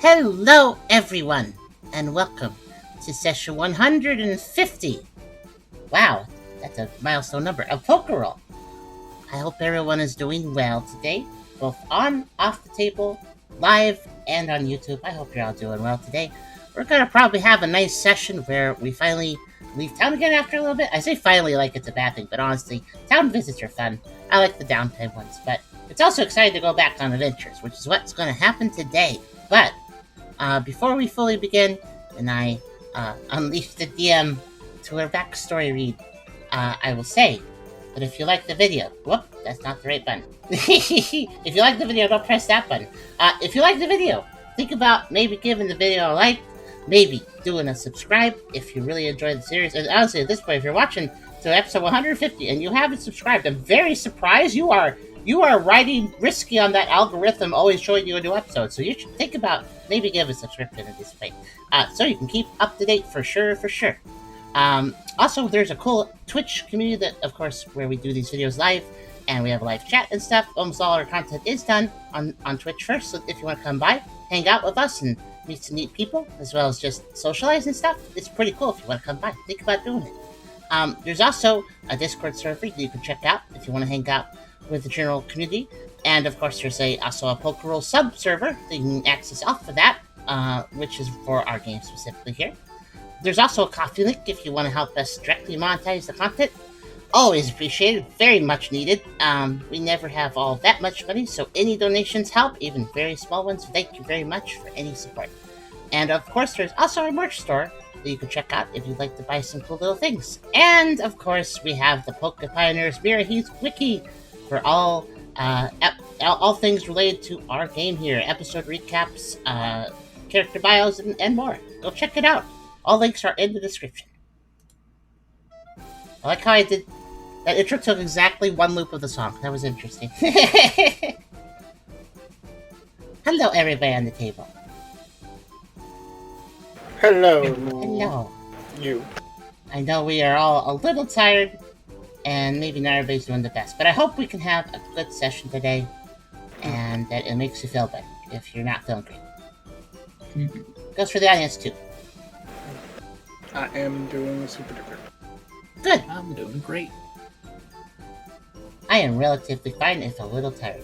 Hello, everyone, and welcome to session 150. Wow, that's a milestone number of Pokerole. I hope everyone is doing well today, both on, off the table, live, and on YouTube. I hope you're all doing well today. We're gonna probably have a nice session where we finally leave town again after a little bit. I say finally like it's a bad thing, but honestly, town visits are fun. I like the downtime ones, but it's also exciting to go back on adventures, which is what's going to happen today. But before we fully begin, and I unleash the DM to her backstory read, I will say that if you like the video, whoop, that's not the right button. If you like the video, don't press that button. If you like the video, think about maybe giving the video a like, maybe doing a subscribe if you really enjoy the series. And honestly, at this point, if you're watching to episode 150 and you haven't subscribed, I'm very surprised. You are riding risky on that algorithm always showing you a new episode. So you should think about maybe give a subscription at this point, so you can keep up to date for sure. Also, there's a cool Twitch community that, of course, where we do these videos live, and we have a live chat and stuff. Almost all our content is done on Twitch first, so if you want to come by, hang out with us, and meet some neat people, as well as just socialize and stuff, it's pretty cool if you want to come by. Think about doing it. There's also a Discord server that you can check out if you want to hang out with the general community, and of course there's also a Pokerole sub server that you can access off of that, which is for our game specifically here. There's also a coffee link if you want to help us directly monetize the content. Always appreciated, very much needed. We never have all that much money, so any donations help, even very small ones. Thank you very much for any support. And of course there's also our merch store that you can check out if you'd like to buy some cool little things. And of course we have the Poke Pioneers Mirror Heath Wiki for all things related to our game here, episode recaps, character bios, and more. Go check it out. All links are in the description. I like how I did that intro. Took exactly one loop of the song. That was interesting. Hello, everybody on the table. Hello. Hello. You. I know we are all a little tired, and maybe not everybody's doing the best, but I hope we can have a good session today, and that it makes you feel better if you're not feeling great. Goes for the audience too. I am doing super duper. Good. I'm doing great. I am relatively fine, if a little tired.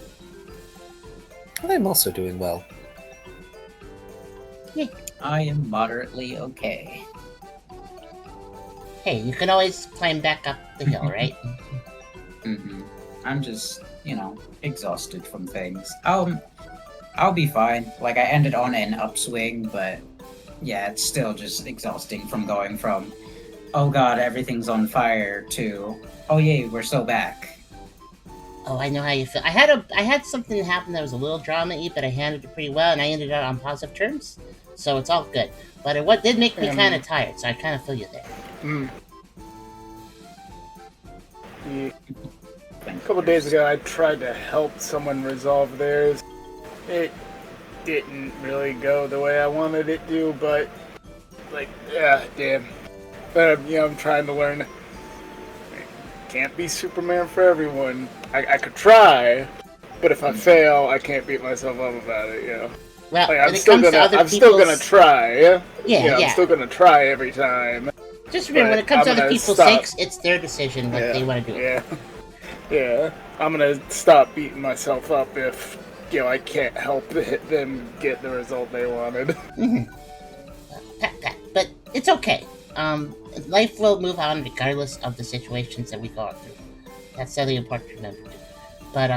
I'm also doing well. Yay. I am moderately okay. Hey, you can always climb back up the hill, right? I'm just, exhausted from things. I'll be fine. Like, I ended on an upswing, but yeah, it's still just exhausting from going from, oh god, everything's on fire, to, oh yay, we're so back. Oh, I know how you feel. I had something happen that was a little drama-y, but I handled it pretty well, and I ended up on positive terms, so it's all good. But it did make me kind of tired, so I kind of feel you there. Yeah. A couple days ago, I tried to help someone resolve theirs. It didn't really go the way I wanted it to, but, damn. But, I'm trying to learn. Can't be Superman for everyone. I could try, but if I fail, I can't beat myself up about it, Well, I'm still gonna try. Yeah. I'm still gonna try every time. Just remember, when it comes to other people's sakes, it's their decision what they want to do. Yeah. I'm gonna stop beating myself up if, I can't help them get the result they wanted. Pat. But it's okay. Life will move on regardless of the situations that we go through. That's really important to remember. But,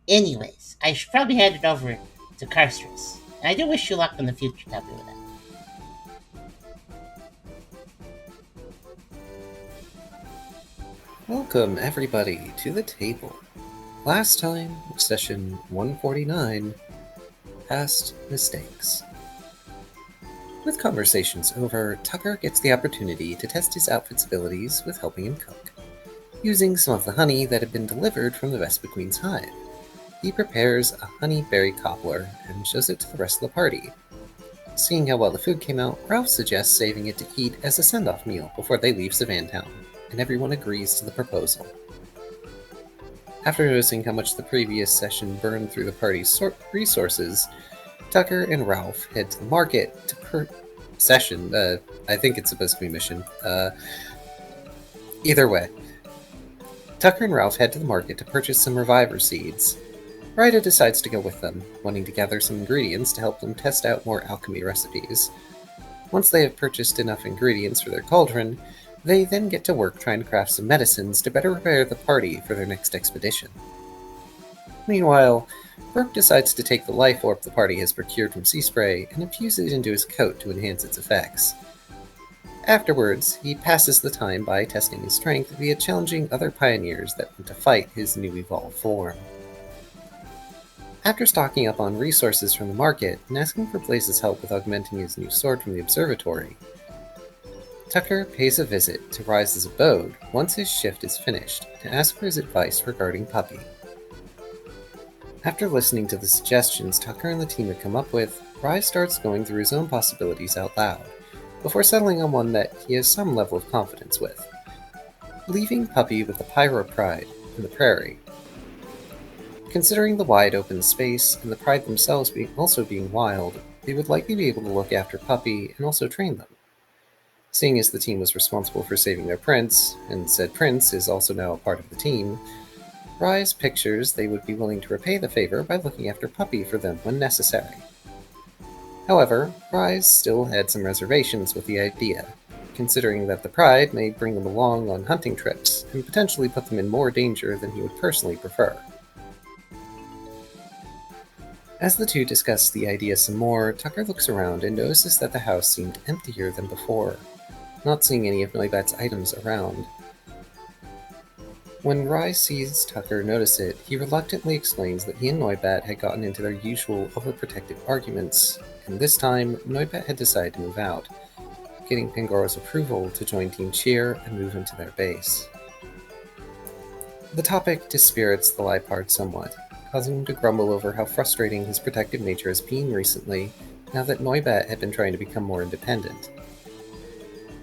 anyways, I should probably hand it over to Karserus. And I do wish you luck in the future, Tubby, with that. Welcome, everybody, to the table. Last time, session 149, past mistakes. With conversations over, Tucker gets the opportunity to test his outfit's abilities with helping him cook. Using some of the honey that had been delivered from the Vespa Queen's hive, he prepares a honey berry cobbler and shows it to the rest of the party. Seeing how well the food came out, Ralph suggests saving it to eat as a send-off meal before they leave Savantown, and everyone agrees to the proposal. After noticing how much the previous session burned through the party's resources, Tucker and Ralph head to the market to session. I think it's supposed to be mission. Either way. Tucker and Ralph head to the market to purchase some reviver seeds. Rya decides to go with them, wanting to gather some ingredients to help them test out more alchemy recipes. Once they have purchased enough ingredients for their cauldron, they then get to work trying to craft some medicines to better prepare the party for their next expedition. Meanwhile, Brooke decides to take the life orb the party has procured from Sea Spray and infuse it into his coat to enhance its effects. Afterwards, he passes the time by testing his strength via challenging other pioneers that want to fight his new evolved form. After stocking up on resources from the market and asking for Blaze's help with augmenting his new sword from the observatory, Tucker pays a visit to Ryze's abode once his shift is finished to ask for his advice regarding Puppy. After listening to the suggestions Tucker and the team had come up with, Ryze starts going through his own possibilities out loud, before settling on one that he has some level of confidence with. Leaving Puppy with the Pyro Pride in the prairie. Considering the wide open space and the Pride themselves also being wild, they would likely be able to look after Puppy and also train them. Seeing as the team was responsible for saving their prince, and said prince is also now a part of the team, Ryze pictures they would be willing to repay the favor by looking after Puppy for them when necessary. However, Ryze still had some reservations with the idea, considering that the Pride may bring them along on hunting trips and potentially put them in more danger than he would personally prefer. As the two discuss the idea some more, Tucker looks around and notices that the house seemed emptier than before, not seeing any of Noibat's items around. When Ryze sees Tucker notice it, he reluctantly explains that he and Noibat had gotten into their usual overprotective arguments, and this time, Noibat had decided to move out, getting Pangoro's approval to join Team Cheer and move into their base. The topic dispirits the Liepard somewhat, causing him to grumble over how frustrating his protective nature has been recently, now that Noibat had been trying to become more independent.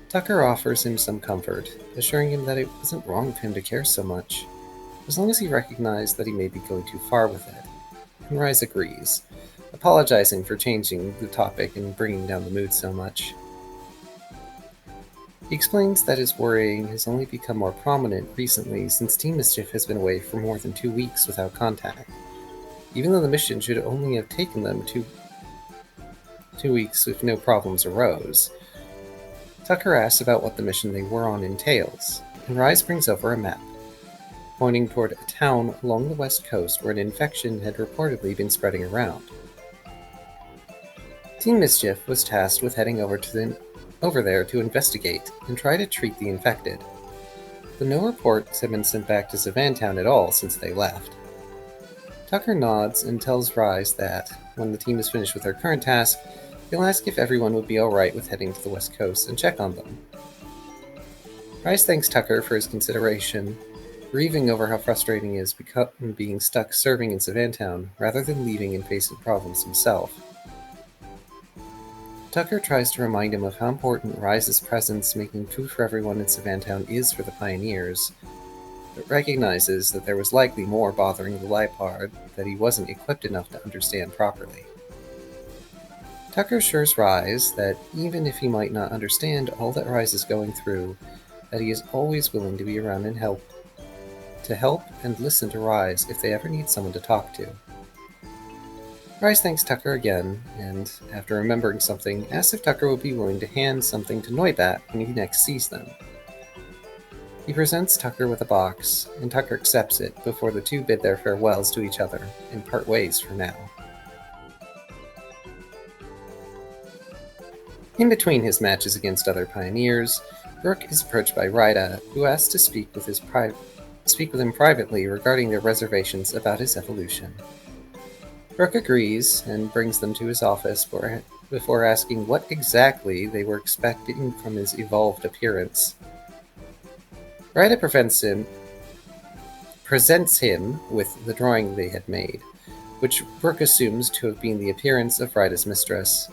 Tucker offers him some comfort, assuring him that it wasn't wrong for him to care so much, as long as he recognized that he may be going too far with it, and Ryze agrees, apologizing for changing the topic and bringing down the mood so much. He explains that his worrying has only become more prominent recently since Team Mischief has been away for more than 2 weeks without contact, even though the mission should only have taken them 2 weeks if no problems arose. Tucker asks about what the mission they were on entails, and Ryze brings over a map, pointing toward a town along the west coast where an infection had reportedly been spreading around. Team Mischief was tasked with heading over there to investigate and try to treat the infected, but no reports have been sent back to Savantown at all since they left. Tucker nods and tells Ryze that, when the team is finished with their current task, he'll ask if everyone would be alright with heading to the west coast and check on them. Ryze thanks Tucker for his consideration, grieving over how frustrating it is being stuck serving in Savantown rather than leaving and facing problems himself. Tucker tries to remind him of how important Ryze's presence making food for everyone in Savantown is for the pioneers, but recognizes that there was likely more bothering the Liepard that he wasn't equipped enough to understand properly. Tucker assures Ryze that even if he might not understand all that Ryze is going through, that he is always willing to be around and help and listen to Ryze if they ever need someone to talk to. Ryze thanks Tucker again, and, after remembering something, asks if Tucker will be willing to hand something to Noibat when he next sees them. He presents Tucker with a box, and Tucker accepts it before the two bid their farewells to each other and part ways for now. In between his matches against other pioneers, Brooke is approached by Rya, who asks to speak with him privately regarding their reservations about his evolution. Brooke agrees and brings them to his office before asking what exactly they were expecting from his evolved appearance. Rya presents him with the drawing they had made, which Brooke assumes to have been the appearance of Rya's mistress.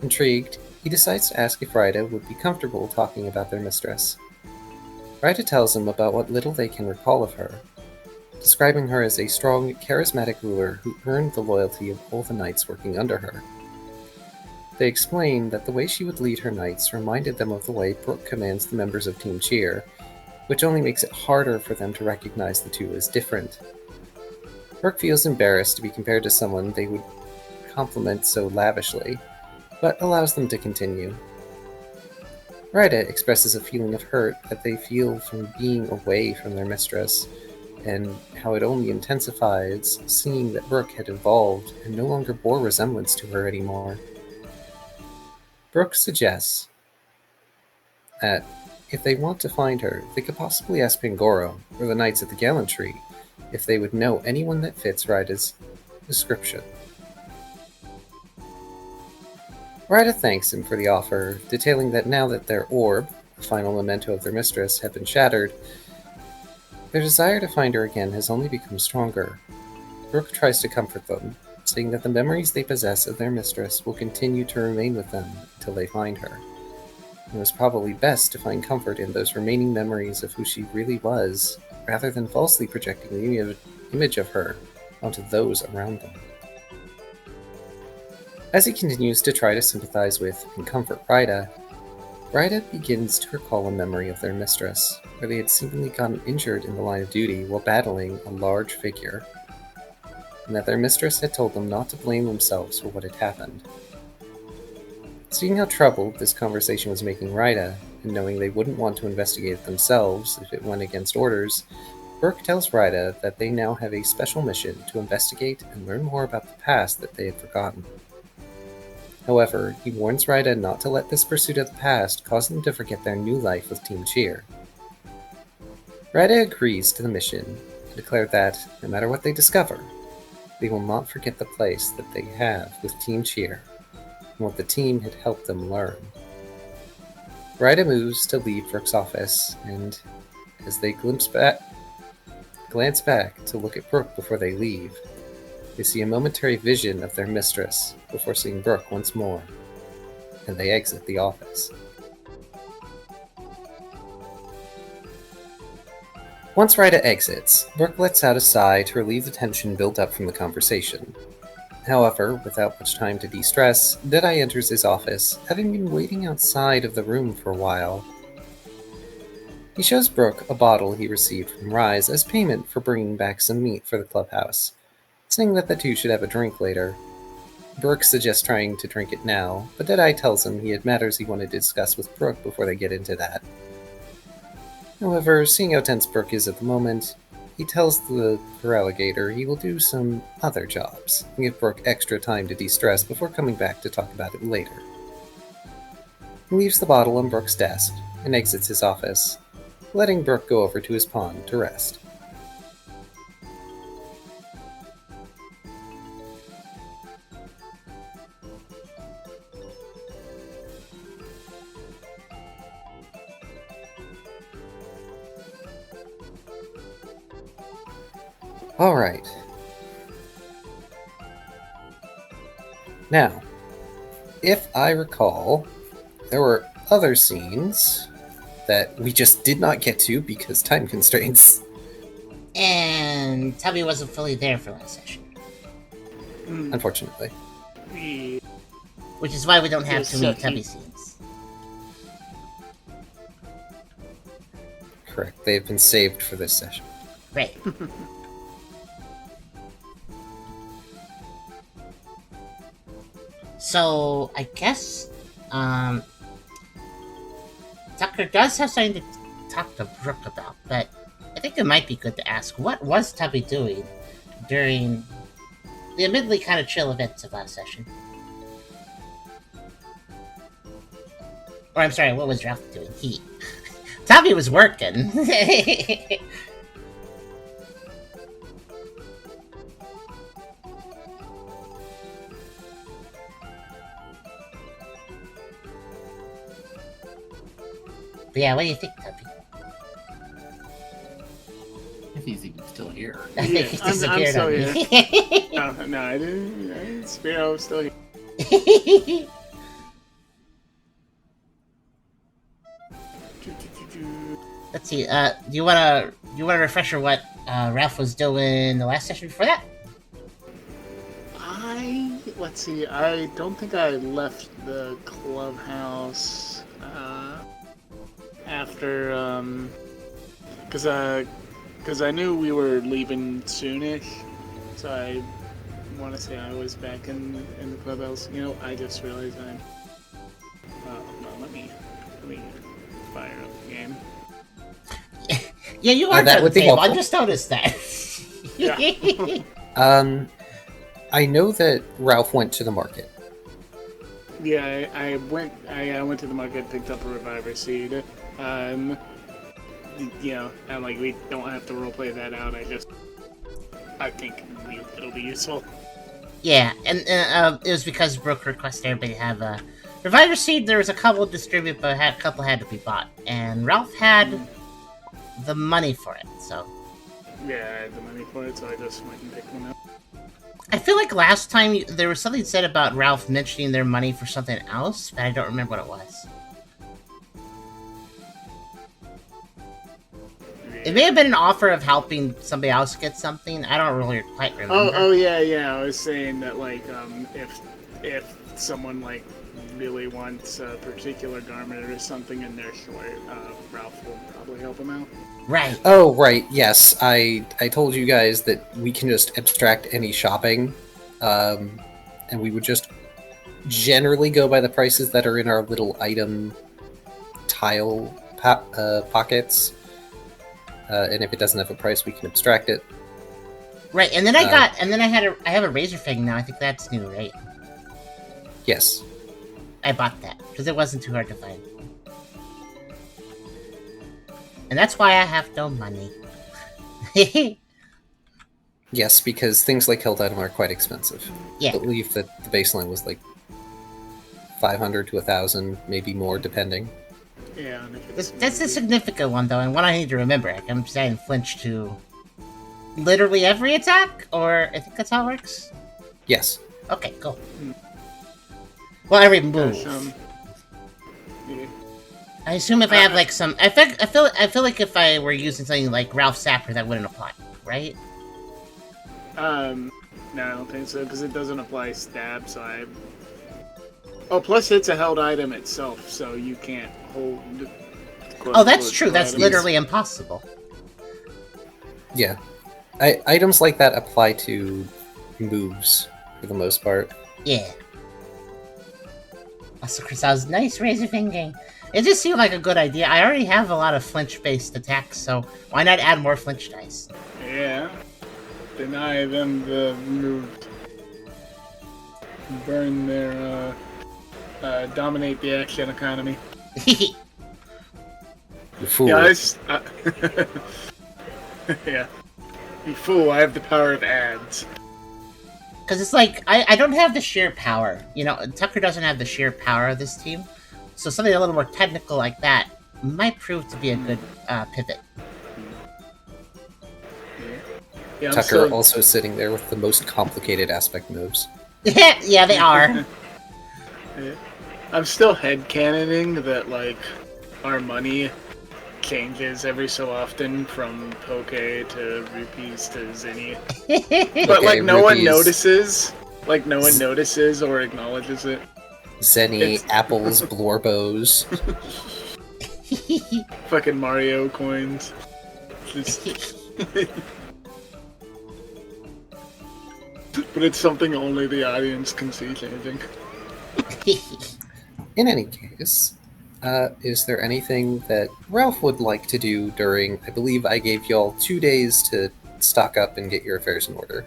Intrigued, he decides to ask if Rya would be comfortable talking about their mistress. Rya tells him about what little they can recall of her, describing her as a strong, charismatic ruler who earned the loyalty of all the knights working under her. They explained that the way she would lead her knights reminded them of the way Brooke commands the members of Team Cheer, which only makes it harder for them to recognize the two as different. Brooke feels embarrassed to be compared to someone they would compliment so lavishly, but allows them to continue. Rya expresses a feeling of hurt that they feel from being away from their mistress, and how it only intensifies seeing that Brooke had evolved and no longer bore resemblance to her anymore. Brooke suggests that if they want to find her, they could possibly ask Pangoro, or the knights at the Gallantry, if they would know anyone that fits Rya's description. Rya thanks him for the offer, detailing that now that their orb, the final memento of their mistress, have been shattered, their desire to find her again has only become stronger. Brooke tries to comfort them, saying that the memories they possess of their mistress will continue to remain with them until they find her. It was probably best to find comfort in those remaining memories of who she really was, rather than falsely projecting the image of her onto those around them. As he continues to try to sympathize with and comfort Rya begins to recall a memory of their mistress, where they had seemingly gotten injured in the line of duty while battling a large figure, and that their mistress had told them not to blame themselves for what had happened. Seeing how troubled this conversation was making Rya, and knowing they wouldn't want to investigate it themselves if it went against orders, Brooke tells Rya that they now have a special mission to investigate and learn more about the past that they had forgotten. However, he warns Rya not to let this pursuit of the past cause them to forget their new life with Team Cheer. Rya agrees to the mission and declared that, no matter what they discover, they will not forget the place that they have with Team Cheer and what the team had helped them learn. Rya moves to leave Brooke's office, and as they glance back to look at Brooke before they leave, they see a momentary vision of their mistress before seeing Brooke once more, and they exit the office. Once Rya exits, Brooke lets out a sigh to relieve the tension built up from the conversation. However, without much time to de-stress, Deadeye enters his office, having been waiting outside of the room for a while. He shows Brooke a bottle he received from Rise as payment for bringing back some meat for the clubhouse, saying that the two should have a drink later. Brooke suggests trying to drink it now, but Deadeye tells him he had matters he wanted to discuss with Brooke before they get into that. However, seeing how tense Brooke is at the moment, he tells the Feraligator he will do some other jobs, and give Brooke extra time to de-stress before coming back to talk about it later. He leaves the bottle on Brooke's desk, and exits his office, letting Brooke go over to his pond to rest. Alright. Now, if I recall, there were other scenes that we just did not get to because time constraints. And Tubby wasn't fully there for last session. Unfortunately. Which is why we don't have too many Tubby scenes. Correct. They've been saved for this session. Right. So, I guess, Tucker does have something to talk to Brooke about, but I think it might be good to ask, what was Tubby doing during the admittedly kind of chill events of last session? Or, I'm sorry, what was Ralph doing? Tubby was working. But yeah, what do you think, Tubby? If he's even still here. I think he I'm disappeared still on here. me. No, I didn't. Sparrow was still here. Let's see. Do you wanna refresher what Ralph was doing the last session before that. Let's see, I don't think I left the clubhouse after, because I knew we were leaving soonish, so I want to say I was back in the clubhouse. You know, I just realized I'm. Hold on, let me fire up the game. Yeah, you are that at would the be table. I helpful. just noticed that. Yeah. I know that Ralph went to the market. Yeah, I went to the market, picked up a reviver seed. You know, and like we don't have to roleplay that out. I think it'll be useful. Yeah, and it was because Brooke requested everybody have a reviver seed. There was a couple distributed, but a couple had to be bought, and Ralph had the money for it. So Yeah, I had the money for it, so I just went and picked one up. I feel like last time there was something said about Ralph mentioning their money for something else, but I don't remember what it was. It may have been an offer of helping somebody else get something. I don't really quite remember. Oh yeah. I was saying that like if someone like really wants a particular garment or something and they're short, Ralph will probably help them out. Right. Oh, right. Yes, I told you guys that we can just abstract any shopping, and we would just generally go by the prices that are in our little item tile pockets. And if it doesn't have a price, we can abstract it. Right, and then I have a razor fang now. I think that's new, right? Yes. I bought that because it wasn't too hard to find. And that's why I have no money. Yes, because things like Held Item are quite expensive. Yeah. I believe that the baseline was like 500 to 1,000, maybe more, depending. Yeah. That's a significant one, though, and one I need to remember. I'm saying flinch to literally every attack, or I think that's how it works? Yes. Okay, cool. Well, every move. Yeah. I assume if I have like some, I feel like if I were using something like Ralph Sapper, that wouldn't apply, right? No, I don't think so because it doesn't apply stab. So I. Oh, plus it's a held item itself, so you can't hold. Oh, that's true. That's items. literally impossible. Yeah. Items like that apply to moves for the most part. Yeah. Also, Chris, that was nice razor fingering. It just seemed like a good idea. I already have a lot of flinch-based attacks, so why not add more flinch dice? Yeah. Deny them the move. Burn their, dominate the action economy. You fool. Yeah, yeah. You fool, I have the power of ads. Because it's like, I don't have the sheer power. You know, Tucker doesn't have the sheer power of this team. So something a little more technical like that might prove to be a good pivot. Yeah, Tucker also sitting there with the most complicated aspect moves. Yeah, they are. Yeah. I'm still headcanoning that, like, our money changes every so often from poke to rupees to zenny. But, Okay, like, no one rupees. notices. Like, no one notices or acknowledges it. Zenny, apples, blorbos. Fucking Mario coins. Just... But it's something only the audience can see changing. In any case, is there anything that Ralph would like to do during, I believe I gave y'all 2 days to stock up and get your affairs in order?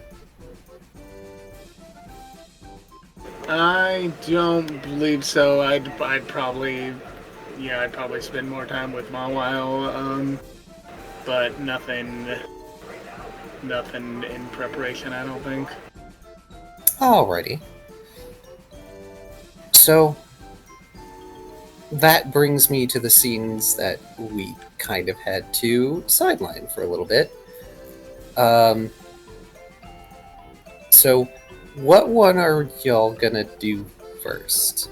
I don't believe so. I'd probably spend more time with Mawile, but nothing in preparation, I don't think. Alrighty. So, that brings me to the scenes that we kind of had to sideline for a little bit. So, what one are y'all gonna do first?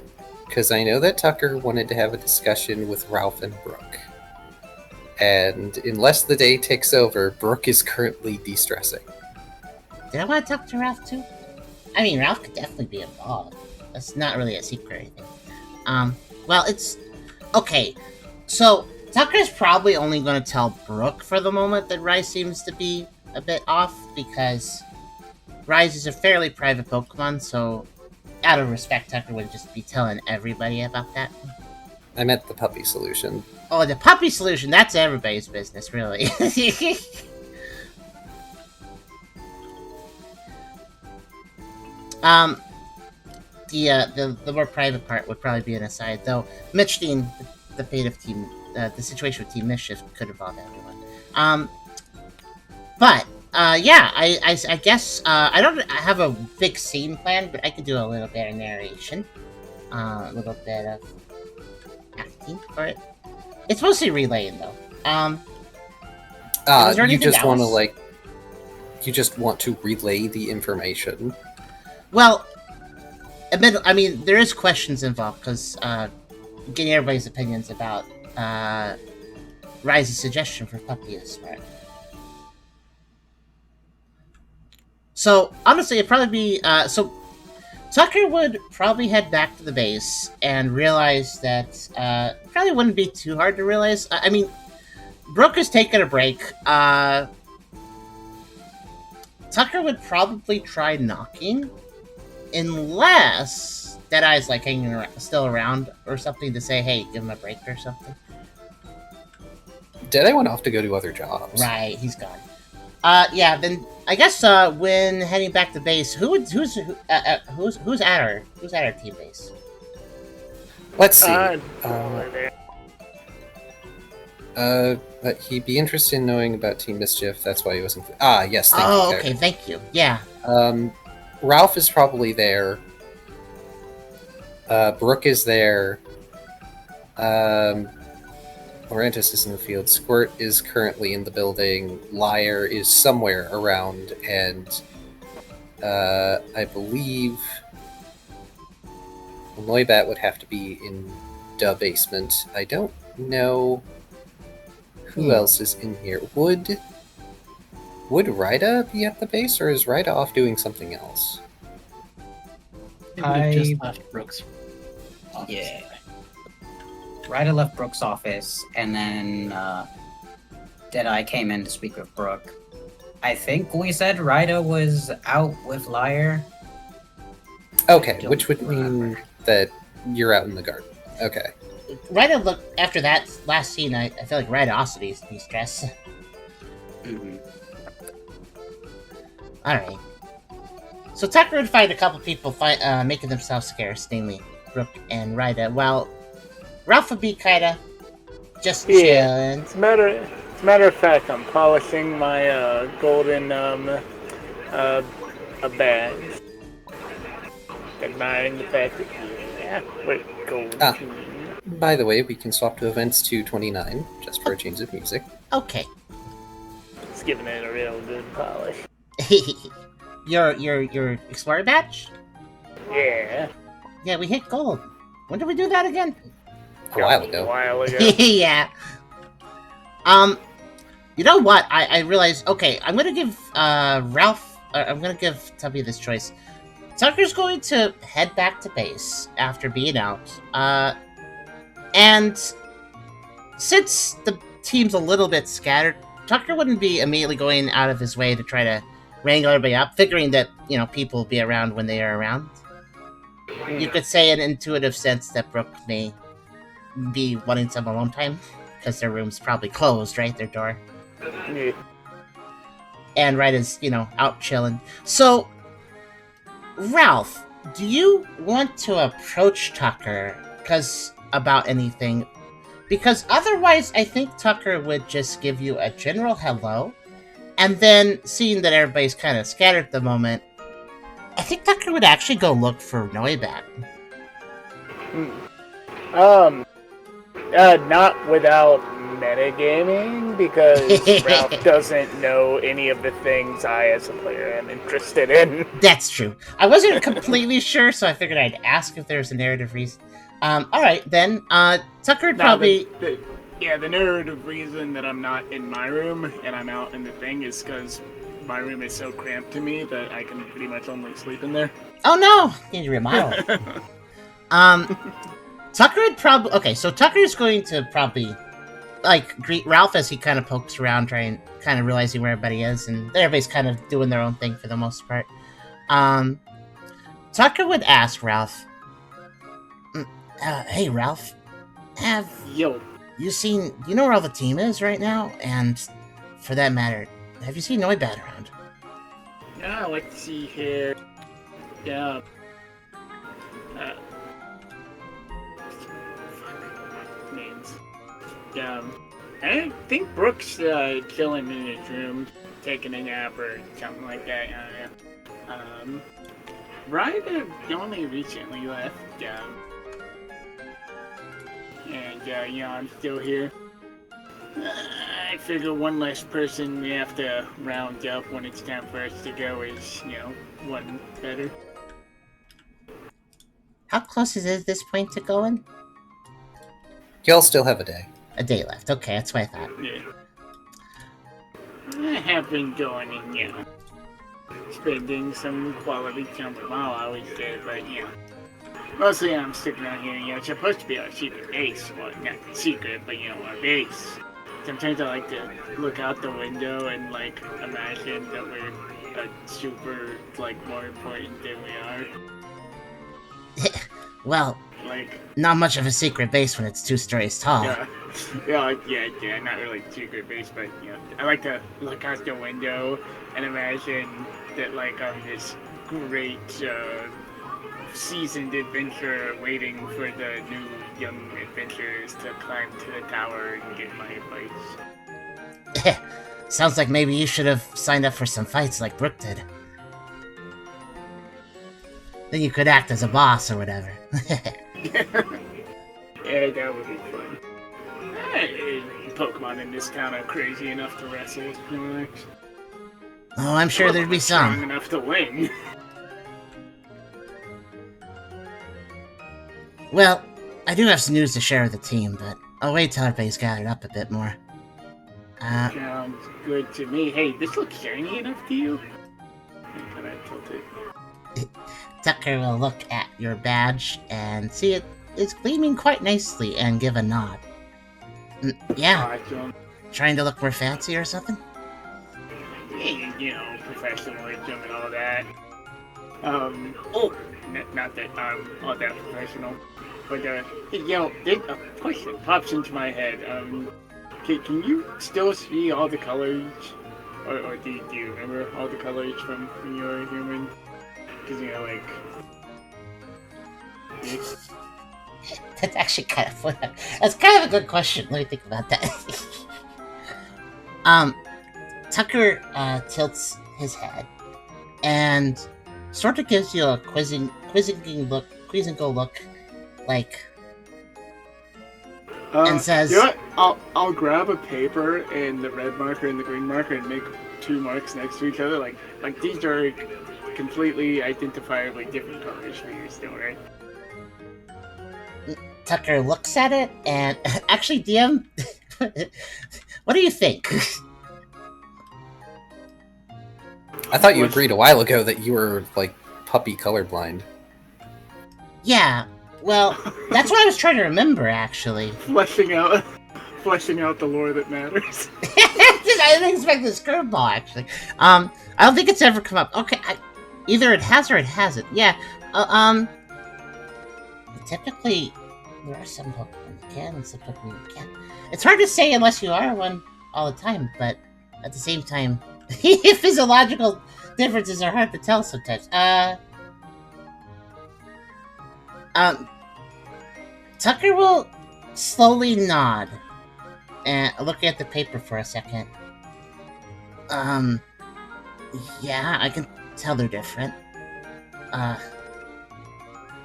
Because I know that Tucker wanted to have a discussion with Ralph and Brooke. and unless the day ticks over, Brooke is currently de-stressing. Did I want to talk to Ralph too? I mean, Ralph could definitely be involved. That's not really a secret or anything. Well, it's... Okay, so Tucker's probably only going to tell Brooke for the moment that Rise seems to be a bit off, because Rise is a fairly private Pokemon, so out of respect, Tucker would just be telling everybody about that. I meant the puppy solution. Oh, the puppy solution, that's everybody's business, really. The more private part would probably be an aside, though Mitchstein, the fate of Team, the situation with Team Mischief could involve everyone. Yeah, I guess, I don't have a big scene plan, but I could do a little bit of narration. A little bit of acting for it. It's mostly relaying, though. You just want to, like... You just want to relay the information? Well, I mean, there is questions involved, because, getting everybody's opinions about, Rise's suggestion for Puppy is smart. So, honestly, it'd probably be, so Tucker would probably head back to the base and realize that, probably wouldn't be too hard to realize. I mean, Brooke is taking a break. Tucker would probably try knocking, unless Deadeye's, like, hanging around, still around or something to say, hey, give him a break or something. Deadeye went off to go do other jobs. Right, he's gone. Yeah, then I guess when heading back to base, who's at our team base? Let's see. But he'd be interested in knowing about Team Mischief. That's why he wasn't. Yes. Thank you. Oh, okay. Thank you. Yeah. Ralph is probably there. Brooke is there. Laurentis is in the field. Squirt is currently in the building. Liar is somewhere around, and I believe Noibat would have to be in the basement. I don't know who else is in here. Would Rida be at the base, or is Rida off doing something else? It would have just left Brooks. Yeah. Rida left Brooke's office, and then Deadeye came in to speak with Brooke. I think we said Rida was out with Liar. Okay, which would mean that you're out in the garden. Okay. Rida looked after that last scene. I feel like Rida also needs stress. Mm-hmm. All right. So Tucker would find a couple people making themselves scarce, namely Brooke and Rida, while Ralph would be kinda just chilling. As a matter of fact, I'm polishing my golden badge. Admiring the fact that we're gold. By the way, we can swap to events 229 just for a change of music. Okay. It's giving it a real good polish. Your Explorer badge? Yeah. Yeah, we hit gold. When did we do that again? A while ago. Yeah. You know what? I realized. Okay, I'm gonna give Ralph. I'm gonna give Tubby this choice. Tucker's going to head back to base after being out. And since the team's a little bit scattered, Tucker wouldn't be immediately going out of his way to try to wrangle everybody up, figuring that, you know, people will be around when they are around. You could say in an intuitive sense that Brooke may be wanting some alone time, because their room's probably closed, right? Their door. Yeah. And Ryder's, you know, out chilling. So, Ralph, do you want to approach Tucker about anything? Because otherwise, I think Tucker would just give you a general hello, and then, seeing that everybody's kind of scattered at the moment, I think Tucker would actually go look for Noibat. Not without metagaming, because Ralph doesn't know any of the things I, as a player, am interested in. That's true. I wasn't completely sure, so I figured I'd ask if there's a narrative reason. Alright, then, Tucker would probably... Yeah, the narrative reason that I'm not in my room and I'm out in the thing is because my room is so cramped to me that I can pretty much only sleep in there. Oh no! Need to remodel. Tucker would probably... Okay, so Tucker's going to probably, like, greet Ralph as he kind of pokes around, kind of realizing where everybody is, and everybody's kind of doing their own thing for the most part. Tucker would ask Ralph, hey, Ralph, Yo. you know where all the team is right now? And, for that matter, have you seen Noibat around? Yeah, let's see here. Yeah. Names. Yeah. I think Brooke's chilling in his room, taking a nap or something like that. Rya only recently left. And I'm still here. I figure one less person we have to round up when it's time for us to go is, one better. How close is it at this point to going? You'll still have a day. A day left. Okay, that's what I thought. Yeah. I have been going and, spending some quality time with Mom. I always did, but, mostly I'm sticking around here. It's supposed to be our secret base. Well, not secret, but, our base. Sometimes I like to look out the window and, imagine that we're super, more important than we are. Well, not much of a secret base when it's 2 stories tall. Yeah, not really secret base, but, I like to look out the window and imagine that, I'm this great, seasoned adventurer waiting for the new young adventurers to climb to the tower and get my advice. Sounds like maybe you should have signed up for some fights like Brooke did. Then you could act as a boss or whatever. Yeah, that would be fun. Hey, Pokemon in this town are crazy enough to wrestle with Snorlax. Oh, I'm sure there'd be some. Strong enough to win. Well, I do have some news to share with the team, but I'll wait till everybody's gathered up a bit more. Sounds good to me. Hey, this looks shiny enough to you? Can I tilt it? Tucker will look at your badge and see it is gleaming quite nicely and give a nod. Yeah, trying to look more fancy or something? Professionalism and all that. Not that I'm all that professional, but, a question pops into my head. Can you still see all the colors? Or do you remember all the colors from when you were a human? Because, That's actually kind of fun. That's kind of a good question. Let me think about that. Tucker tilts his head and sort of gives you a quizzing look, and says, you know what? I'll grab a paper and the red marker and the green marker and make 2 marks next to each other. Like these are completely identifiably different colors for you still, right? Tucker looks at it and actually, DM, what do you think? I thought you agreed a while ago that you were, puppy colorblind. Yeah, well, that's what I was trying to remember, actually. Fleshing out the lore that matters. I didn't expect this curveball, actually. I don't think it's ever come up. Okay, either it has or it hasn't. Yeah, typically, there are some Pokemon that can and some Pokemon that can't. It's hard to say unless you are one all the time, but at the same time, physiological differences are hard to tell sometimes. Tucker will slowly nod and look at the paper for a second. Yeah, I can tell they're different.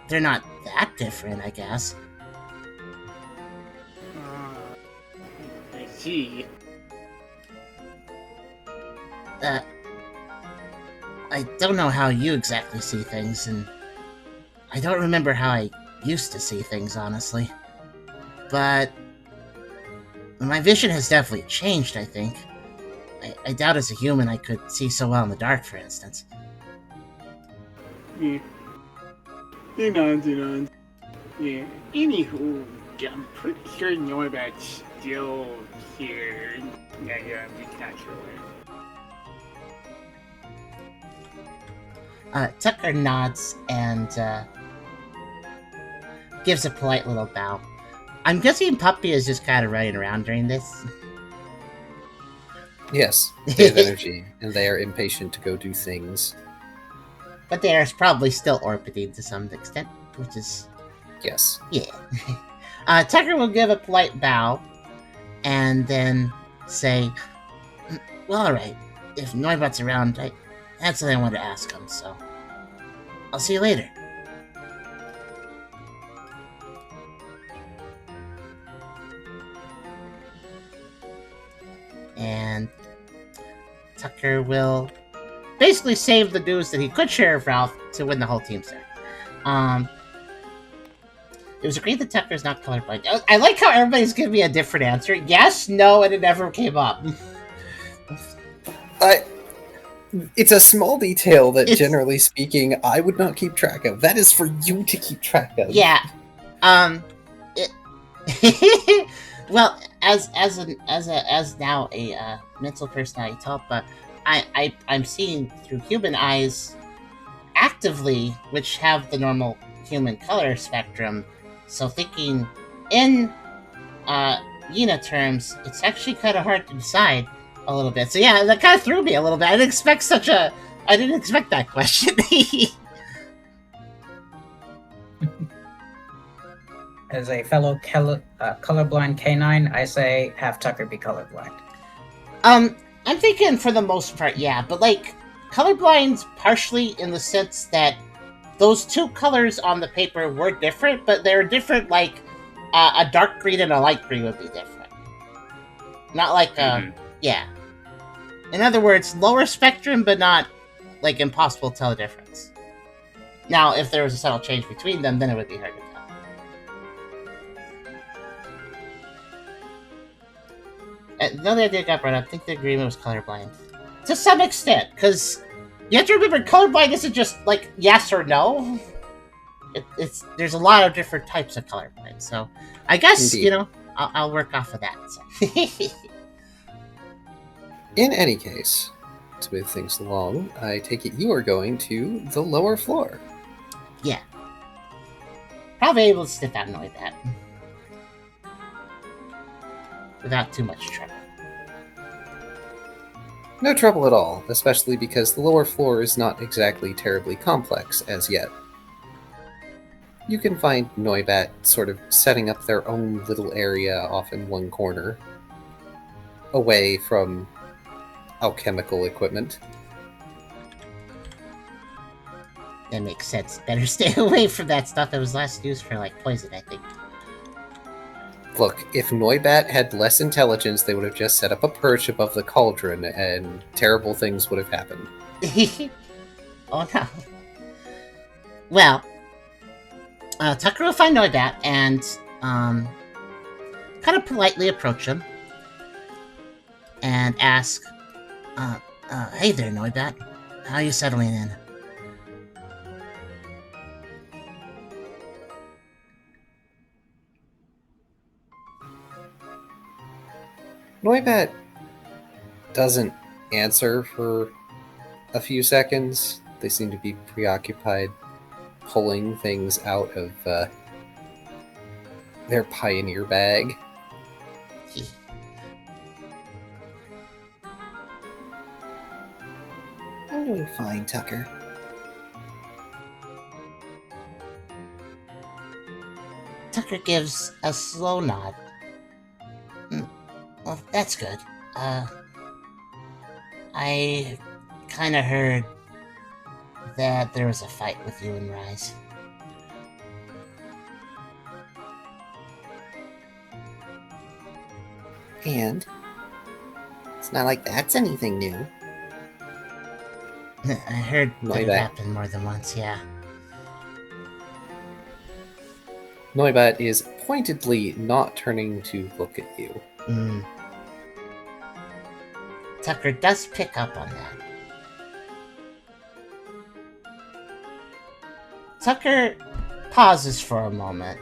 They're not that different, I guess. I see. I don't know how you exactly see things, and I don't remember how I used to see things, honestly. But My vision has definitely changed, I think. I doubt as a human I could see so well in the dark, for instance. Yeah. He nods. Yeah. Anywho, I'm pretty sure Noibat's still here. Yeah, I'm just not sure where. Tucker nods and gives a polite little bow. I'm guessing Puppy is just kind of running around during this. Yes, they have energy, and they are impatient to go do things. But they are probably still orbiting to some extent, which is... Yes. Yeah. Tucker will give a polite bow, and then say, well, alright, if Noibat's around, that's what I wanted to ask him, so... I'll see you later. And Tucker will basically save the news that he could share with Ralph to win the whole team set. It was agreed that Tucker is not colorblind. I like how everybody's giving me a different answer. Yes, no, and it never came up. It's a small detail that, generally speaking, I would not keep track of. That is for you to keep track of. Yeah. Well, as now a mental personality Tulpa, I'm seeing through human eyes actively, which have the normal human color spectrum. So thinking in Yena terms, it's actually kind of hard to decide a little bit. So yeah, that kind of threw me a little bit. I didn't expect that question. As a fellow colorblind canine, I say have Tucker be colorblind. I'm thinking for the most part, yeah, but like colorblind's partially in the sense that those two colors on the paper were different, but they're different. Like a dark green and a light green would be different. Not like yeah. In other words, lower spectrum, but not like impossible to tell the difference. Now, if there was a subtle change between them, then it would be hard to tell. Another idea got brought up. I think the agreement was colorblind. To some extent, because you have to remember, colorblind isn't just like yes or no. There's a lot of different types of colorblind. So I guess, Indeed. I'll work off of that. So. In any case, to move things along, I take it you are going to the lower floor. Yeah. Probably able to sniff out Noibat. Without too much trouble. No trouble at all, especially because the lower floor is not exactly terribly complex as yet. You can find Noibat sort of setting up their own little area off in one corner, away from alchemical equipment. That makes sense. Better stay away from that stuff that was last used for, like, poison, I think. Look, if Noibat had less intelligence, they would have just set up a perch above the cauldron, and terrible things would have happened. Oh no. Well, Tucker will find Noibat and kind of politely approach him and ask, hey there, Noibat. How are you settling in? Noibat doesn't answer for a few seconds. They seem to be preoccupied pulling things out of their pioneer bag. I'm doing fine, Tucker. Tucker gives a slow nod. Well, that's good. I kinda heard that there was a fight with you and Rise. And it's not like that's anything new. I heard that it happened more than once, yeah. Noibat is pointedly not turning to look at you. Tucker does pick up on that. Tucker pauses for a moment,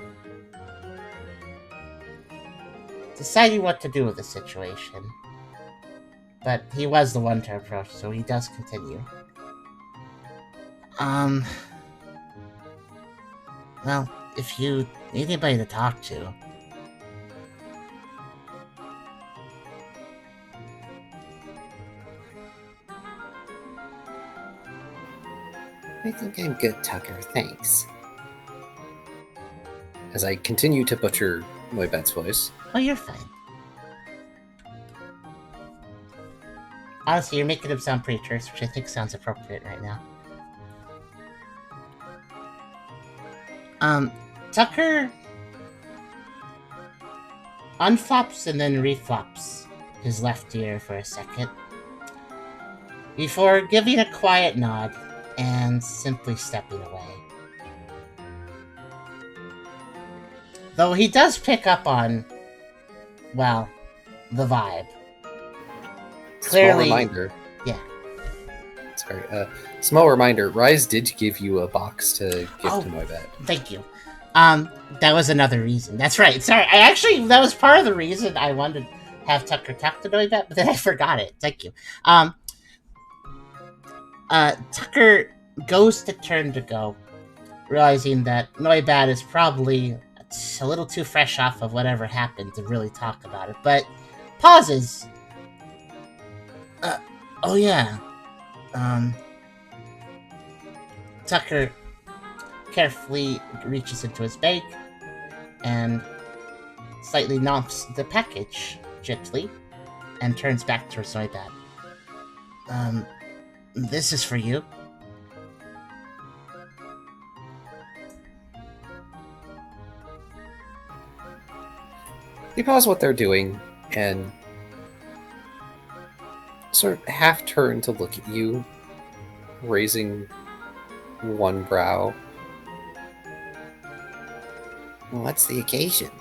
deciding what to do with the situation. But he was the one to approach, so he does continue. Well, if you need anybody to talk to... I think I'm good, Tucker, thanks. As I continue to butcher Noibat's voice. Oh, you're fine. Honestly, you're making him sound pretty terse, which I think sounds appropriate right now. Tucker unflops and then reflops his left ear for a second, before giving a quiet nod and simply stepping away. Though he does pick up on, well, the vibe. Clearly, small reminder. Yeah. Sorry. Small reminder. Rise did give you a box to give to Noibat. Thank you. That was another reason. That's right. Sorry. That was part of the reason I wanted to have Tucker talk to Noibat, but then I forgot it. Thank you. Tucker goes to turn to go, realizing that Noibat is probably a little too fresh off of whatever happened to really talk about it, but pauses. Oh yeah. Tucker carefully reaches into his bag and slightly knocks the package gently and turns back towards Noibat. This is for you. They pause what they're doing and sort of half turn to look at you, raising one brow. What's the occasion?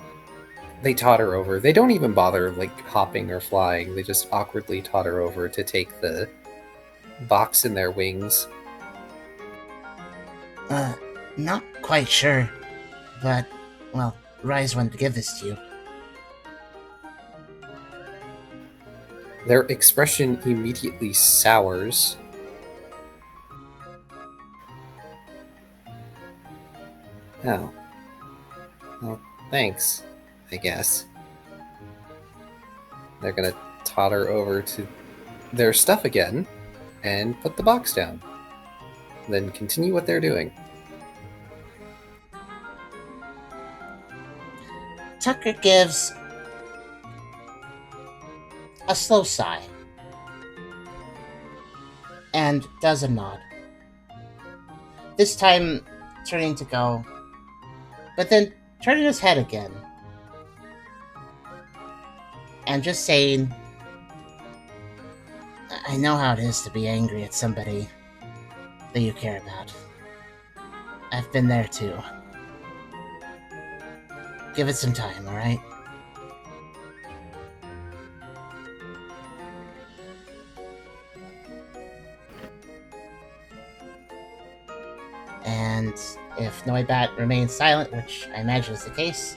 They totter over. They don't even bother, hopping or flying. They just awkwardly totter over to take the box in their wings. Not quite sure, but, well, Rise wanted to give this to you. Their expression immediately sours. Oh. Well, thanks, I guess. They're gonna totter over to their stuff again and put the box down. Then continue what they're doing. Tucker gives a slow sigh and does a nod. This time turning to go, but then turning his head again and just saying, I know how it is to be angry at somebody that you care about. I've been there too. Give it some time, alright? And if Noibat remains silent, which I imagine is the case,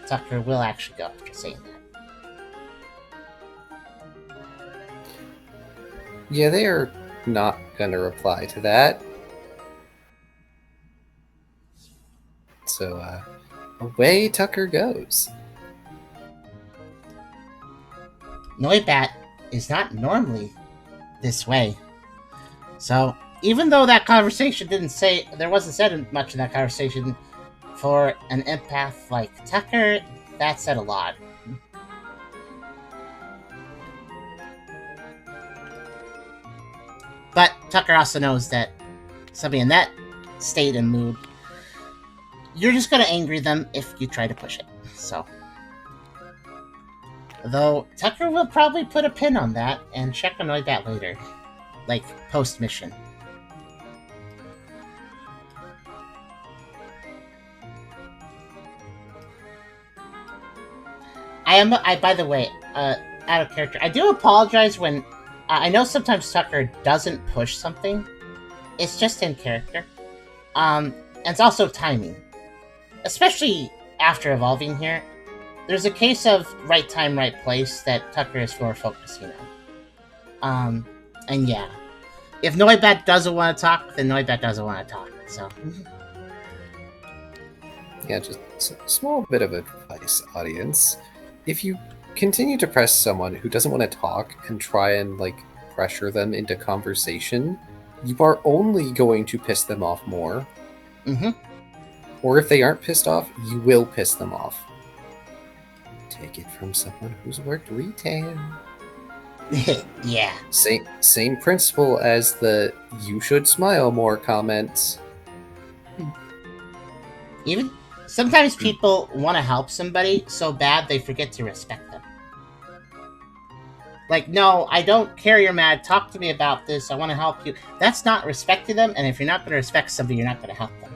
Tucker will actually go after saying that. Yeah, they are not gonna reply to that. So, away Tucker goes. Noibat is not normally this way. So, even though that conversation there wasn't said much in that conversation, for an empath like Tucker, that said a lot. But Tucker also knows that somebody in that state and mood, you're just gonna anger them if you try to push it. So, though Tucker will probably put a pin on that and check on Noibat later, post-mission. By the way, out of character. I do apologize when I know sometimes Tucker doesn't push something. It's just in character. And it's also timing. Especially after evolving here. There's a case of right time, right place that Tucker is more focusing on. And yeah. If Noibat doesn't want to talk, then Noibat doesn't want to talk. So. Yeah, just a small bit of advice, audience. If you continue to press someone who doesn't want to talk and try and, like, pressure them into conversation, you are only going to piss them off more. Mm-hmm. Or if they aren't pissed off, you will piss them off. Take it from someone who's worked retail. Yeah. Same principle as the "you should smile more" comments. Even sometimes people want to help somebody so bad they forget to respect them. Like, no, I don't care you're mad. Talk to me about this. I want to help you. That's not respecting them, and if you're not going to respect somebody, you're not going to help them.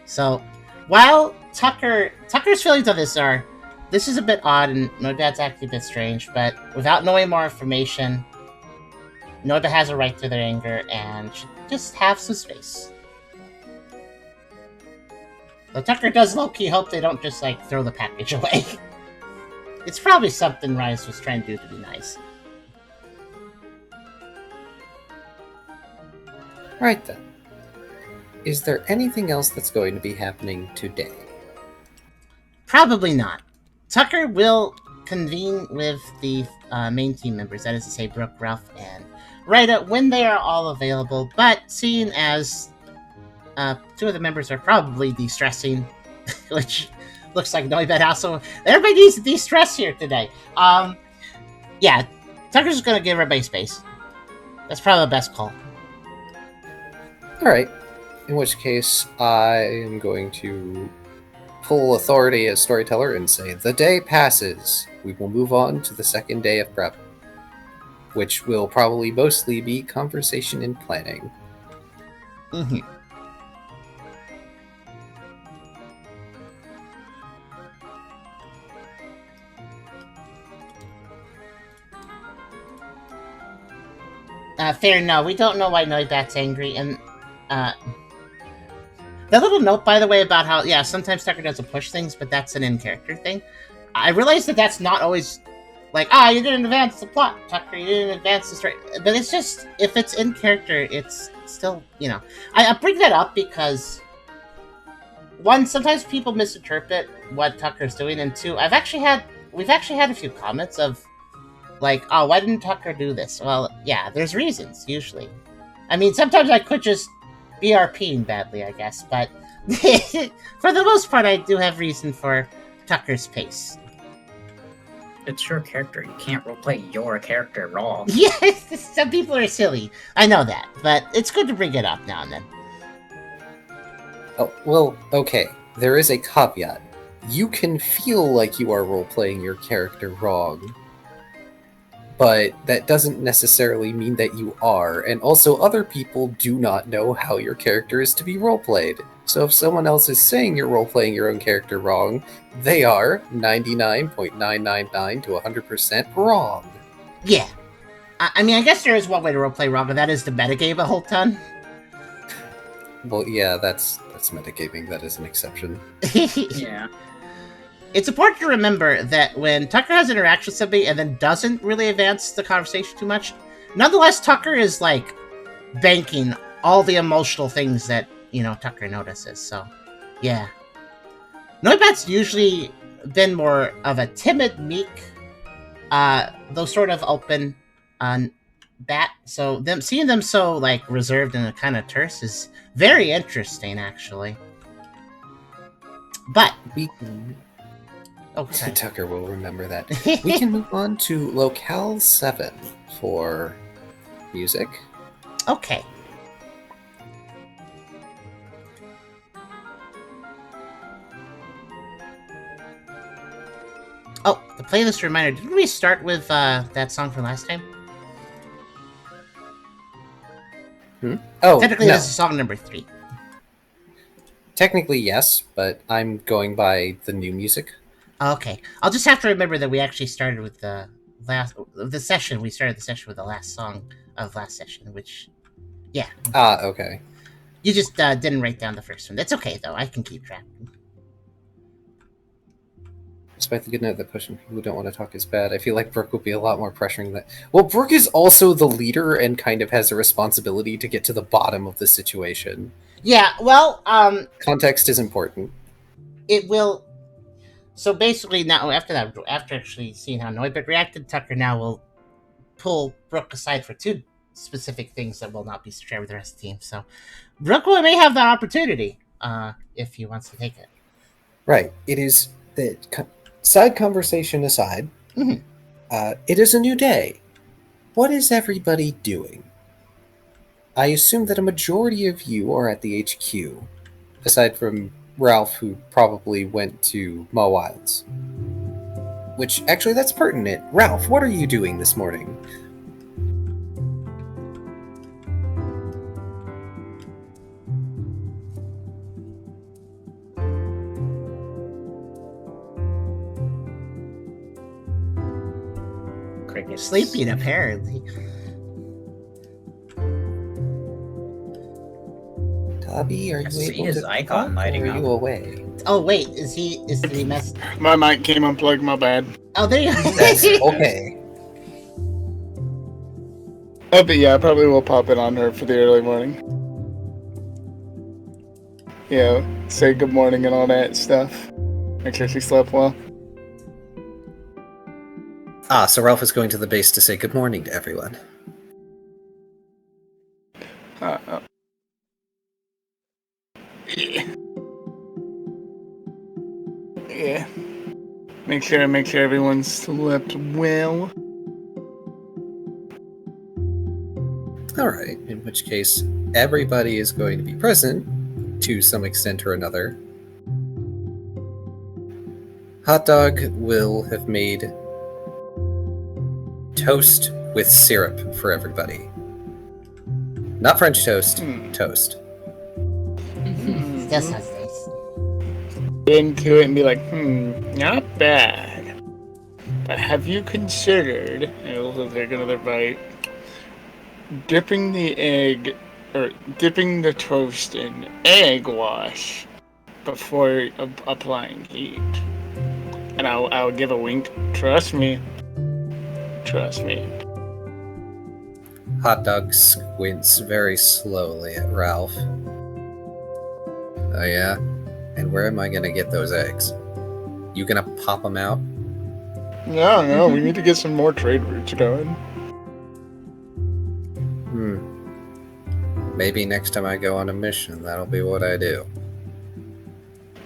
So, while Tucker's feelings of this are, this is a bit odd, and Noibat's actually a bit strange, but without knowing more information, Noibat has a right to their anger, and should just have some space. Though Tucker does low-key hope they don't just, like, throw the package away. It's probably something Rice was trying to do to be nice. Right then. Is there anything else that's going to be happening today? Probably not. Tucker will convene with the main team members, that is to say Brooke, Ralph, and Rya, when they are all available, but seeing as two of the members are probably de-stressing, which looks like Noibat also... Everybody needs to de-stress here today. Yeah, Tucker's just going to give everybody space. That's probably the best call. Alright. In which case, I am going to pull authority as storyteller and say, the day passes. We will move on to the second day of prep, which will probably mostly be conversation and planning. Mm-hmm. Fair, no, we don't know why Noibat's angry, and that little note, by the way, about how, yeah, sometimes Tucker doesn't push things, but that's an in-character thing. I realize that that's not always, like, you didn't advance the plot, Tucker, you didn't advance the story, but it's just, if it's in-character, it's still, you know. I bring that up because, one, sometimes people misinterpret what Tucker's doing, and two, we've actually had a few comments of, like, oh, why didn't Tucker do this? Well, yeah, there's reasons, usually. I mean, sometimes I could just be RPing badly, I guess, but for the most part, I do have reason for Tucker's pace. It's your character. You can't roleplay your character wrong. Yes, some people are silly. I know that, but it's good to bring it up now and then. Oh, well, okay. There is a caveat. You can feel like you are role-playing your character wrong, but that doesn't necessarily mean that you are, and also other people do not know how your character is to be roleplayed. So if someone else is saying you're roleplaying your own character wrong, they are 99.999 to 100% wrong. Yeah. I mean, I guess there is one way to roleplay wrong, and that is to metagame a whole ton. Well, yeah, that's metagaming. That is an exception. Yeah. It's important to remember that when Tucker has interaction with somebody and then doesn't really advance the conversation too much, nonetheless, Tucker is, like, banking all the emotional things that, you know, Tucker notices, so, yeah. Noibat's usually been more of a timid, meek, though sort of open, bat, so seeing them so, like, reserved and kind of terse is very interesting, actually. But... Okay. Tucker will remember that. We can move on to Locale 7 for music. Okay. Oh, the playlist reminder. Didn't we start with that song from last time? Oh, technically, no. This is song number 3. Technically, yes, but I'm going by the new music. Okay, I'll just have to remember that we actually started with the session. We started the session with the last song of last session, which, yeah. Okay. You just didn't write down the first one. That's okay, though. I can keep track. Despite the good note that pushing people who don't want to talk is bad, I feel like Brooke would be a lot more pressuring that. Well, Brooke is also the leader and kind of has a responsibility to get to the bottom of the situation. Yeah, well, context is important. It will. So basically, now after actually seeing how Noibat reacted, Tucker now will pull Brooke aside for two specific things that will not be shared with the rest of the team. So Brooke may have that opportunity if he wants to take it. Right. It is the side conversation aside. Mm-hmm. It is a new day. What is everybody doing? I assume that a majority of you are at the HQ, aside from Ralph, who probably went to Maw Wilds. Which, actually, that's pertinent. Ralph, what are you doing this morning? Crickets. Sleeping, apparently. Tubby, are you see able his to icon talk, lighting or are you up. away? Oh wait, is he messed? My mic came unplugged, my bad. Oh, there you go. That's okay. Oh, but yeah, I probably will pop it on her for the early morning. Yeah, say good morning and all that stuff. Make sure she slept well. So Ralph is going to the base to say good morning to everyone. Yeah. Yeah. Make sure everyone slept well. Alright, in which case, everybody is going to be present, to some extent or another. Hot Dog will have made toast with syrup for everybody. Not French toast, toast. Still sounds nice. Get into it and be like, not bad. But have you considered, and we'll take another bite, dipping the toast in egg wash before applying heat? And I'll give a wink. Trust me. Hot Dog squints very slowly at Ralph. Oh yeah? And where am I gonna get those eggs? You gonna pop them out? No, we need to get some more trade routes going. Maybe next time I go on a mission, that'll be what I do.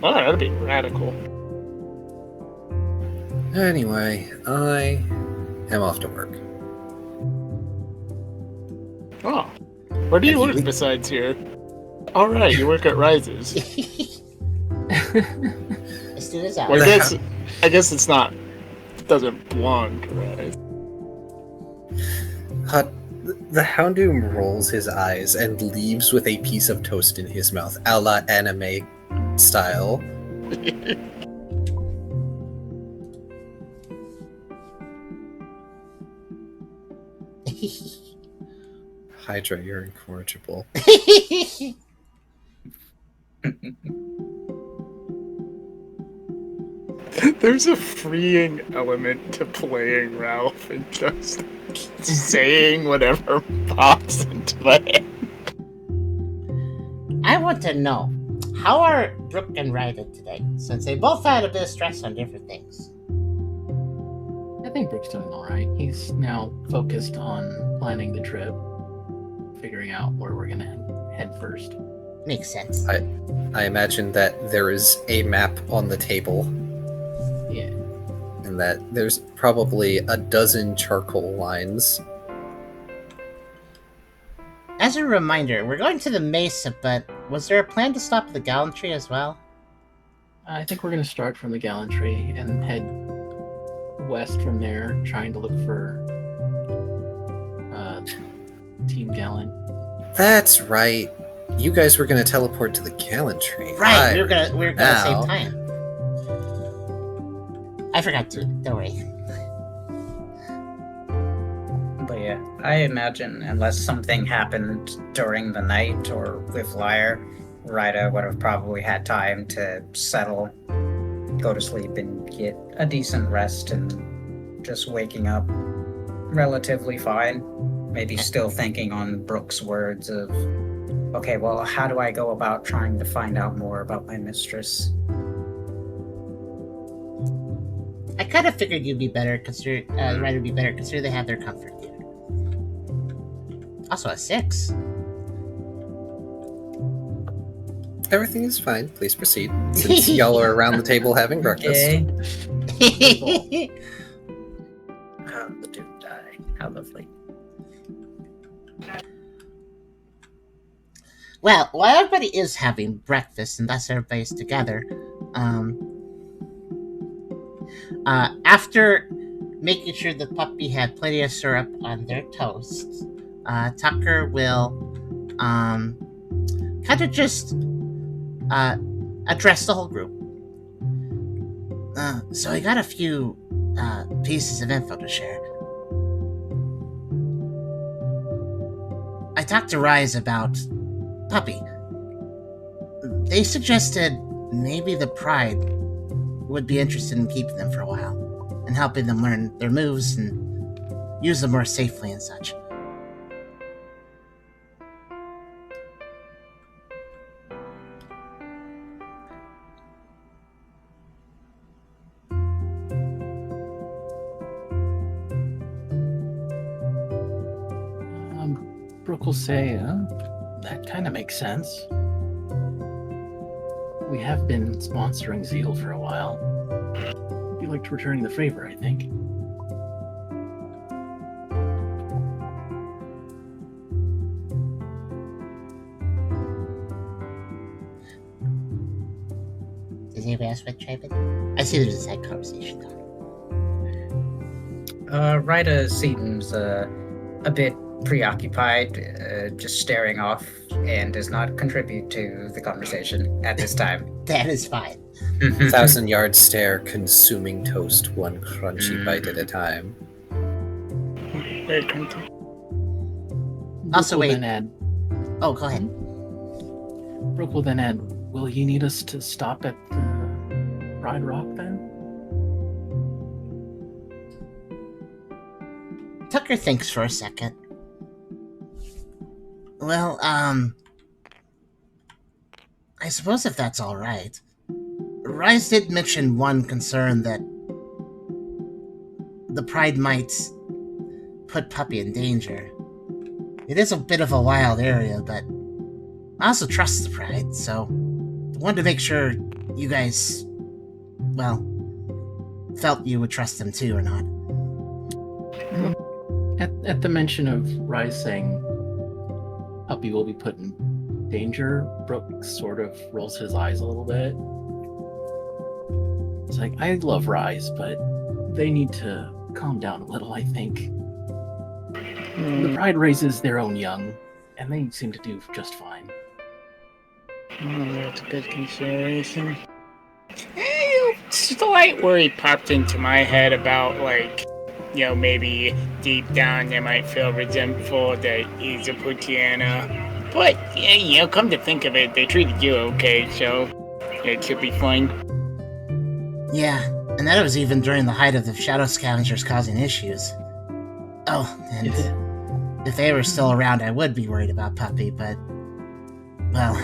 Oh, that'd be radical. Anyway, I am off to work. Oh, where do you work besides here? All right, you work at Rises. As soon as out. Well, I guess it doesn't belong to Rise. The Houndoom rolls his eyes and leaves with a piece of toast in his mouth, a la anime style. Hydra, you're incorrigible. There's a freeing element to playing Ralph and just saying whatever pops into my head. I want to know, how are Brooke and Rya today? Since they both had a bit of stress on different things. I think Brooke's doing alright. He's now focused on planning the trip, figuring out where we're gonna head first. Makes sense. I imagine that there is a map on the table. Yeah. And that there's probably a dozen charcoal lines. As a reminder, we're going to the Mesa, but was there a plan to stop at the Gallantry as well? I think we're gonna start from the Gallantry and head west from there, trying to look for Team Gallant. That's right. You guys were going to teleport to the Gallantry. Right, we were gonna save time. forgot to. Don't worry. But yeah, I imagine unless something happened during the night or with Lyre, Rida would have probably had time to settle, go to sleep, and get a decent rest, and just waking up relatively fine. Maybe still thinking on Brooke's words of, okay, well, how do I go about trying to find out more about my mistress? I kind of figured you'd be better, Ryder would be better, consider they have their comfort gear. Also a 6. Everything is fine. Please proceed. Since y'all are around the table having breakfast. Okay. How the dude die. How lovely. Well, while everybody is having breakfast, and thus everybody's together, after making sure the puppy had plenty of syrup on their toast, Tucker will kind of just address the whole group. So I got a few pieces of info to share. I talked to Rise about Puppy. They suggested maybe the Pride would be interested in keeping them for a while and helping them learn their moves and use them more safely and such. Brooke will say, that kind of makes sense. We have been sponsoring Zeal for a while. You'd like to return the favor, I think. Does anybody else want to chime in? I see there's a side conversation going. Rida seems a bit preoccupied, just staring off, and does not contribute to the conversation at this time. That is fine. 1,000-yard stare, consuming toast one crunchy bite at a time. Very crunchy. Also, Brooke will wait. then add, Oh, go ahead. Brooke will then add, will you need us to stop at the Pride Rock then? Tucker thinks for a second. Well, I suppose if that's all right. Rise did mention one concern that the Pride might put Puppy in danger. It is a bit of a wild area, but I also trust the Pride, so I wanted to make sure you guys, well, felt you would trust them too or not. At the mention of Rise saying Puppy will be put in danger, Brooke sort of rolls his eyes a little bit. It's like, I love Rise, but they need to calm down a little, I think. The Pride raises their own young, and they seem to do just fine. That's a good consideration. Slight worry popped into my head about, like, maybe deep down they might feel resentful that he's a Putiana. But, come to think of it, they treated you okay, so it should be fine. Yeah, and that was even during the height of the Shadow Scavengers causing issues. Oh, and if they were still around, I would be worried about Puppy, but, well,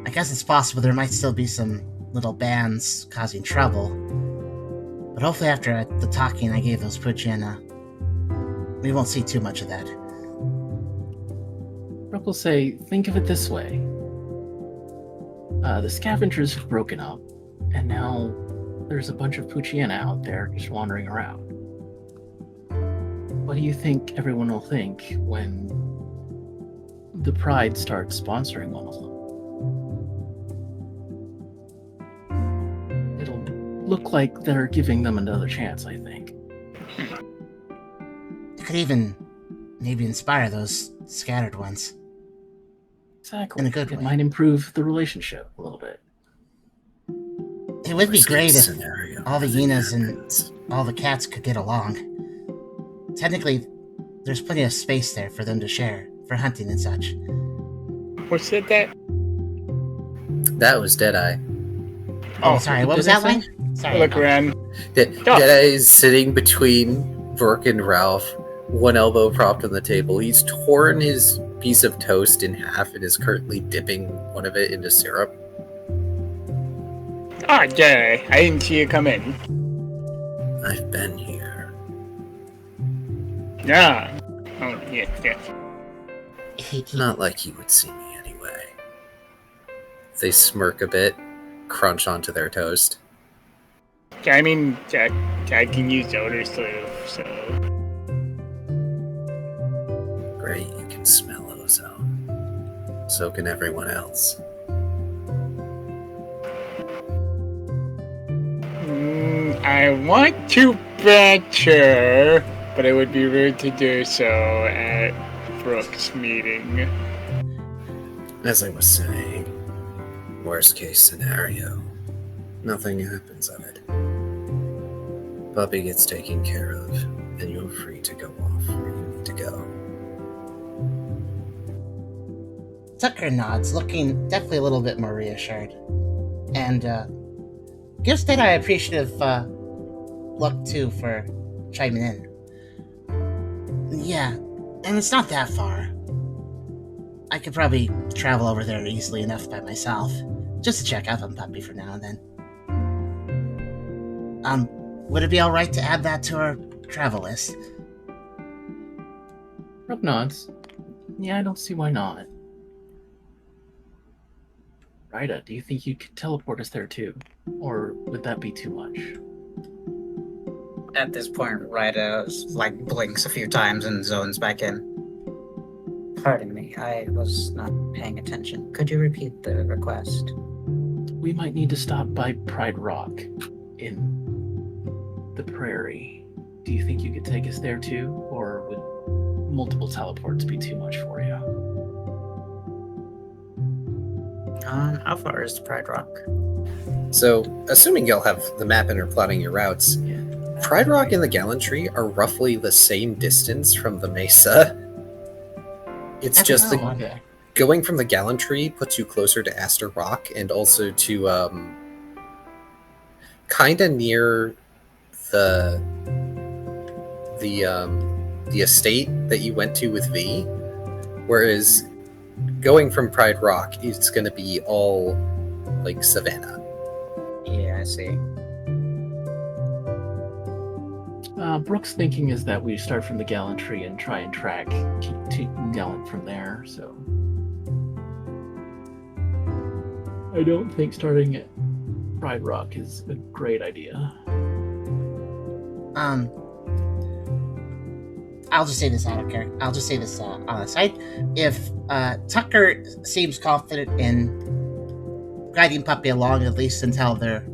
I guess it's possible there might still be some little bands causing trouble. But hopefully after the talking I gave those Putiana, we won't see too much of that. Brooke will say, think of it this way. The scavengers have broken up, and now there's a bunch of Putiana out there just wandering around. What do you think everyone will think when the Pride starts sponsoring one of them? It'll look like they're giving them another chance, I think. It could even maybe inspire those scattered ones. Exactly. In a good It way. might improve the relationship a little bit. It would be great if... Scenario. all the hyenas and happens. all the cats could get along. Technically, there's plenty of space there for them to share, for hunting and such. What said that? That was Deadeye. Oh, sorry, what was that line? Sorry. Look around. Deadeye is sitting between Brooke and Ralph, one elbow propped on the table. He's torn his piece of toast in half and is currently dipping one of it into syrup. Ah, Jay, I didn't see you come in. I've been here. Yeah. Oh, yes. Not like you would see me anyway. They smirk a bit, crunch onto their toast. I mean, I can use odors too, so... Great, you can smell ozone. So can everyone else. I want to venture, but it would be rude to do so at Brooke's meeting. As I was saying, worst case scenario, nothing happens of it. Puppy gets taken care of, and you're free to go off where you need to go. Tucker nods, looking definitely a little bit more reassured. And gives Deadeye an appreciative look, too, for chiming in. Yeah, and it's not that far. I could probably travel over there easily enough by myself, just to check out on Puppy for now and then. Would it be alright to add that to our travel list? Rob nods. Yeah, I don't see why not. Rita, do you think you could teleport us there too? Or would that be too much? At this point, Rita blinks a few times and zones back in. Pardon me, I was not paying attention. Could you repeat the request? We might need to stop by Pride Rock in the prairie. Do you think you could take us there too? Or would multiple teleports be too much for you? How far is Pride Rock? So, assuming y'all have the map and are plotting your routes, Yeah. Pride Rock and the Gallantry are roughly the same distance from the Mesa. It's just the Okay. going from the Gallantry puts you closer to Aster Rock and also to kind of near the estate that you went to with V, whereas going from Pride Rock, it's going to be all like savannah. Yeah, I see. Brooke's thinking is that we start from the Gallantry and try and track Gallant from there, so... I don't think starting at Pride Rock is a great idea. I'll just say this out of character. I'll just say this on the side. If Tucker seems confident in guiding Puppy along, at least until they're,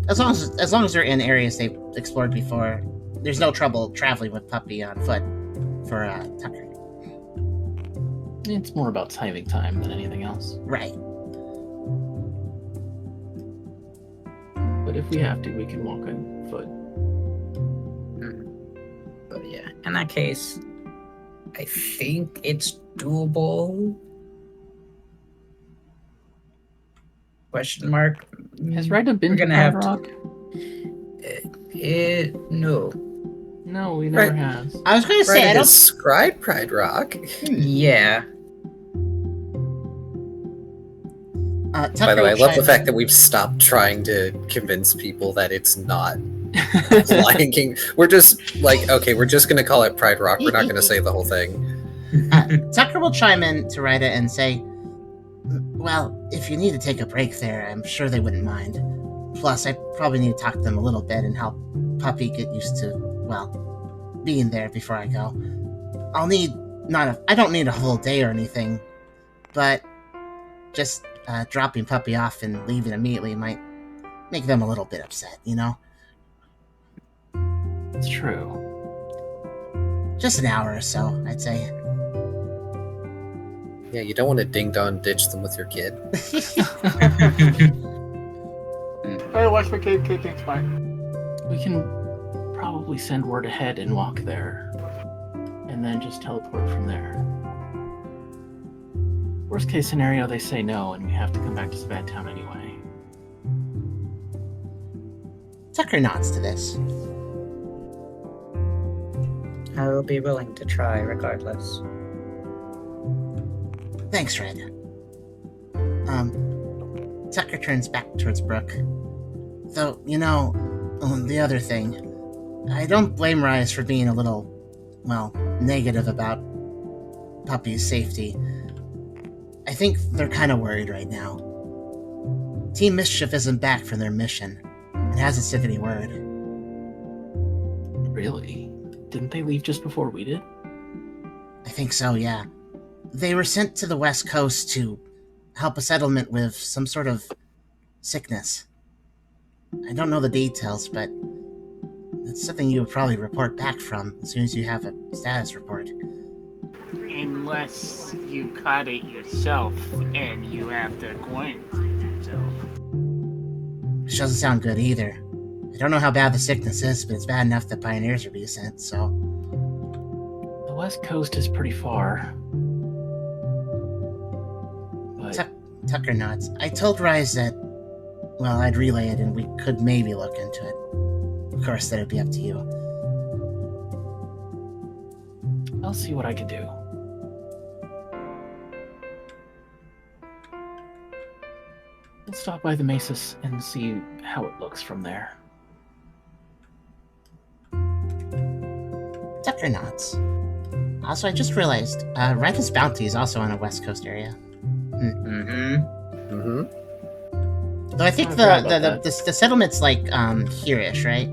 as long as they're in areas they've explored before, there's no trouble traveling with Puppy on foot for Tucker. It's more about timing time than anything else. Right. But if we have to, we can walk on foot. But yeah, in that case, I think it's doable. Question mark? Has Rita been We're to gonna Pride have to- Rock? No. No, he never Right. has. I was going to say, I Right, don't. describe Pride Rock. Yeah. Tucker By the way, I will love the chime fact in. that we've stopped trying to convince people that it's not Lion King. We're just like, okay, we're just going to call it Pride Rock. We're not going to say the whole thing. Tucker will chime in to Rita and say, well, if you need to take a break there, I'm sure they wouldn't mind. Plus, I probably need to talk to them a little bit and help Puppy get used to, well, being there before I go. I don't need a whole day or anything, but just dropping Puppy off and leaving immediately might make them a little bit upset, you know? It's true. Just an hour or so, I'd say. Yeah, you don't want to ding-dong ditch them with your kid. I watch my cave. Thing's fine. We can probably send word ahead and walk there, and then just teleport from there. Worst case scenario, they say no, and we have to come back to Spat Town anyway. Tucker nods to this. I will be willing to try regardless. Thanks, Red. Tucker turns back towards Brooke. Though, the other thing, I don't blame Rise for being a little, negative about Puppy's safety. I think they're kind of worried right now. Team Mischief isn't back from their mission. It hasn't said any word. Really? Didn't they leave just before we did? I think so, yeah. They were sent to the West Coast to help a settlement with some sort of sickness. I don't know the details, but it's something you would probably report back from as soon as you have a status report. Unless you caught it yourself and you have to quarantine yourself. Which doesn't sound good either. I don't know how bad the sickness is, but it's bad enough that pioneers are being sent, so... The West Coast is pretty far. But... Tucker nods. I told Rise that, I'd relay it and we could maybe look into it. Of course, that'd be up to you. I'll see what I can do. We'll stop by the Mesas and see how it looks from there. Tucker nods. Also, I just realized, Rifus Bounty is also in a West Coast area. Though I think the settlement's like, here-ish, right?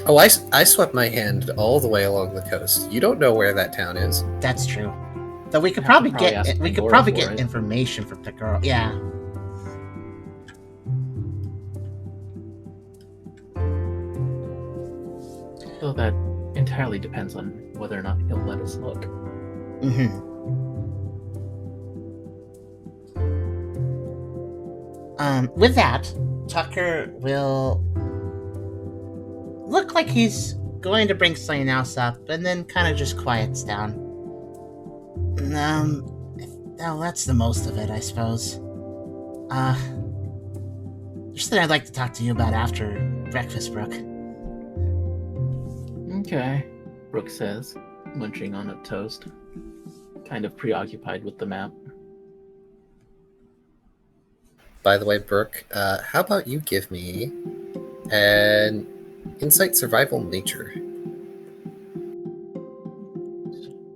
Oh, I swept my hand all the way along the coast. You don't know where that town is. That's true. Though we could Have to probably ask get Pangoro for it. information from Pangoro. Yeah. So that entirely depends on whether or not he'll let us look. With that, Tucker will look like he's going to bring something else up, and then kind of just quiets down. That's the most of it, I suppose. There's something I'd like to talk to you about after breakfast, Brooke. Okay, Brooke says, munching on a toast, kind of preoccupied with the map. By the way, Brooke, how about you give me an insight survival nature?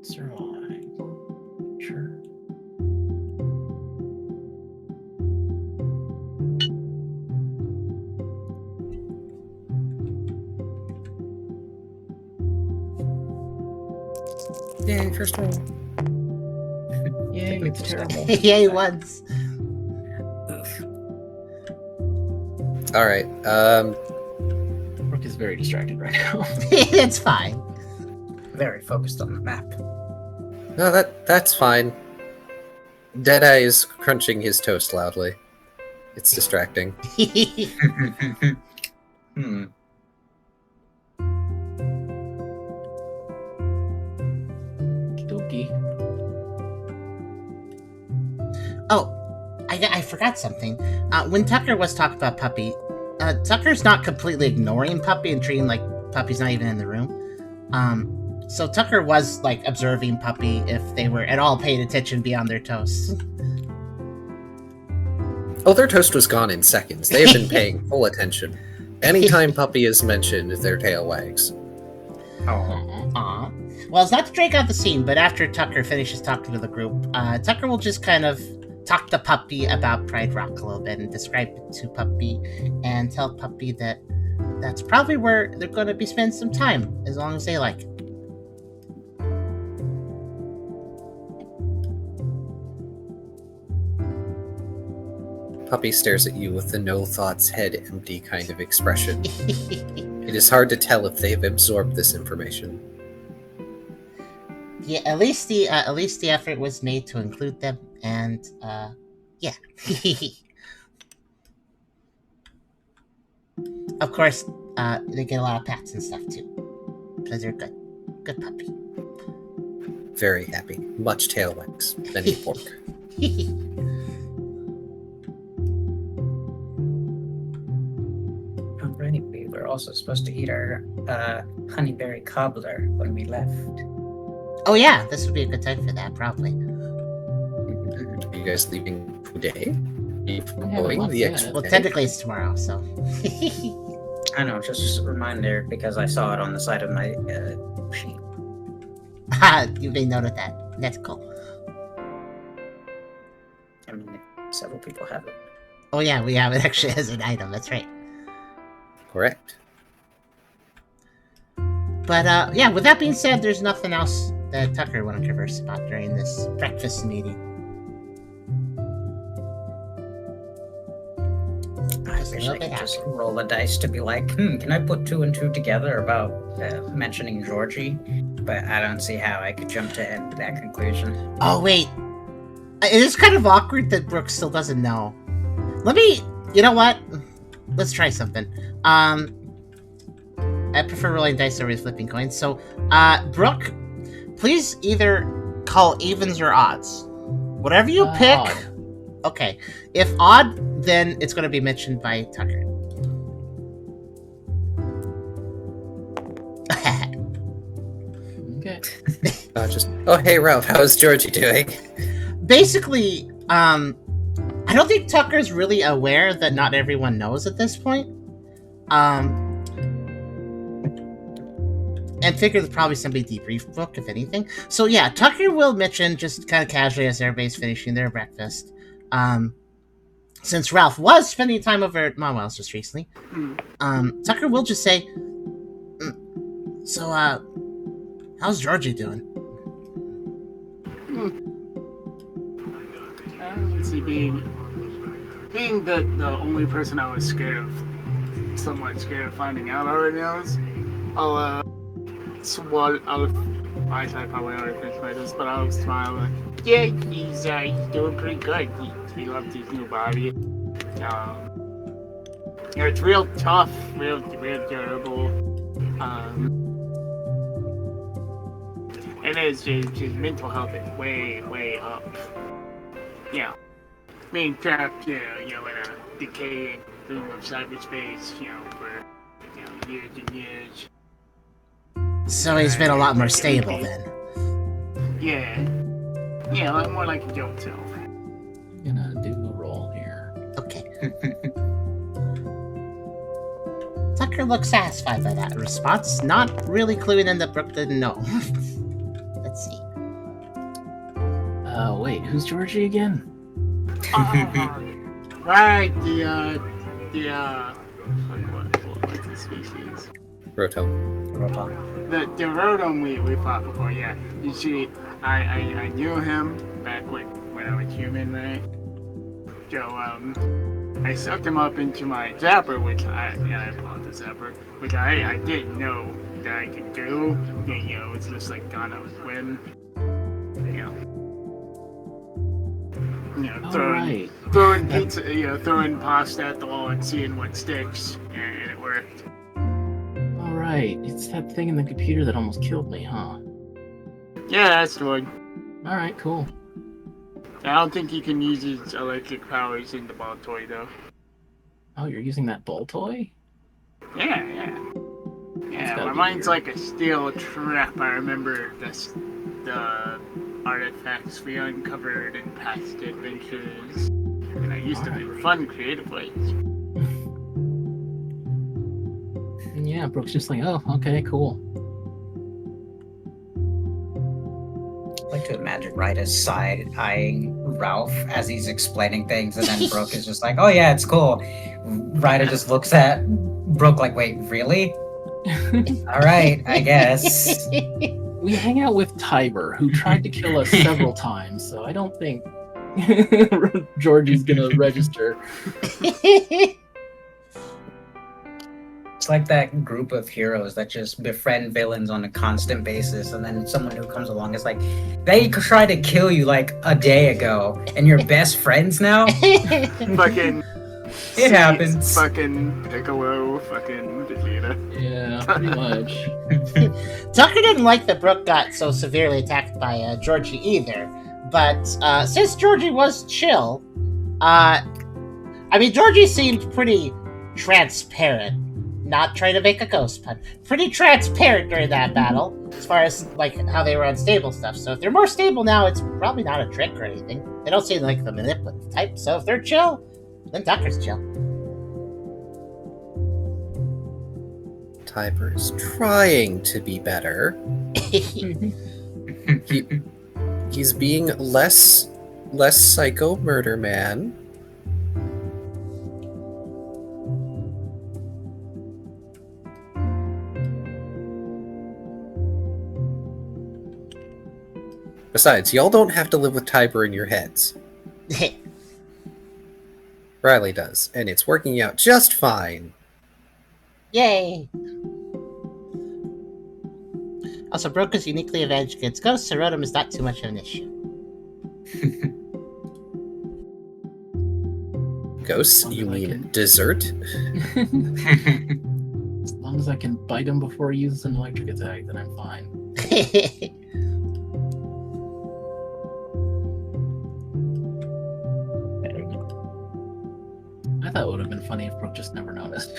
Survive. Sure. Yay, first roll. Yay, it's terrible. Yay, once. All right. Brooke is very distracted right now. It's fine. Very focused on the map. No, that's fine. Deadeye is crunching his toast loudly. It's distracting. Okey-dokey. Oh, I forgot something. When Tucker was talking about Puppy, Tucker's not completely ignoring Puppy and treating like Puppy's not even in the room. So Tucker was like observing Puppy if they were at all paying attention beyond their toasts. Oh, their toast was gone in seconds. They have been paying full attention. Anytime Puppy is mentioned, their tail wags. Aw. Well, it's not to drag out the scene, but after Tucker finishes talking to the group, Tucker will just kind of talk to Puppy about Pride Rock a little bit and describe it to Puppy and tell Puppy that that's probably where they're going to be spending some time, as long as they like it. Puppy stares at you with the no thoughts, head empty kind of expression. It is hard to tell if they've absorbed this information. Yeah, at least the effort was made to include them, and yeah. of course, they get a lot of pats and stuff too, because they're good. Good puppy. Very happy. Much tail wags. Many pork. Alrighty, we were also supposed to eat our honeyberry cobbler when we left. Oh yeah, this would be a good time for that, probably. Are you guys leaving today? Are you haven't going left the yet. extra Well, day? technically it's tomorrow, so. I know, just a reminder because I saw it on the side of my sheet. You made note of that. That's cool. I mean, several people have it. Oh yeah, we have it actually as an item. That's right. Correct. But yeah, with that being said, there's nothing else that Tucker want to converse about during this breakfast meeting. I Just a wish little I bit could just after. roll a dice to be like, can I put 2 and 2 together about mentioning Georgie? But I don't see how I could jump to that conclusion. Oh wait, it is kind of awkward that Brooke still doesn't know. You know what? Let's try something. I prefer rolling dice over flipping coins. So, Brooke, please either call evens or odds. Whatever you pick. Odd. Okay. If odd, then it's going to be mentioned by Tucker. Okay. Oh, hey, Ralph, how's Georgie doing? Basically, I don't think Tucker's really aware that not everyone knows at this point. And figured probably somebody debrief Brooke, if anything. So yeah, Tucker will mention just kind of casually as everybody's finishing their breakfast. Since Ralph was spending time over at Monwell's just recently, Tucker will just say, so, how's Georgie doing? Let's see, being the only person I was somewhat scared of finding out already knows, I probably already finished my this, but I'll smile like, yeah, he's doing pretty good. He loves his new body. It's real tough, real durable. And his mental health is way up. Yeah. Being trapped, in a decaying room of cyberspace, for years and years. So he's been a lot more stable then. Yeah, a lot more like a joke self. I'm gonna do a roll here. Okay. Tucker looks satisfied by that response, not really cluing in that Brooke didn't know. Let's see. Wait, who's Georgie again? Right, what's the species? Rotom. The Rotom we fought before, yeah. You see, I knew him back when I was human, right? So, I sucked him up into my Zapper, which I bought the Zapper, which I didn't know that I could do. It's just like gone out with wind. Throwing pizza, throwing pasta at the wall and seeing what sticks, and it worked. Alright, it's that thing in the computer that almost killed me, huh? Yeah, that's the one. Alright, cool. I don't think he can use his electric powers in the ball toy, though. Oh, you're using that ball toy? Yeah, my mind's like a steel trap. I remember the artifacts we uncovered in past adventures. And I used to make fun, creative ways. Yeah, Brooke's just like, oh, okay, cool. I like to imagine Ryda's side-eyeing Ralph as he's explaining things, and then Brooke is just like, oh yeah, it's cool. Ryda just looks at Brooke like, wait, really? Alright, I guess. We hang out with Tiber, who tried to kill us several times, so I don't think Georgie's gonna register. It's like that group of heroes that just befriend villains on a constant basis, and then someone who comes along is like, they tried to kill you like a day ago, and you're best friends now? Fucking It happens. Fucking Piccolo, fucking Vegeta. Yeah, pretty much. Tucker didn't like that Brooke got so severely attacked by Georgie either, but since Georgie was chill, Georgie seemed pretty transparent. Not trying to make a ghost pun. Pretty transparent during that battle, as far as like how they were unstable stuff. So if they're more stable now, it's probably not a trick or anything. They don't seem like the manipulative type. So if they're chill, then Tucker's chill. Tiber is trying to be better. He's being less psycho murder man. Besides, y'all don't have to live with Tiber in your heads. Riley does, and it's working out just fine. Yay! Also, Brooke is uniquely advantaged against ghosts, so Rotom is not too much of an issue. Ghosts? You mean dessert? As long as I can bite him before he uses an electric attack, then I'm fine. I thought it would have been funny if Brooke just never noticed.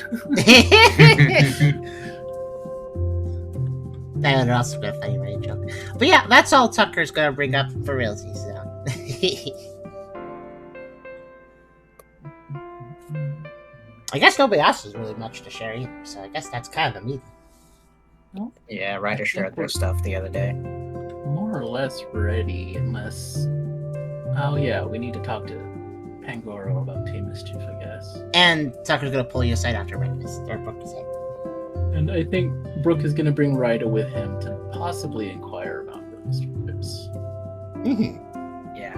That would also be a funny rain joke. But yeah, that's all Tucker's gonna bring up for realsies. So. I guess nobody else has really much to share either, so I guess that's kind of a meeting. Yeah, Ryder shared their stuff the other day. More or less ready, unless... Oh yeah, we need to talk to Pangoro about Team Mischief, I guess. And Tucker's gonna pull you aside after breakfast, or Brooke is it. And I think Brooke is going to bring Ryder with him to possibly inquire about Mr. Pips. Mm-hmm. Yeah.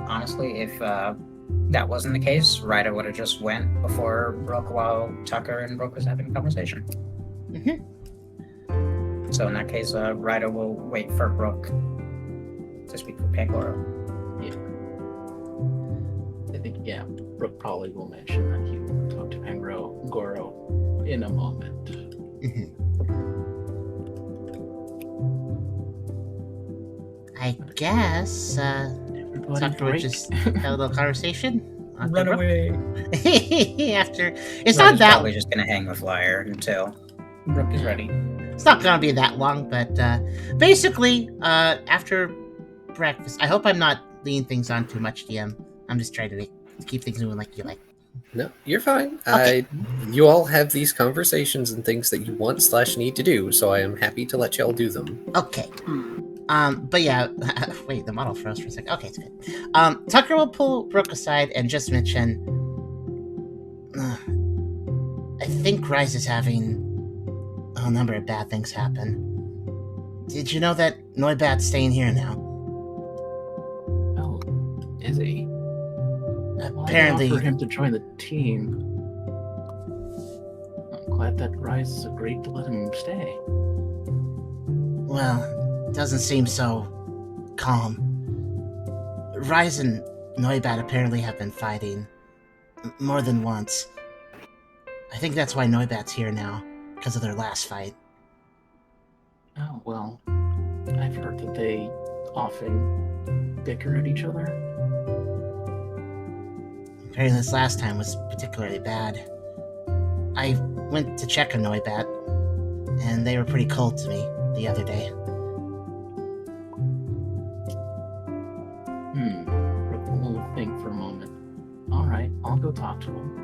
Honestly, if that wasn't the case, Ryder would have just went before Brooke while Tucker and Brooke was having a conversation. Mm-hmm. So in that case, Ryder will wait for Brooke to speak with Pangoro. Yeah. I think, yeah, Brooke probably will mention that he will talk to Pangoro in a moment. Mm-hmm. I guess Tucker would just have a little conversation. Run away. After it's Ryder's not that. probably just gonna hang the flyer until Brooke is ready. It's not gonna be that long, but basically, after breakfast, I hope I'm not leading things on too much, DM. I'm just trying to keep things moving like you like. No, you're fine. Okay. You all have these conversations and things that you want/need to do, so I am happy to let y'all do them. Okay. But yeah, wait, the model froze for a second. Okay, it's good. Tucker will pull Brooke aside and just mention, I think Rise is having a number of bad things happen. Did you know that Noibat's staying here now? Oh, is he? Apparently. Well, I offered him to join the team. I'm glad that Rise agreed to let him stay. Well, it doesn't seem so calm. Rise and Noibat apparently have been fighting more than once. I think that's why Noibat's here now, because of their last fight. Oh, well, I've heard that they often bicker at each other. Apparently this last time was particularly bad. I went to check on Noibat, and they were pretty cold to me the other day. We'll think for a moment. Alright, I'll go talk to him.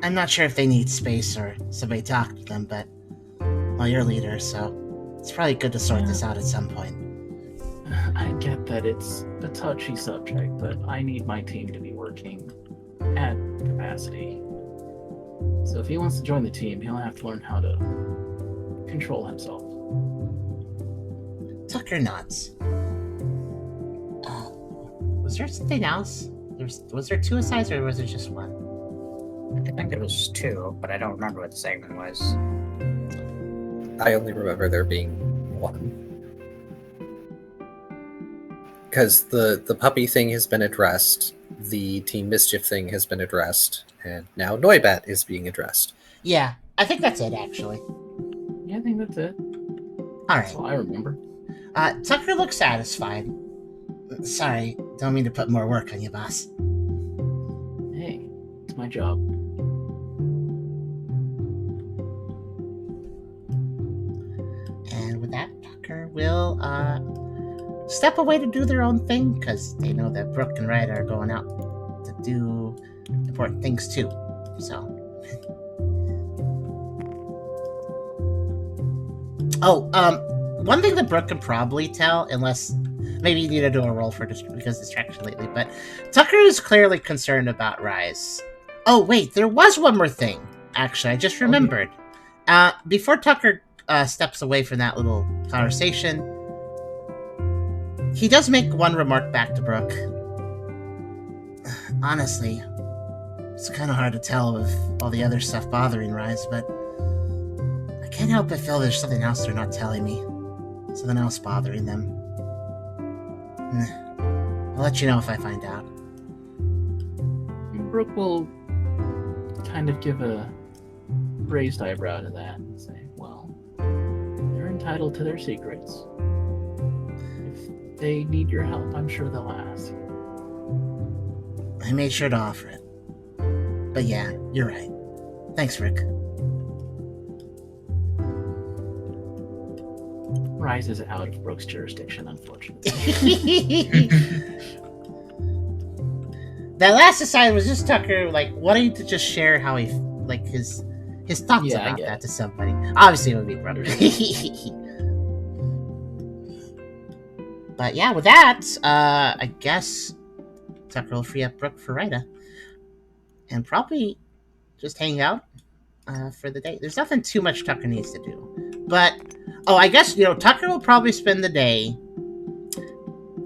I'm not sure if they need space or somebody talk to them, but, well, you're leader, so it's probably good to sort this out at some point. I get that it's a touchy subject, but I need my team to be working at capacity. So if he wants to join the team, he'll have to learn how to control himself. Tucker nods. Was there something else? Was there two asides or was there just one? I think there was two, but I don't remember what the segment was. I only remember there being one. Because the puppy thing has been addressed. the Team Mischief thing has been addressed, and now Noibat is being addressed. Yeah, I think that's it, actually. Yeah, I think that's it. All That's right. all I remember. Tucker looks satisfied. Sorry, don't mean to put more work on you, boss. Hey, it's my job. And with that, Tucker will step away to do their own thing, because they know that Brooke and Rya are going out to do important things too. So. One thing that Brooke could probably tell, unless maybe you need to do a roll for because distraction lately, but Tucker is clearly concerned about Rise. Oh wait, there was one more thing. Actually, I just remembered. Before Tucker steps away from that little conversation, he does make one remark back to Brooke. Honestly, it's kind of hard to tell with all the other stuff bothering Rise, but I can't help but feel there's something else they're not telling me. Something else bothering them. I'll let you know if I find out. Brooke will kind of give a raised eyebrow to that and say, well, they're entitled to their secrets. If they need your help, I'm sure they'll ask. I made sure to offer it. But yeah, you're right. Thanks, Rick. Rise is out of Brooke's jurisdiction, unfortunately. That last aside was just Tucker, wanting to just share how he, his thoughts about that to somebody. Obviously, it would be Brooke. But yeah, with that, I guess Tucker will free up Brooke for Rita. And probably just hang out for the day. There's nothing too much Tucker needs to do. But, I guess, Tucker will probably spend the day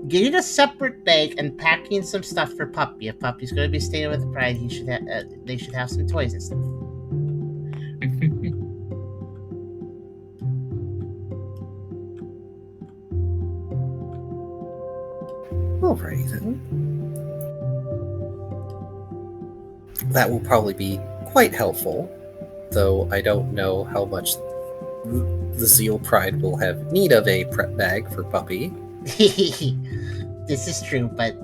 getting a separate bag and packing some stuff for Puppy. If Puppy's going to be staying with the Pride, they should have some toys and stuff. Alrighty then. That will probably be quite helpful, though I don't know how much the Zeal Pride will have need of a prep bag for Puppy. This is true, but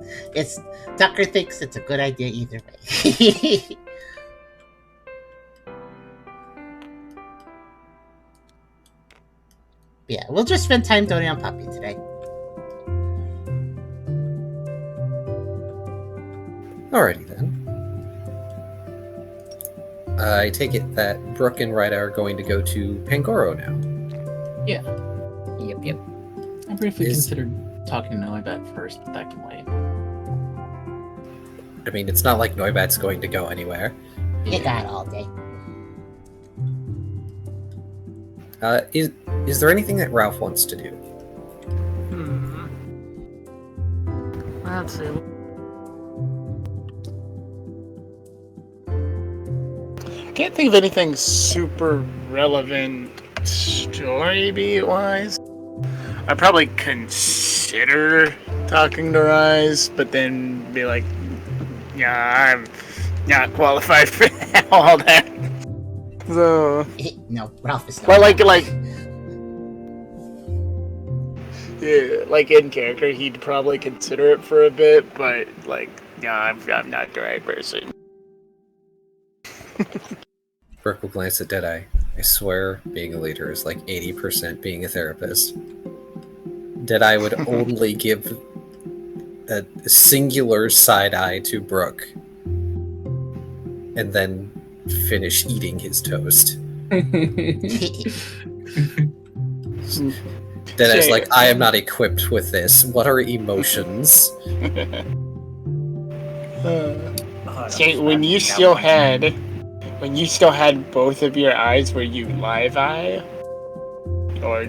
Tucker thinks it's a good idea either way. Yeah, we'll just spend time doting on Puppy today. Alrighty then. I take it that Brooke and Rya are going to go to Pangoro now. Yeah. Yep. I briefly considered talking to Noibat first, but that can wait. I mean, it's not like Noibat's going to go anywhere. You got all day. Is there anything that Ralph wants to do? Let's see. I can't think of anything super relevant story beat wise. I'd probably consider talking to Rise, but then be like, yeah, I'm not qualified for all that. So No, Ralph is not. well, yeah, in character, he'd probably consider it for a bit, but I'm not the right person. Brooke will glance at Deadeye. I swear, being a leader is like 80% being a therapist. Deadeye would only give a singular side eye to Brooke, and then finish eating his toast. Deadeye's like, I am not equipped with this. What are emotions? When you still had both of your eyes, were you live eye? Or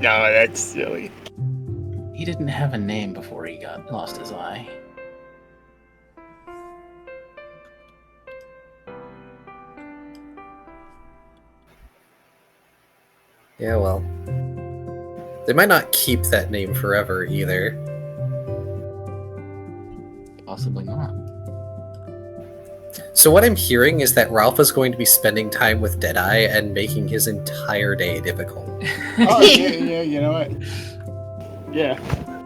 no, that's silly. He didn't have a name before he lost his eye. Yeah, well. They might not keep that name forever, either. possibly not. So what I'm hearing is that Ralph is going to be spending time with Deadeye and making his entire day difficult. Oh, yeah, you know what? Yeah.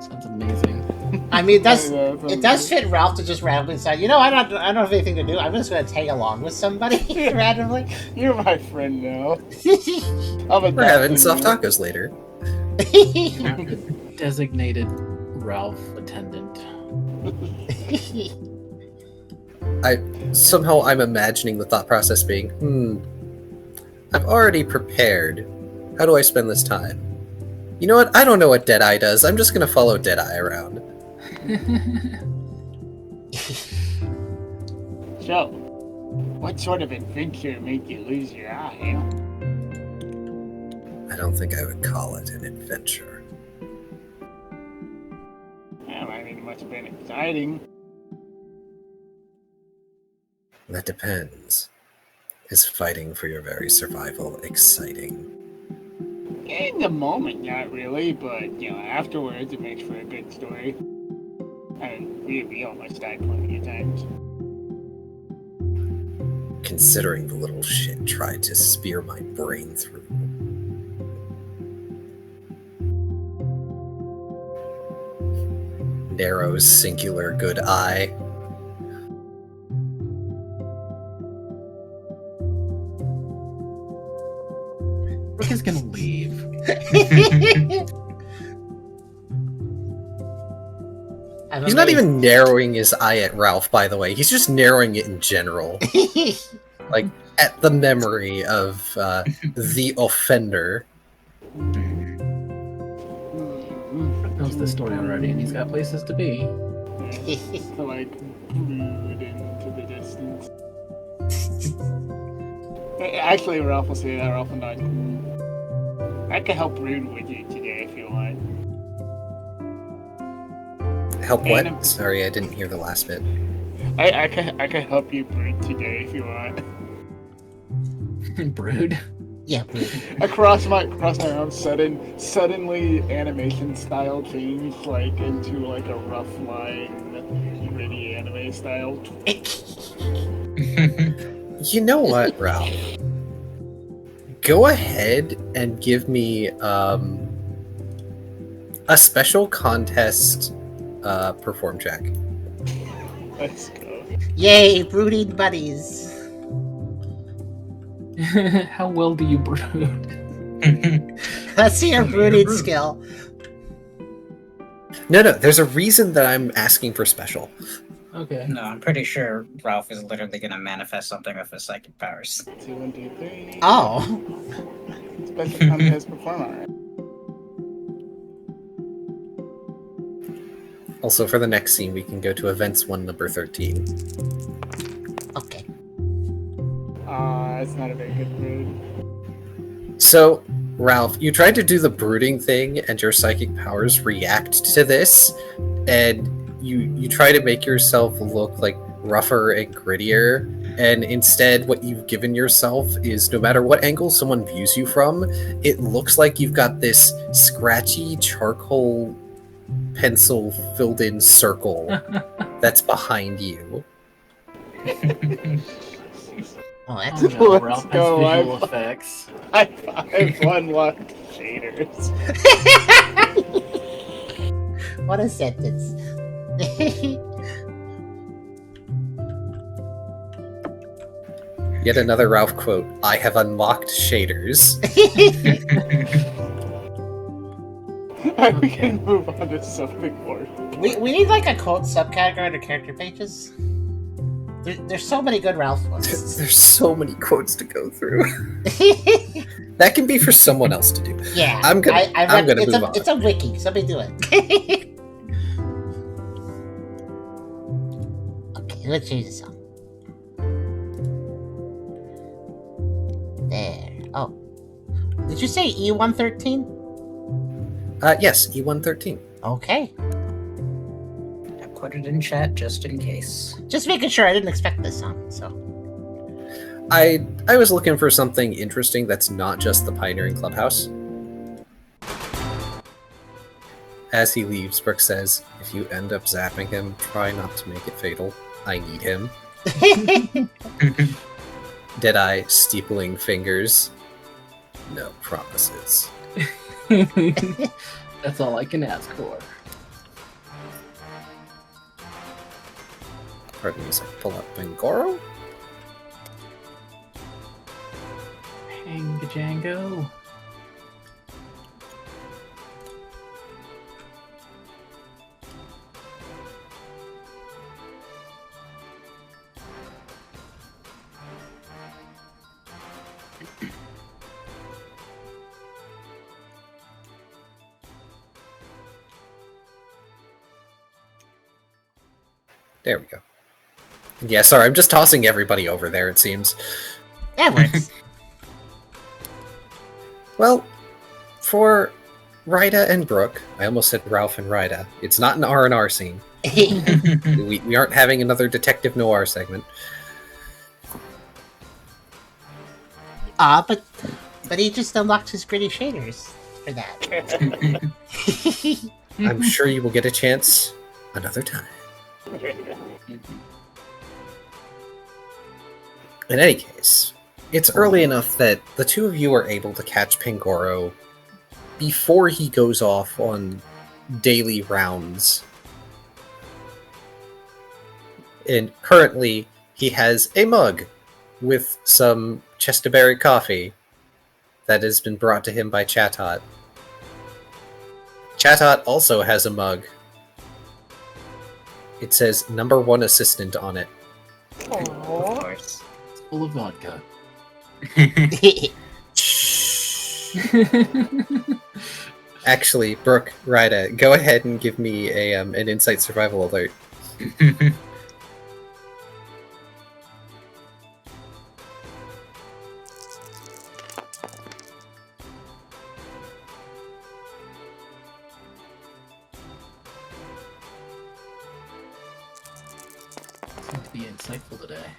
Sounds amazing. I mean, it does fit Ralph to just randomly decide, I don't have anything to do. I'm just going to tag along with somebody randomly. You're my friend now. We're having soft tacos later. Designated Ralph attendant. I'm imagining the thought process being, I've already prepared. How do I spend this time? You know what? I don't know what Deadeye does. I'm just going to follow Deadeye around. So, what sort of adventure made you lose your eye? I don't think I would call it an adventure. Well, I mean, it must have been exciting. That depends. Is fighting for your very survival exciting? In the moment, not really, but, afterwards it makes for a good story. I mean, we almost died plenty of times. Considering the little shit tried to spear my brain through. Narrow, singular good eye. Brooke is gonna leave. He's not even narrowing his eye at Ralph, by the way. He's just narrowing it in general. Like, at the memory of the offender. Knows the story already, and he's got places to be. To, like, brood into the distance. Actually, Ralph will say that. Ralph and I can help brood with you today if you want. Help what? Sorry, I didn't hear the last bit. I can help you brood today if you want. Brood? Yeah, brood. Across my arm, suddenly animation style changed into a rough line, gritty anime style. You know what, Ralph? Go ahead and give me a special contest perform check. Let's go. Yay, brooding buddies. How well do you brood? Let's see your brooding skill. No, there's a reason that I'm asking for special. Okay. No, I'm pretty sure Ralph is literally gonna manifest something with his psychic powers. 2 and 2, 3. Oh. Special contest performer. Also, for the next scene, we can go to events 1, number 13. Okay. That's not a very good brood. So, Ralph, you tried to do the brooding thing, and your psychic powers react to this, and you try to make yourself look like rougher and grittier, and instead what you've given yourself is no matter what angle someone views you from, it looks like you've got this scratchy charcoal pencil filled in circle that's behind you. Oh, that's Oh, no, Let's Ralph has go, visual effects. I've unlocked shaders. what a sentence. Yet another Ralph quote, I have unlocked shaders. We can move on to something more. we need a quote subcategory under character pages. There's so many good Ralph ones. There's so many quotes to go through. That can be for someone else to do. Yeah, I'm gonna move on. It's a wiki. Somebody do it. Okay, let's change this song. There. Oh, did you say E113? Yes, E113. Okay. I put it in chat just in case. Just making sure. I didn't expect this song, so. I was looking for something interesting that's not just the Pioneering Clubhouse. As he leaves, Brooke says, "If you end up zapping him, try not to make it fatal. I need him." Deadeye steepling fingers. No promises. That's all I can ask for. Pardon me as I pull up Pangoro. Django. There we go. Yeah, sorry, I'm just tossing everybody over there, it seems. That works. Well, for Rya and Brooke, I almost said Ralph and Rya. It's not an R&R scene. We aren't having another detective noir segment. but he just unlocked his gritty shaders for that. I'm sure you will get a chance another time. In any case, it's early enough that the two of you are able to catch Pangoro before he goes off on daily rounds. And currently, he has a mug with some Chesterberry coffee that has been brought to him by Chatot. Chatot also has a mug. It says #1 assistant on it. Of course. It's full of vodka. Actually, Brooke, Rya, go ahead and give me an insight survival alert. Seem to be insightful today.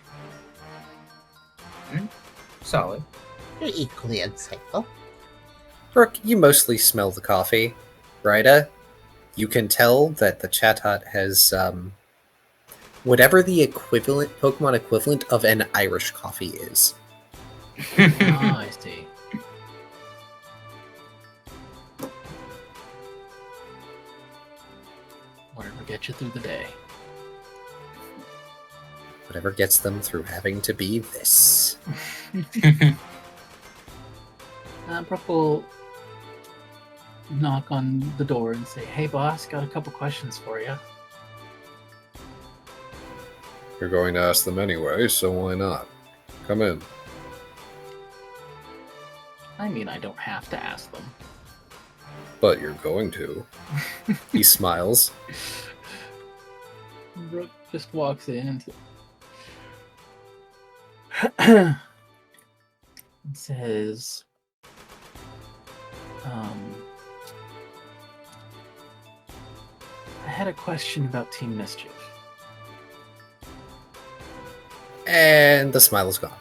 Solid. You're equally insightful. Brooke, you mostly smell the coffee. Rya, you can tell that the Chatot has whatever the Pokemon equivalent of an Irish coffee is. Ah, I see. Whatever gets you through the day. Whatever gets them through having to be this. Brooke will knock on the door and say, "Hey boss, got a couple questions for you." You're going to ask them anyway, so why not? Come in. I mean, I don't have to ask them. But you're going to. He smiles. Brooke just walks in and says, I had a question about Team Mischief. And the smile is gone.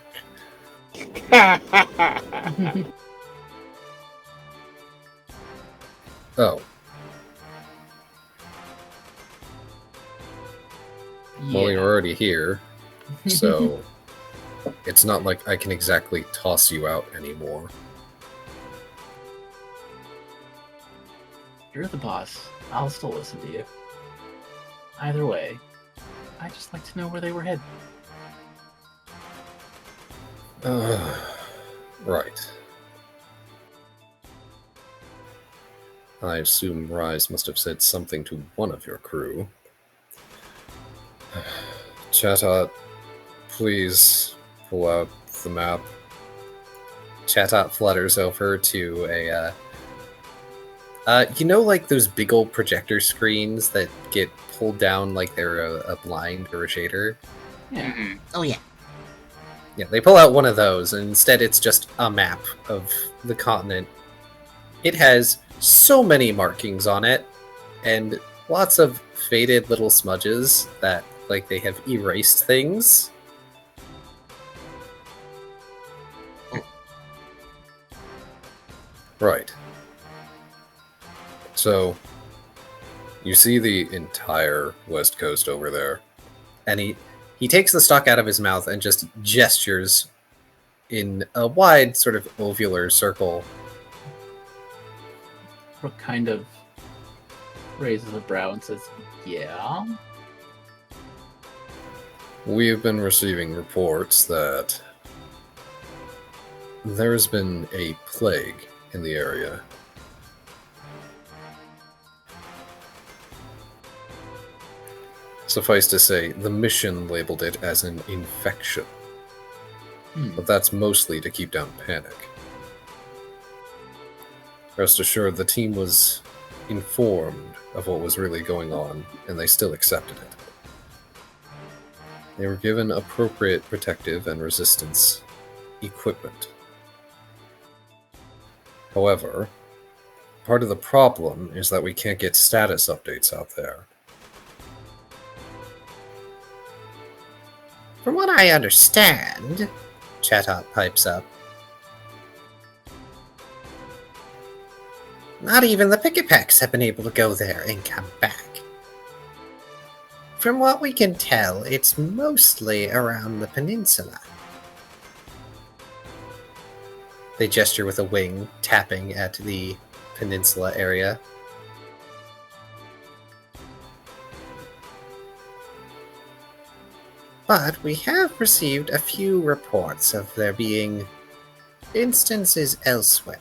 Oh. Well, you're already here, so it's not like I can exactly toss you out anymore. You're the boss. I'll still listen to you. Either way, I'd just like to know where they were headed. Right. I assume Rise must have said something to one of your crew. Chatot, please pull out the map. Chatot flutters over to a, you know, like those big old projector screens that get pulled down like they're a blind or a shader? Yeah. Mm-hmm. Oh yeah. Yeah, they pull out one of those, and instead it's just a map of the continent. It has so many markings on it, and lots of faded little smudges that, like, they have erased things. Right. So, You see the entire west coast over there. And he takes the stalk out of his mouth and just gestures in a wide sort of ovular circle. Brooke kind of raises a brow and says, yeah? We have been receiving reports that there has been a plague in the area. Suffice to say, the mission labeled it as an infection. But that's mostly to keep down panic. Rest assured, the team was informed of what was really going on, and they still accepted it. They were given appropriate protective and resistance equipment. However, part of the problem is that we can't get status updates out there. From what I understand, Chatot pipes up, not even the Pickapacks have been able to go there and come back. From what we can tell, it's mostly around the peninsula. They gesture with a wing, tapping at the peninsula area. But we have received a few reports of there being instances elsewhere.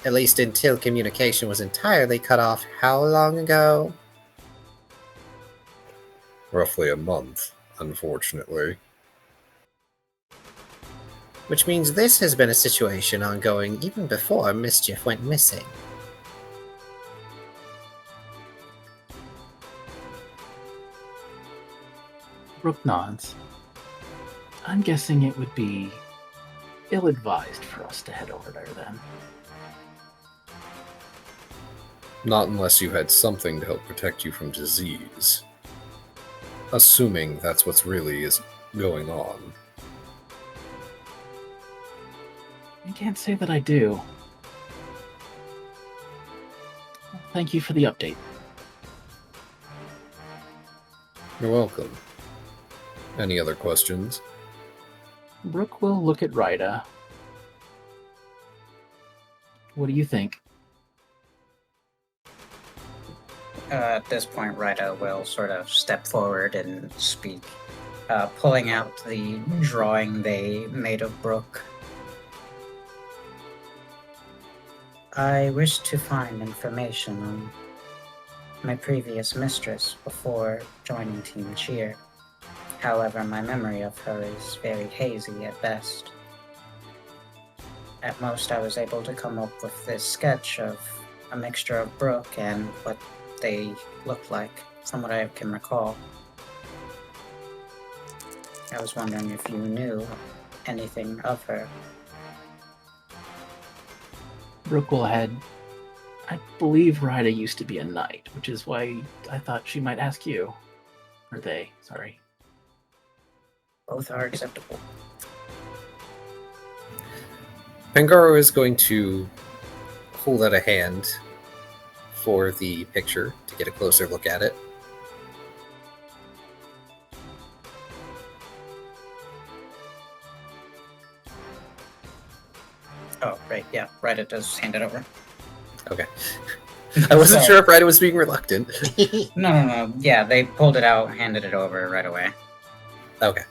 At least until communication was entirely cut off how long ago? Roughly a month, unfortunately. Which means this has been a situation ongoing even before Mischief went missing. Brooke nods. I'm guessing it would be ill-advised for us to head over there then. Not unless you had something to help protect you from disease. Assuming that's what's really is going on. I can't say that I do. Well, thank you for the update. You're welcome. Any other questions? Brooke will look at Rya. What do you think? At this point, Rya will sort of step forward and speak, pulling out the drawing they made of Brooke. I wish to find information on my previous mistress before joining Team Cheer. However, my memory of her is very hazy at best. At most, I was able to come up with this sketch of a mixture of Brooke and what they looked like, from what I can recall. I was wondering if you knew anything of her. Brooke will head. I believe Rya used to be a knight, which is why I thought she might ask you. Or they, sorry. Both are acceptable. Pangoro is going to hold out a hand for the picture to get a closer look at it. Oh, right, yeah. Rya does hand it over. Okay. I wasn't sure if Rya was being reluctant. No. Yeah, they pulled it out, handed it over right away. Okay.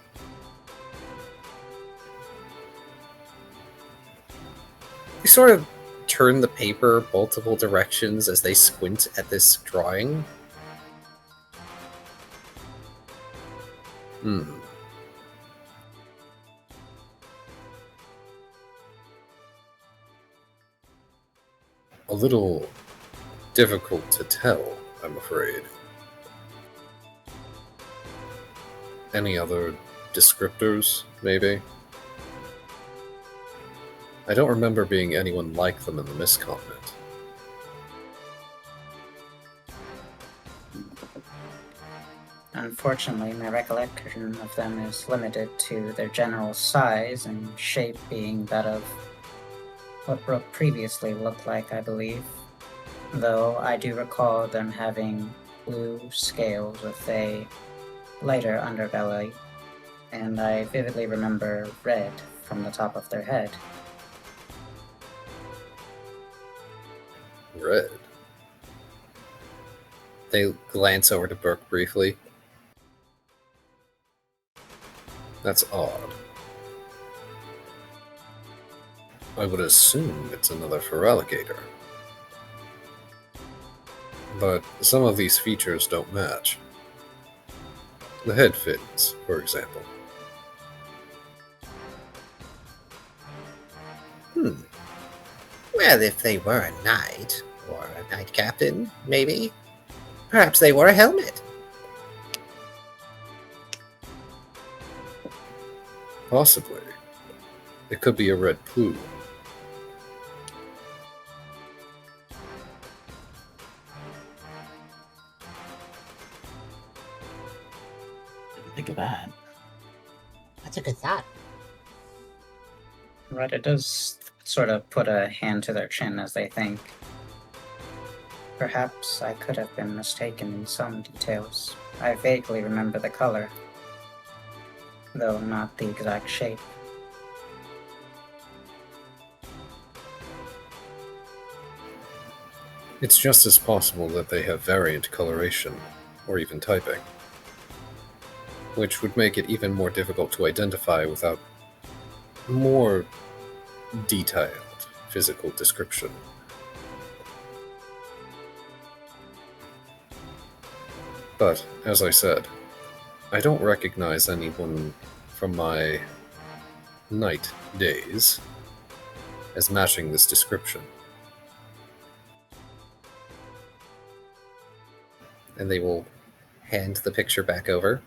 They sort of turn the paper multiple directions as they squint at this drawing. A little difficult to tell, I'm afraid. Any other descriptors, maybe? I don't remember being anyone like them in the Miscontinent. Unfortunately, my recollection of them is limited to their general size and shape being that of what Brooke previously looked like, I believe. though I do recall them having blue scales with a lighter underbelly, and I vividly remember red from the top of their head. Red. They glance over to Brooke briefly. That's odd. I would assume it's another Feraligatr. But some of these features don't match. The head fins, for example. Well, if they were a knight, or a knight captain, maybe. Perhaps they wore a helmet. Possibly. It could be a red plume. Didn't think of that. That's a good thought. Right, it does sort of put a hand to their chin as they think. Perhaps I could have been mistaken in some details. I vaguely remember the color, though not the exact shape. It's just as possible that they have variant coloration, or even typing, which would make it even more difficult to identify without more detailed physical description. But, as I said, I don't recognize anyone from my night days as matching this description. And they will hand the picture back over.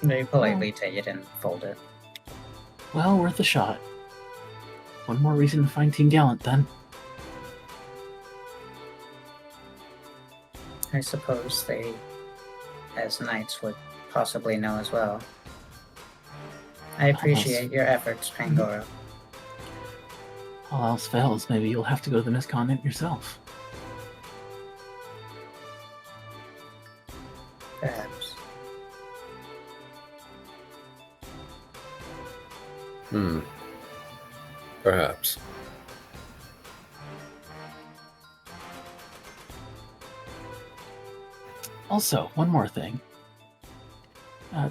They politely take it and fold it. Well, worth a shot. One more reason to find Team Gallant, then. I suppose they, as knights, would possibly know as well. I appreciate your efforts, Pangoro. All else fails, maybe you'll have to go to the miscontinent yourself. Perhaps. Perhaps. Also, one more thing.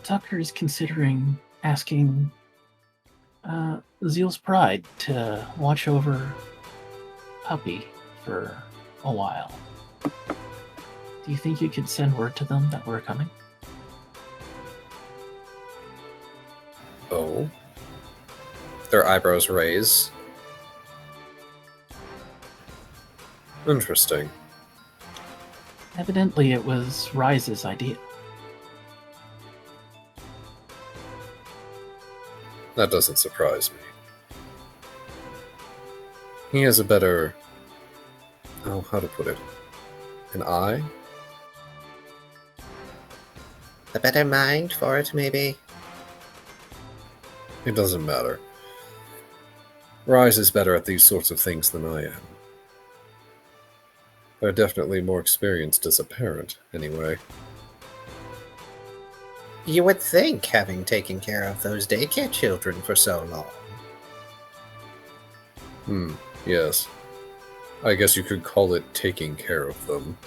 Tucker is considering asking Zeal's Pride to watch over Puppy for a while. Do you think you could send word to them that we're coming? Oh? Their eyebrows raise. Interesting. Evidently, it was Rise's idea. That doesn't surprise me. He has a better... oh, how to put it? An eye? A better mind for it, maybe? It doesn't matter. Rise is better at these sorts of things than I am. They're definitely more experienced as a parent, anyway. You would think, having taken care of those daycare children for so long. Yes. I guess you could call it taking care of them.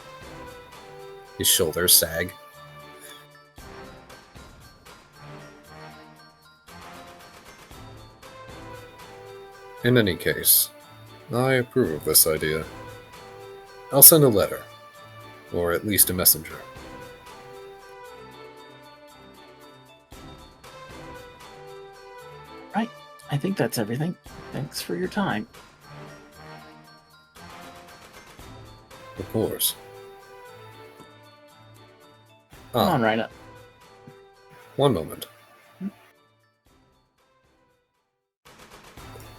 His shoulders sag. In any case, I approve of this idea. I'll send a letter, or at least a messenger. Right. I think that's everything. Thanks for your time. Of course. Come on, right up. One moment.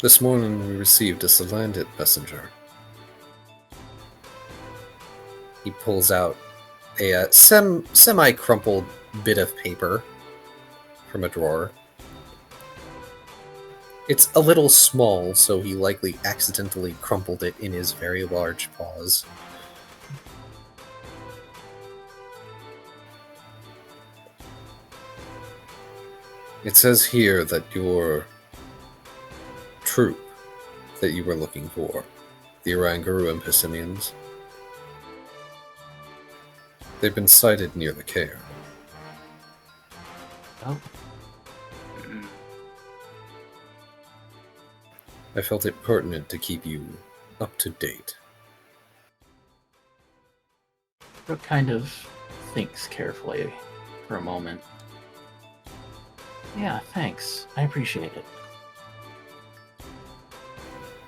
This morning we received a Salandit messenger. He pulls out a semi-crumpled bit of paper from a drawer. It's a little small, so he likely accidentally crumpled it in his very large paws. It says here that your troop that you were looking for, the Oranguru and Passimians, they've been sighted near the cairn. Oh, I felt it pertinent to keep you up to date. Brooke kind of thinks carefully for a moment. Yeah, thanks. I appreciate it.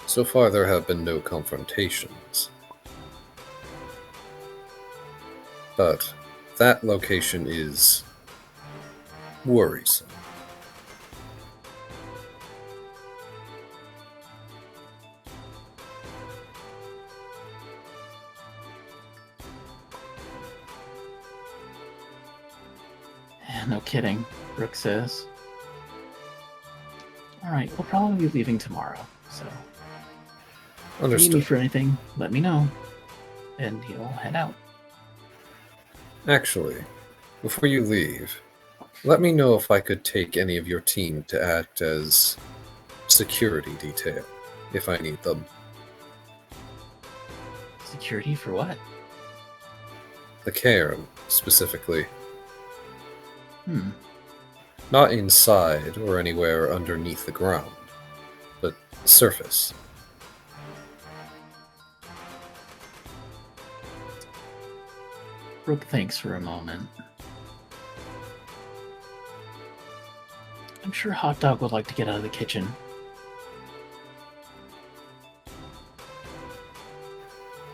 So far, there have been no confrontations. But that location is worrisome. No kidding, Brooke says. Alright, we'll probably be leaving tomorrow, so if you need me Understood. for anything, let me know. And he'll head out. Actually, before you leave, let me know if I could take any of your team to act as security detail, if I need them. Security for what? The cairn, specifically. Not Not inside or anywhere underneath the ground, but surface. Brooke thinks for a moment. I'm sure Hot Dog would like to get out of the kitchen.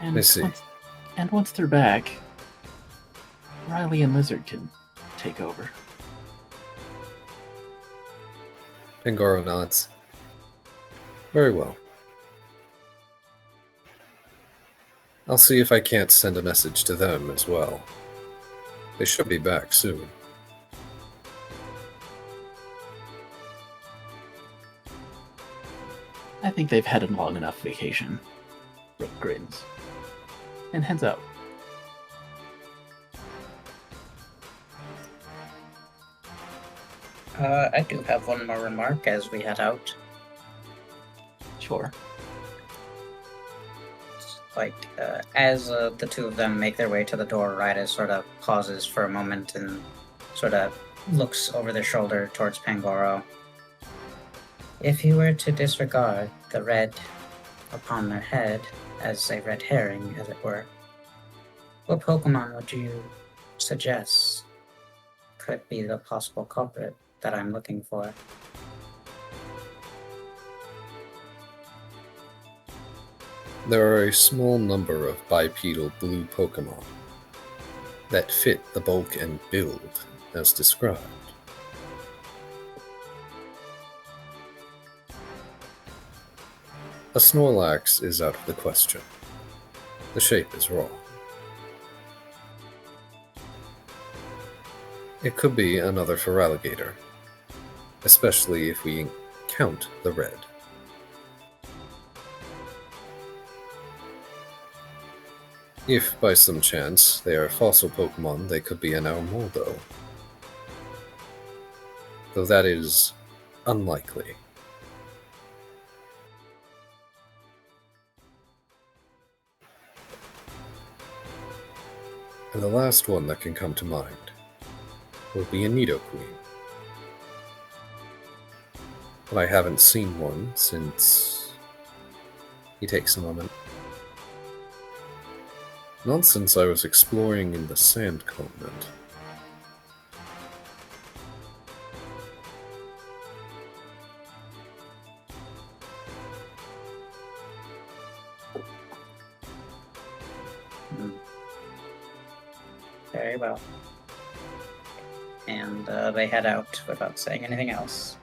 And I see. Once they're back, Riley and Lizard can take over. Pangoro nods. Very well. I'll see if I can't send a message to them as well. They should be back soon. I think they've had a long enough vacation. Brooke grins and heads out. I do have one more remark as we head out. Sure. As the two of them make their way to the door, Ryda sort of pauses for a moment and sort of looks over their shoulder towards Pangoro. If you were to disregard the red upon their head as a red herring, as it were, what Pokemon would you suggest could be the possible culprit that I'm looking for? There are a small number of bipedal blue Pokemon that fit the bulk and build as described. A Snorlax is out of the question. The shape is wrong. It could be another Feraligatr, especially if we count the red. If, by some chance, they are fossil Pokemon, they could be an Armoldo. Though that is unlikely. And the last one that can come to mind will be a Nidoqueen. But I haven't seen one since... He takes a moment. Not since I was exploring in the Sand Continent. Very well. And they head out without saying anything else.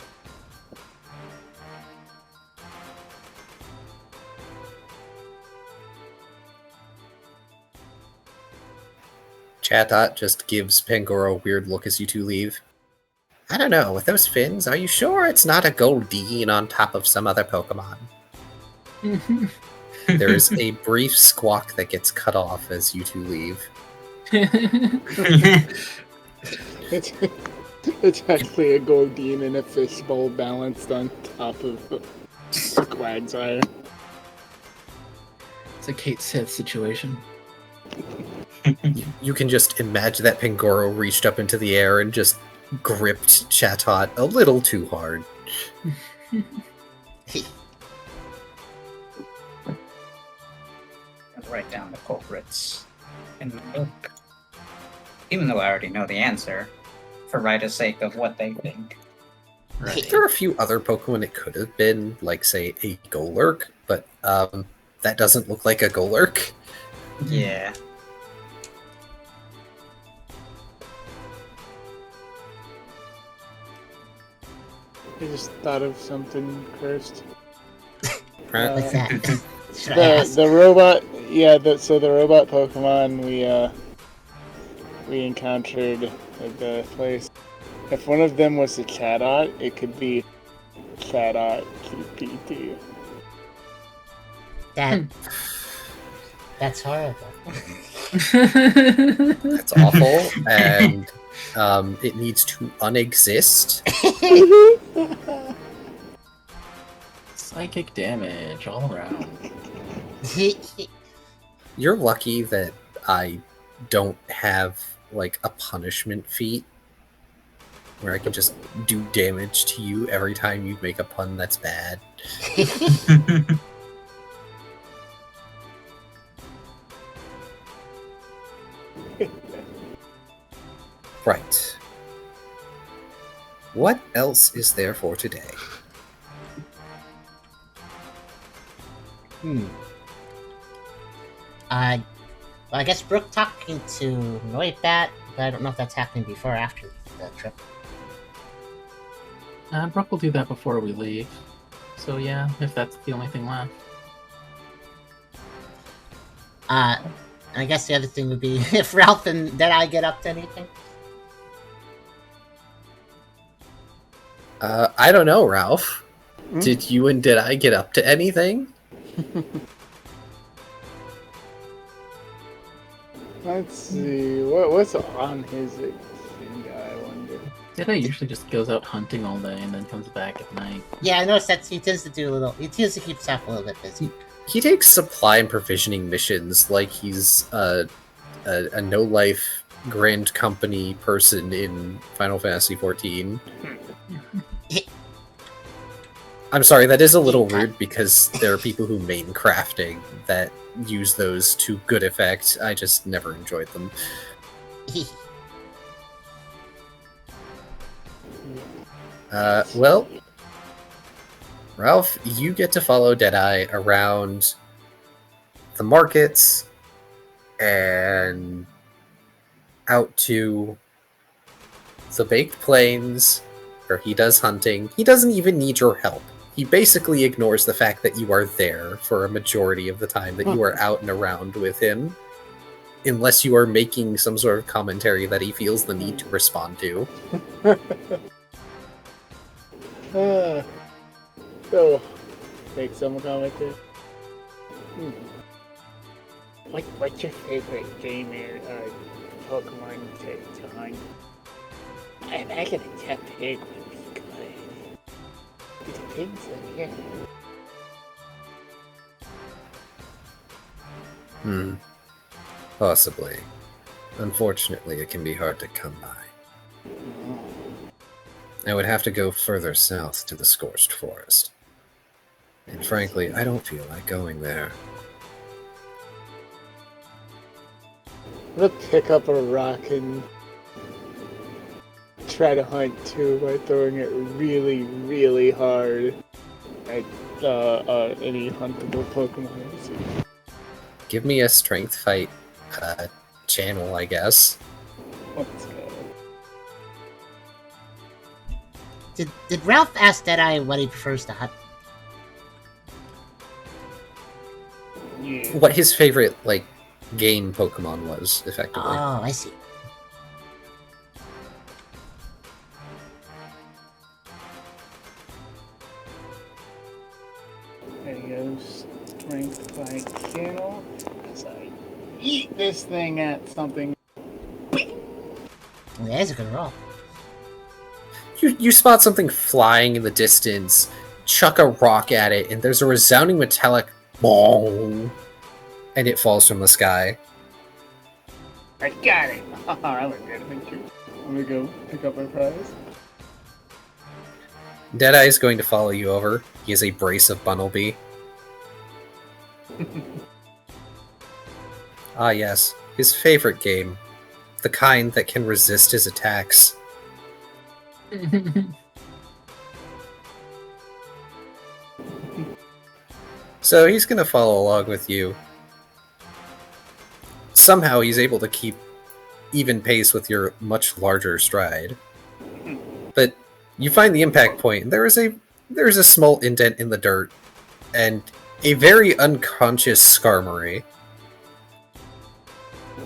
Chatot just gives Pangoro a weird look as you two leave. I don't know, with those fins, are you sure it's not a Goldeen on top of some other Pokemon? There is a brief squawk that gets cut off as you two leave. It's actually a Goldeen in a fishbowl balanced on top of a Quagsire. It's a Kate Sith situation. You can just imagine that Pangoro reached up into the air and just gripped Chatot a little too hard. Write down the culprits in the book. Even though I already know the answer, for Ryda's sake of what they think. Right. There are a few other Pokemon it could have been, like, say, a Golurk, but that doesn't look like a Golurk. Yeah. I just thought of something cursed. What's that? Should I ask? The robot, so the robot Pokemon we encountered at the place. If one of them was a Chatot, it could be Chatot QPT. That's horrible. That's awful, and it needs to unexist. Psychic damage all around. You're lucky that I don't have, like, a punishment feat where I can just do damage to you every time you make a pun that's bad. Right. What else is there for today? Well, I guess Brooke talking to Noibat, but I don't know if that's happening before or after the trip. Brooke will do that before we leave. So yeah, if that's the only thing left. I guess the other thing would be if Ralph and Deadeye get up to anything. I don't know, Ralph. Did you and Deadeye get up to anything? Let's see, what's on his agenda, I wonder. Deadeye usually just goes out hunting all day and then comes back at night. Yeah, I noticed that he tends to he tends to keep himself a little bit busy. He takes supply and provisioning missions like he's a no-life Grand Company person in Final Fantasy XIV. I'm sorry, that is a little rude because there are people who main crafting that use those to good effect. I just never enjoyed them. Well, Ralph, you get to follow Deadeye around the markets and out to the Baked Plains, where he does hunting. He doesn't even need your help. He basically ignores the fact that you are there for a majority of the time that you are out and around with him, unless you are making some sort of commentary that he feels the need to respond to. So, make some commentary. What's your favorite game or Pokemon to hunt? I imagine a pig would be good. The pigs in here. Possibly. Unfortunately, it can be hard to come by. I would have to go further south to the Scorched Forest. And frankly, I don't feel like going there. I'm gonna pick up a rock and try to hunt too by throwing it really, really hard at any huntable Pokemon I see. Give me a strength fight channel, I guess. Let's go. Did Ralph ask Deadeye what he prefers to hunt? Yeah. What his favorite, like, game Pokemon was, effectively. Oh, I see. channel as I eat this thing at something. Yeah, that's a good roll. You spot something flying in the distance, chuck a rock at it, and there's a resounding metallic bong, and it falls from the sky. I got it! I look good, thank you. I'm gonna go pick up our prize. Deadeye is going to follow you over. He has a brace of Bunnelby. Ah yes, his favorite game. The kind that can resist his attacks. So he's gonna follow along with you. Somehow he's able to keep even pace with your much larger stride. But you find the impact point, and there is a small indent in the dirt, and a very unconscious Skarmory.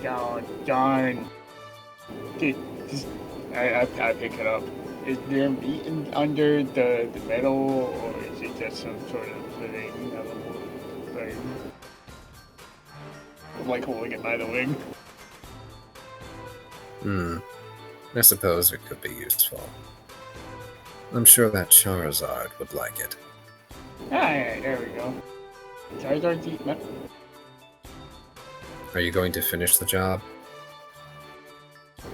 Oh, darn. Dude, I pick it up. Is there meat under the metal, or is it just some sort of living edible thing? I'm like holding it by the wing. I suppose it could be useful. I'm sure that Charizard would like it. Ah, yeah, there we go. Charizard's eating it. Are you going to finish the job?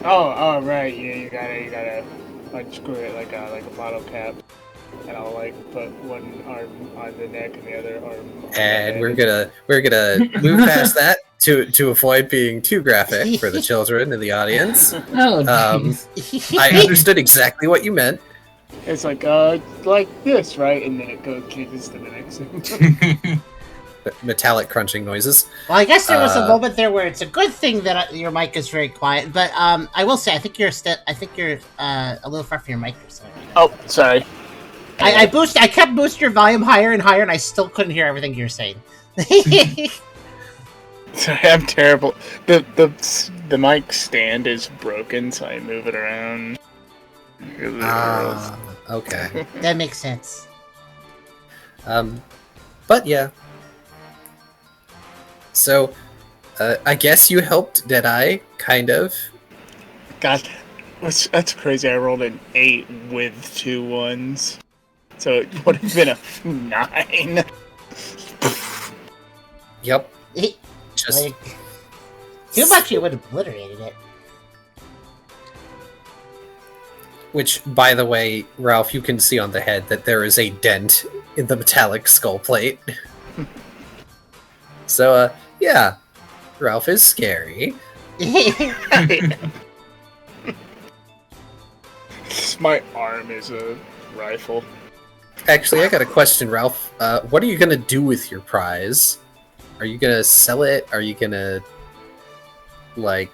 Oh, right. Yeah, you gotta unscrew it like a bottle cap, and I'll like put one arm on the neck and the other arm. On And the we're gonna move past that to avoid being too graphic for the children in the audience. Oh, jeez. I understood exactly what you meant. It's like this, right? And then it changes to the next thing. Metallic crunching noises. Well, I guess there was a moment there where it's a good thing that your mic is very quiet. But I will say, I think you're a little far from your mic or something. Oh, sorry. I kept boosting your volume higher and higher, and I still couldn't hear everything you were saying. Sorry, I'm terrible. The mic stand is broken, so I move it around. Okay. That makes sense. But yeah. So, I guess you helped Deadeye, kind of. God, that's crazy. I rolled an 8 with 2 1s. So it would have been a 9. Yep. Just Like, too much, you would have obliterated it. which, by the way, Ralph, you can see on the head that there is a dent in the metallic skull plate. So, yeah, Ralph is scary. My arm is a rifle. Actually, I got a question, Ralph. What are you gonna do with your prize? Are you gonna sell it? Are you gonna, like,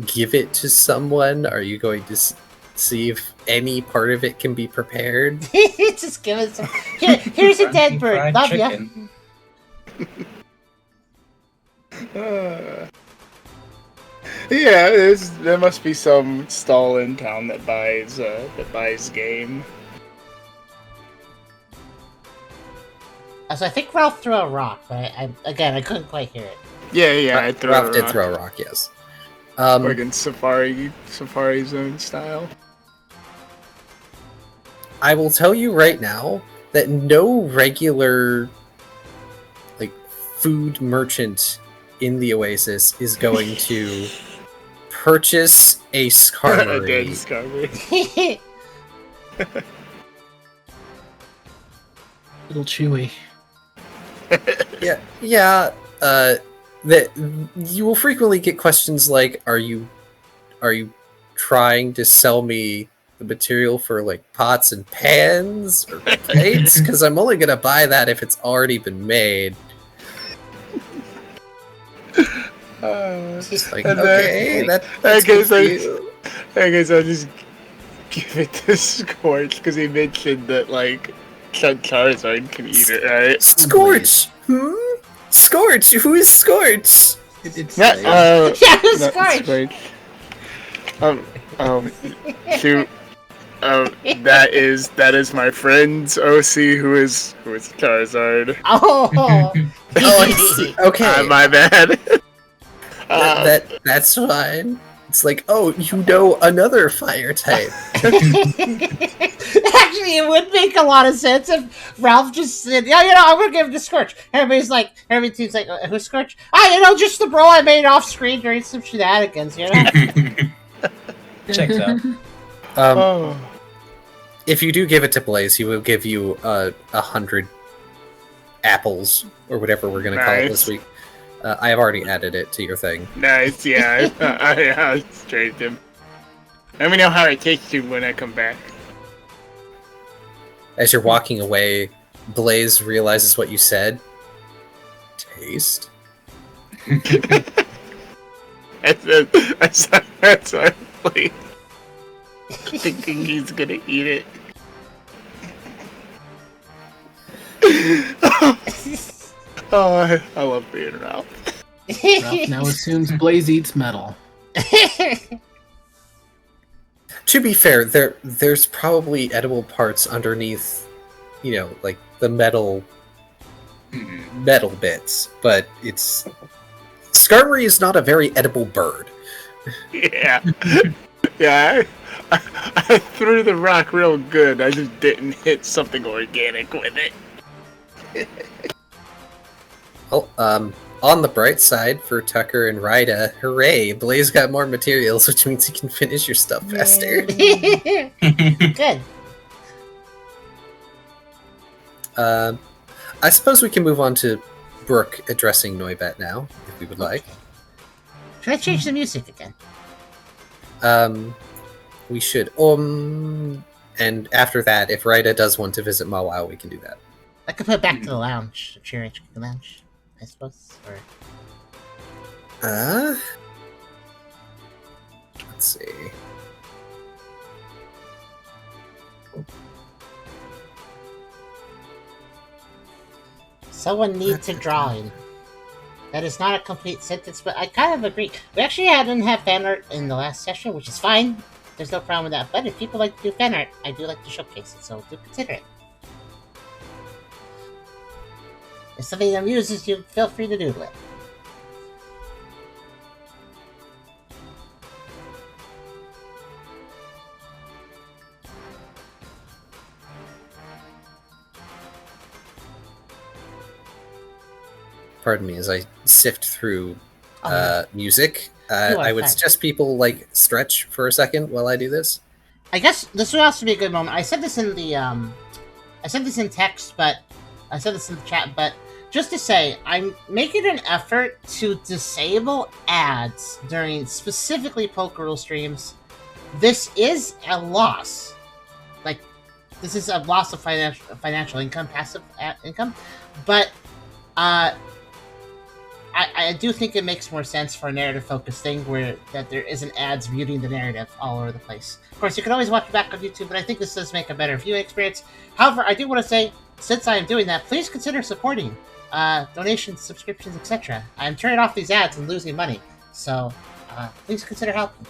give it to someone? Are you going to see if any part of it can be prepared? Just give it some. Here's a dead bird. Fried Love ya. chicken. Yeah, there must be some stall in town that buys game. So I think Ralph threw a rock, but I couldn't quite hear it. Yeah, I throw Ralph a did rock. throw a rock, yes. Like Safari Zone style. I will tell you right now that no regular, like, food merchant in the Oasis is going to purchase a A dead Skarmory. Skarmory. Little chewy. Yeah. That you will frequently get questions like, "Are you trying to sell me the material for like pots and pans or plates? Because I'm only gonna buy that if it's already been made." Just like, And okay, then- that's good for I you. guess I'll just give it to Scorch because he mentioned that like Charizard can eat it, right? Scorch. Scorch. Who is Scorch? It's Yeah, Yeah, not Scorch. Scorch. Shoot. That is my friend's OC who is Charizard. Oh, Oh, I see. Okay. My bad. That's fine. It's like, oh, you know another fire type. actually, it would make a lot of sense if Ralph just said, "Yeah, I'm gonna give him to Scorch." Everybody's like, "Who's Scorch?" Just the bro I made off screen during some shenanigans, Checks out. If you do give it to Blaze, he will give you 100 apples or whatever we're gonna call it this week. I have already added it to your thing. Nice, yeah. I traded him. Let me know how it tastes you when I come back. As you're walking away, Blaze realizes what you said. Taste? That's our plate. Thinking he's gonna eat it. Oh, I love being Ralph. Ralph now assumes Blaze eats metal. To be fair, there's probably edible parts underneath, like the metal bits, but it's... Skarmory is not a very edible bird. Yeah. Yeah, I threw the rock real good. I just didn't hit something organic with it. Well, on the bright side for Tucker and Rya, hooray! Blaze got more materials, which means he can finish your stuff faster. Good. I suppose we can move on to Brooke addressing Noibat now, if we would like. Should I change the music again? We should. And after that, if Rya does want to visit Mawau, we can do that. I could put it back to the lounge, the cheering lounge, I suppose. Or let's see. someone needs a drawing. That is not a complete sentence, but I kind of agree. We actually didn't have fan art in the last session, which is fine. There's no problem with that. But if people like to do fan art, I do like to showcase it, so do consider it. If something amuses you, feel free to doodle it. Pardon me as I sift through music. are I would fine. suggest people stretch for a second while I do this. I guess this would also be a good moment. I said this in the I said this in text, but I said this in the chat, but just to say, I'm making an effort to disable ads during specifically Pokerole streams. This is a loss. This is a loss of financial income, passive income, but I do think it makes more sense for a narrative-focused thing where that there isn't ads muting the narrative all over the place. Of course, you can always watch it back on YouTube, but I think this does make a better viewing experience. However, I do want to say, since I am doing that, please consider supporting donations, subscriptions, etc. I'm turning off these ads and losing money, so please consider helping.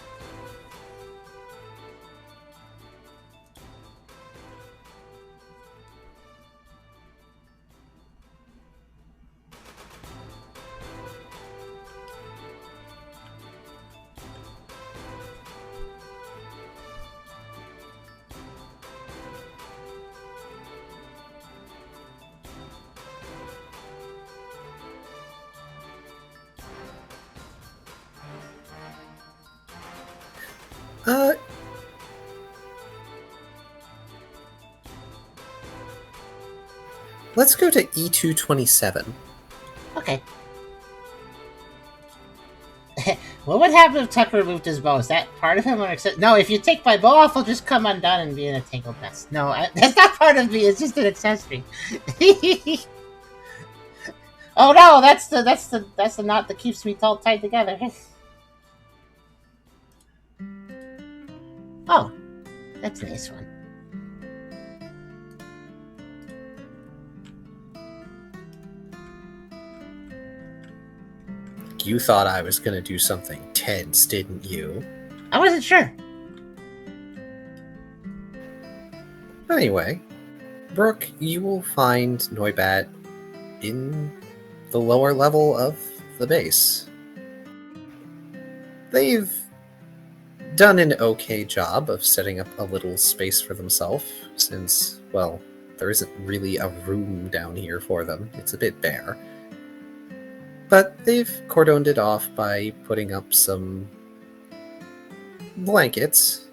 Let's go to E227. Okay. What would happen if Tucker removed his bow? Is that part of him? Or no, if you take my bow off, I'll just come undone and be in a tangled mess. No, that's not part of me. It's just an accessory. Oh no, that's the knot that keeps me all tied together. Oh, that's a nice one. You thought I was going to do something tense, didn't you? I wasn't sure. Anyway, Brooke, you will find Noibat in the lower level of the base. They've done an okay job of setting up a little space for themselves, since, well, there isn't really a room down here for them. It's a bit bare. But they've cordoned it off by putting up some blankets,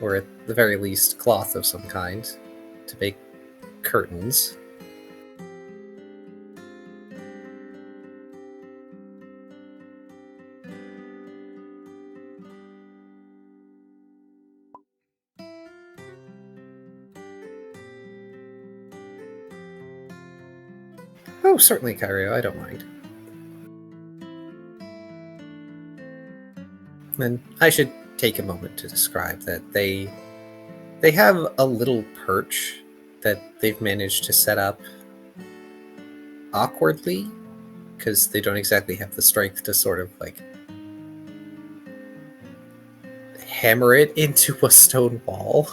or at the very least cloth of some kind, to make curtains. Oh, certainly, Kyrio, I don't mind. And I should take a moment to describe that they have a little perch that they've managed to set up awkwardly, because they don't exactly have the strength to sort of like hammer it into a stone wall.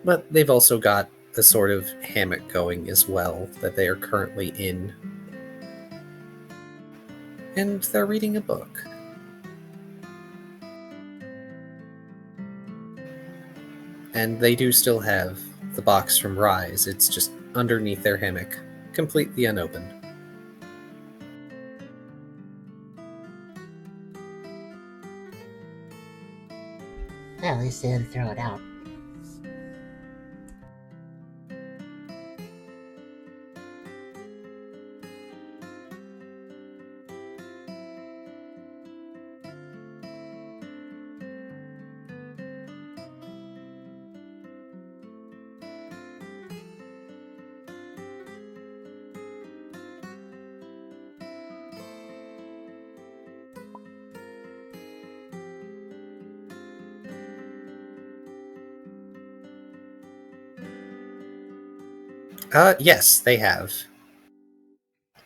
But they've also got a sort of hammock going as well that they are currently in. And they're reading a book. And they do still have the box from Rise. It's just underneath their hammock, completely unopened. Well, at least they didn't throw it out. Yes, they have.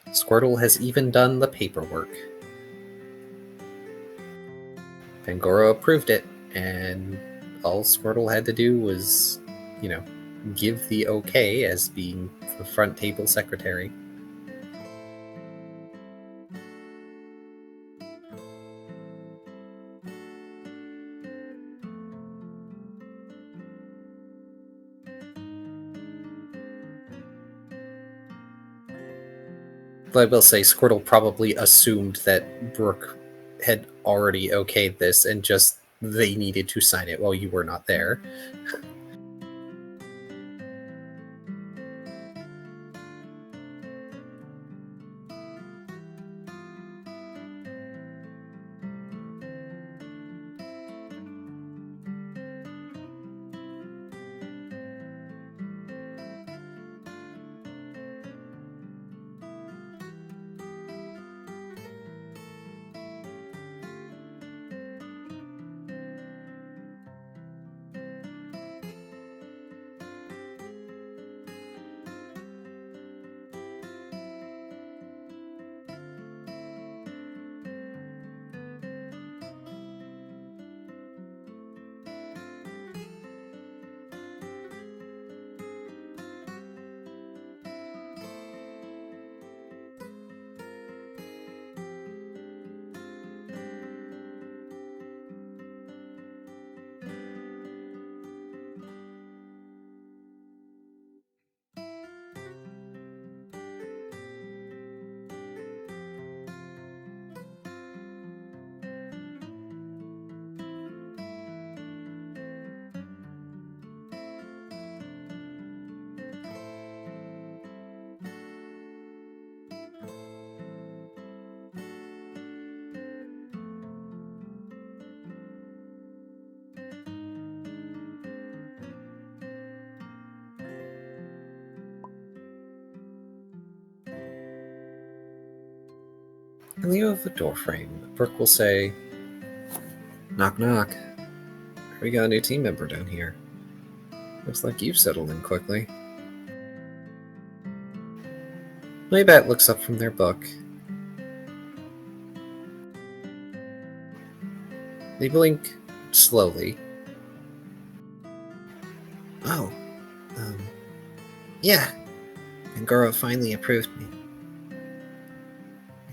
Squirtle has even done the paperwork. Pangoro approved it, and all Squirtle had to do was, give the okay as being the front table secretary. But I will say, Squirtle probably assumed that Brooke had already okayed this, and just they needed to sign it while you were not there. In lieu of the doorframe, Brooke will say, "Knock, knock. We got a new team member down here. Looks like you've settled in quickly." Noibat looks up from their book. They blink slowly. Oh, yeah. Pangoro finally approved me.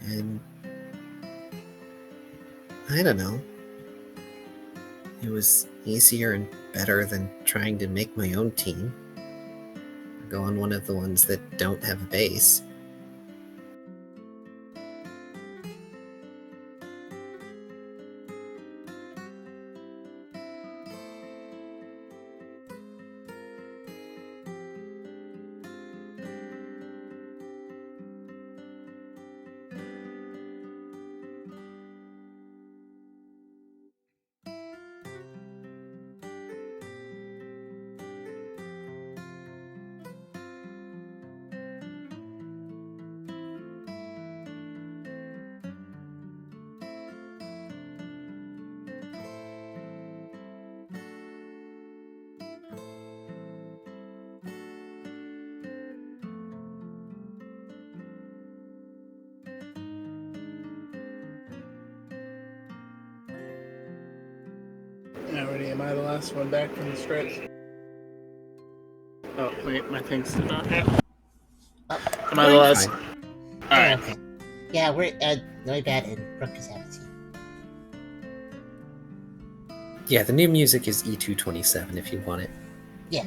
And I don't know. It was easier and better than trying to make my own team. Or go on one of the ones that don't have a base. Alrighty, am I the last one back from the stretch? Oh, wait, my thing's still not here. Am I the last? Fine. Alright. Okay. Yeah, we're Noibat and Brooke is out of team. Yeah, the new music is E227 if you want it. Yeah.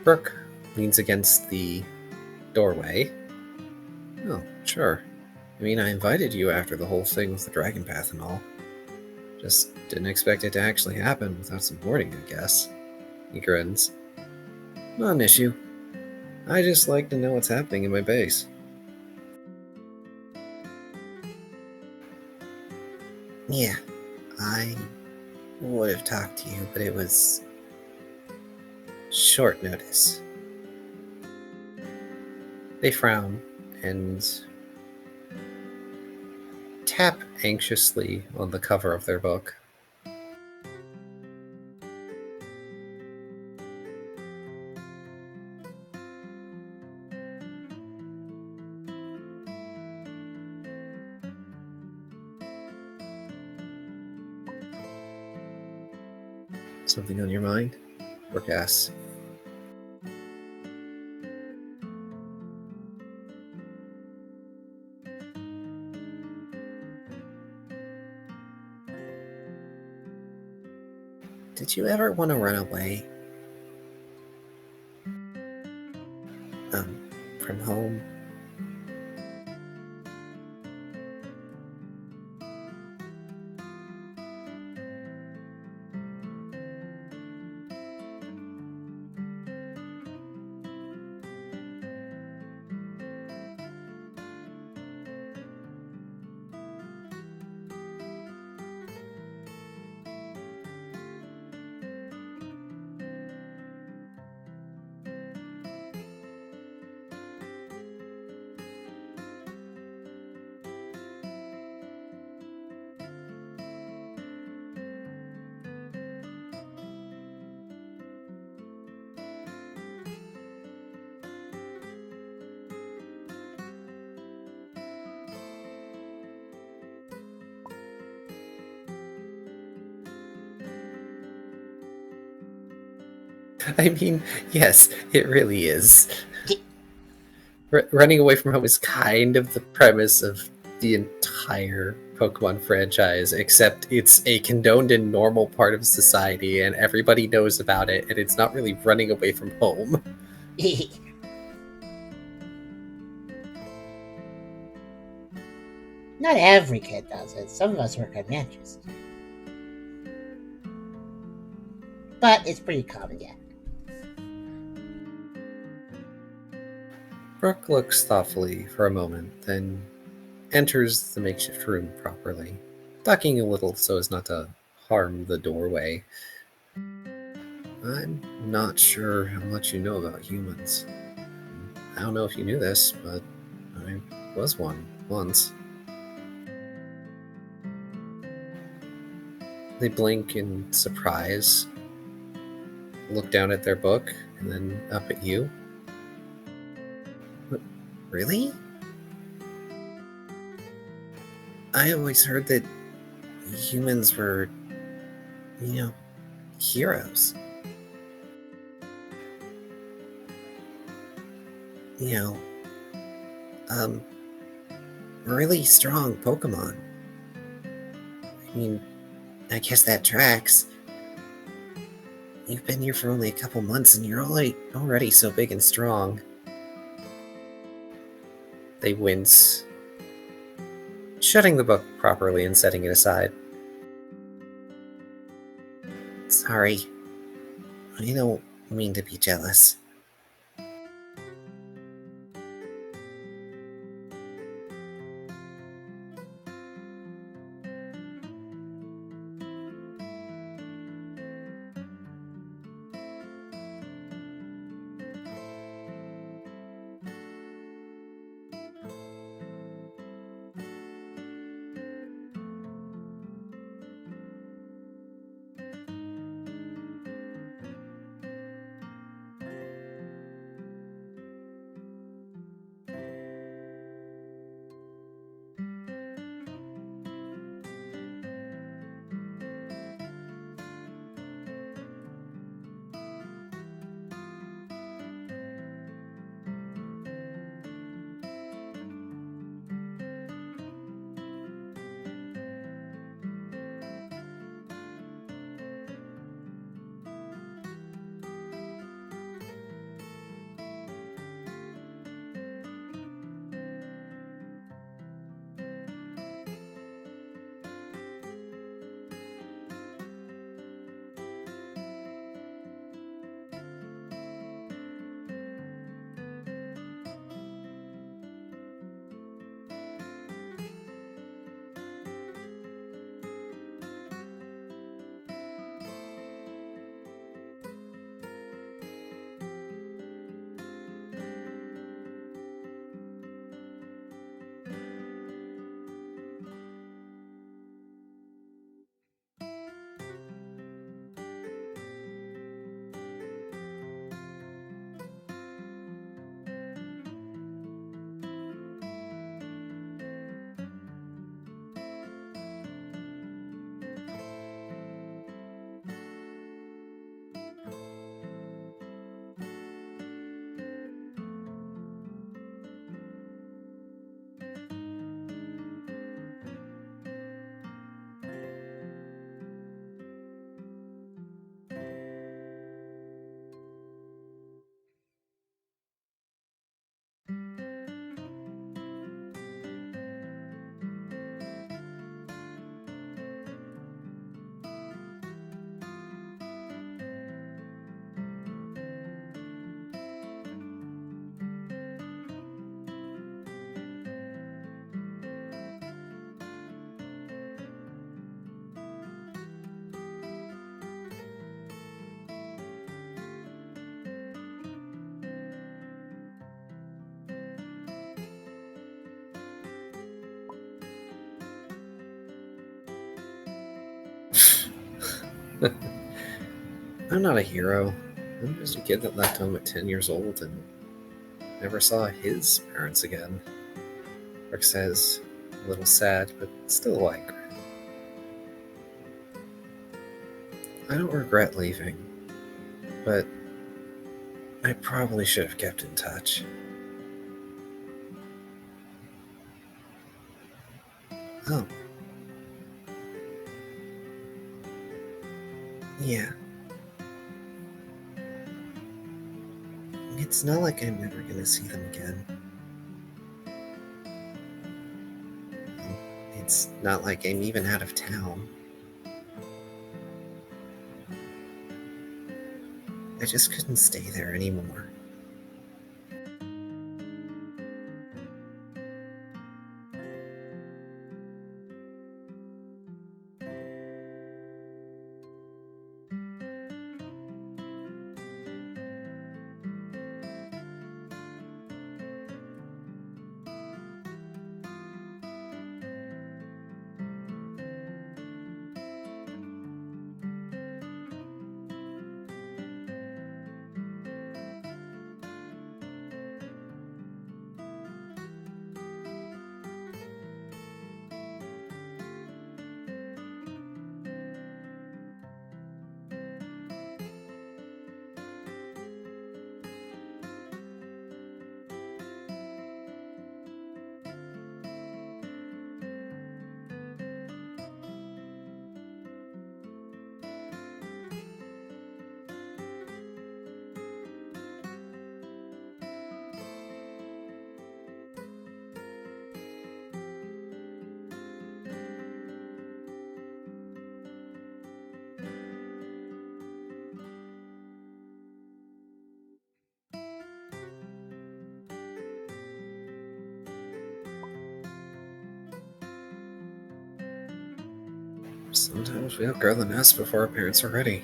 Brooke leans against the doorway. Oh, sure. I mean, I invited you after the whole thing with the Dragon Path and all. Just didn't expect it to actually happen without some warning, I guess. He grins. Not an issue. I just like to know what's happening in my base. Yeah, I would have talked to you, but it was short notice. They frown and tap anxiously on the cover of their book. Something on your mind? Brooke asks. Did you ever want to run away? From home? I mean, yes, it really is. Running away from home is kind of the premise of the entire Pokemon franchise, except it's a condoned and normal part of society, and everybody knows about it, and it's not really running away from home. Not every kid does it. Some of us work on matches. But it's pretty common, yeah. Brooke looks thoughtfully for a moment, then enters the makeshift room properly, ducking a little so as not to harm the doorway. I'm not sure how much you know about humans. I don't know if you knew this, but I was one once. They blink in surprise, look down at their book and then up at you. What, really? I always heard that humans were, heroes. Really strong Pokemon. I mean, I guess that tracks. You've been here for only a couple months and you're already so big and strong. They wince, shutting the book properly and setting it aside. Sorry. I don't mean to be jealous. I'm not a hero. I'm just a kid that left home at 10 years old and never saw his parents again. Rick says, a little sad, but still like. I don't regret leaving, but I probably should have kept in touch. Oh. Yeah. It's not like I'm never gonna see them again. It's not like I'm even out of town. I just couldn't stay there anymore. Sometimes we outgrow the nest before our parents are ready.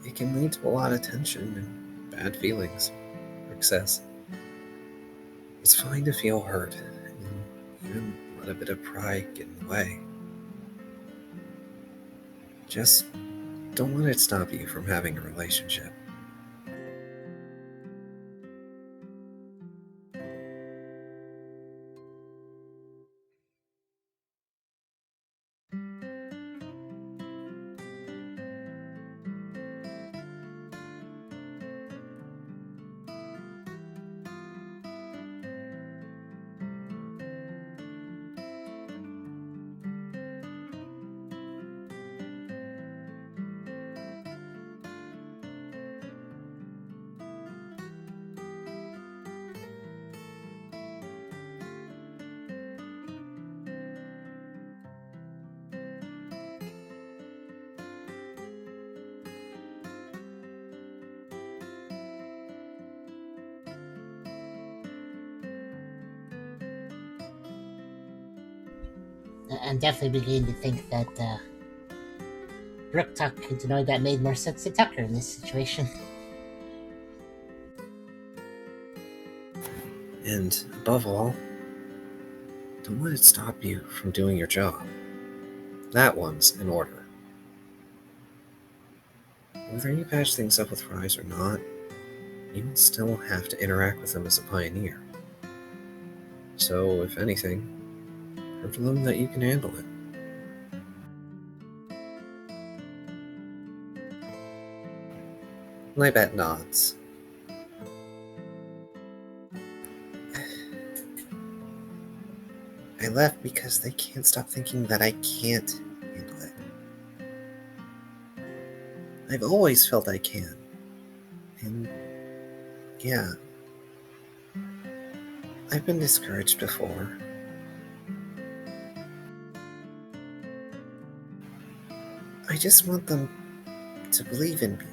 It can lead to a lot of tension and bad feelings, Rick says. It's fine to feel hurt, and even let a bit of pride get in the way. Just don't let it stop you from having a relationship. I'm definitely beginning to think that Brooke talking to Noibat made more sense to Tucker in this situation. And above all, don't let it stop you from doing your job. That one's in order. Whether you patch things up with fries or not, you will still have to interact with them as a pioneer. So, if anything, prove to them that you can handle it. Noibat nods. I left because they can't stop thinking that I can't handle it. I've always felt I can. And yeah, I've been discouraged before. I just want them to believe in me.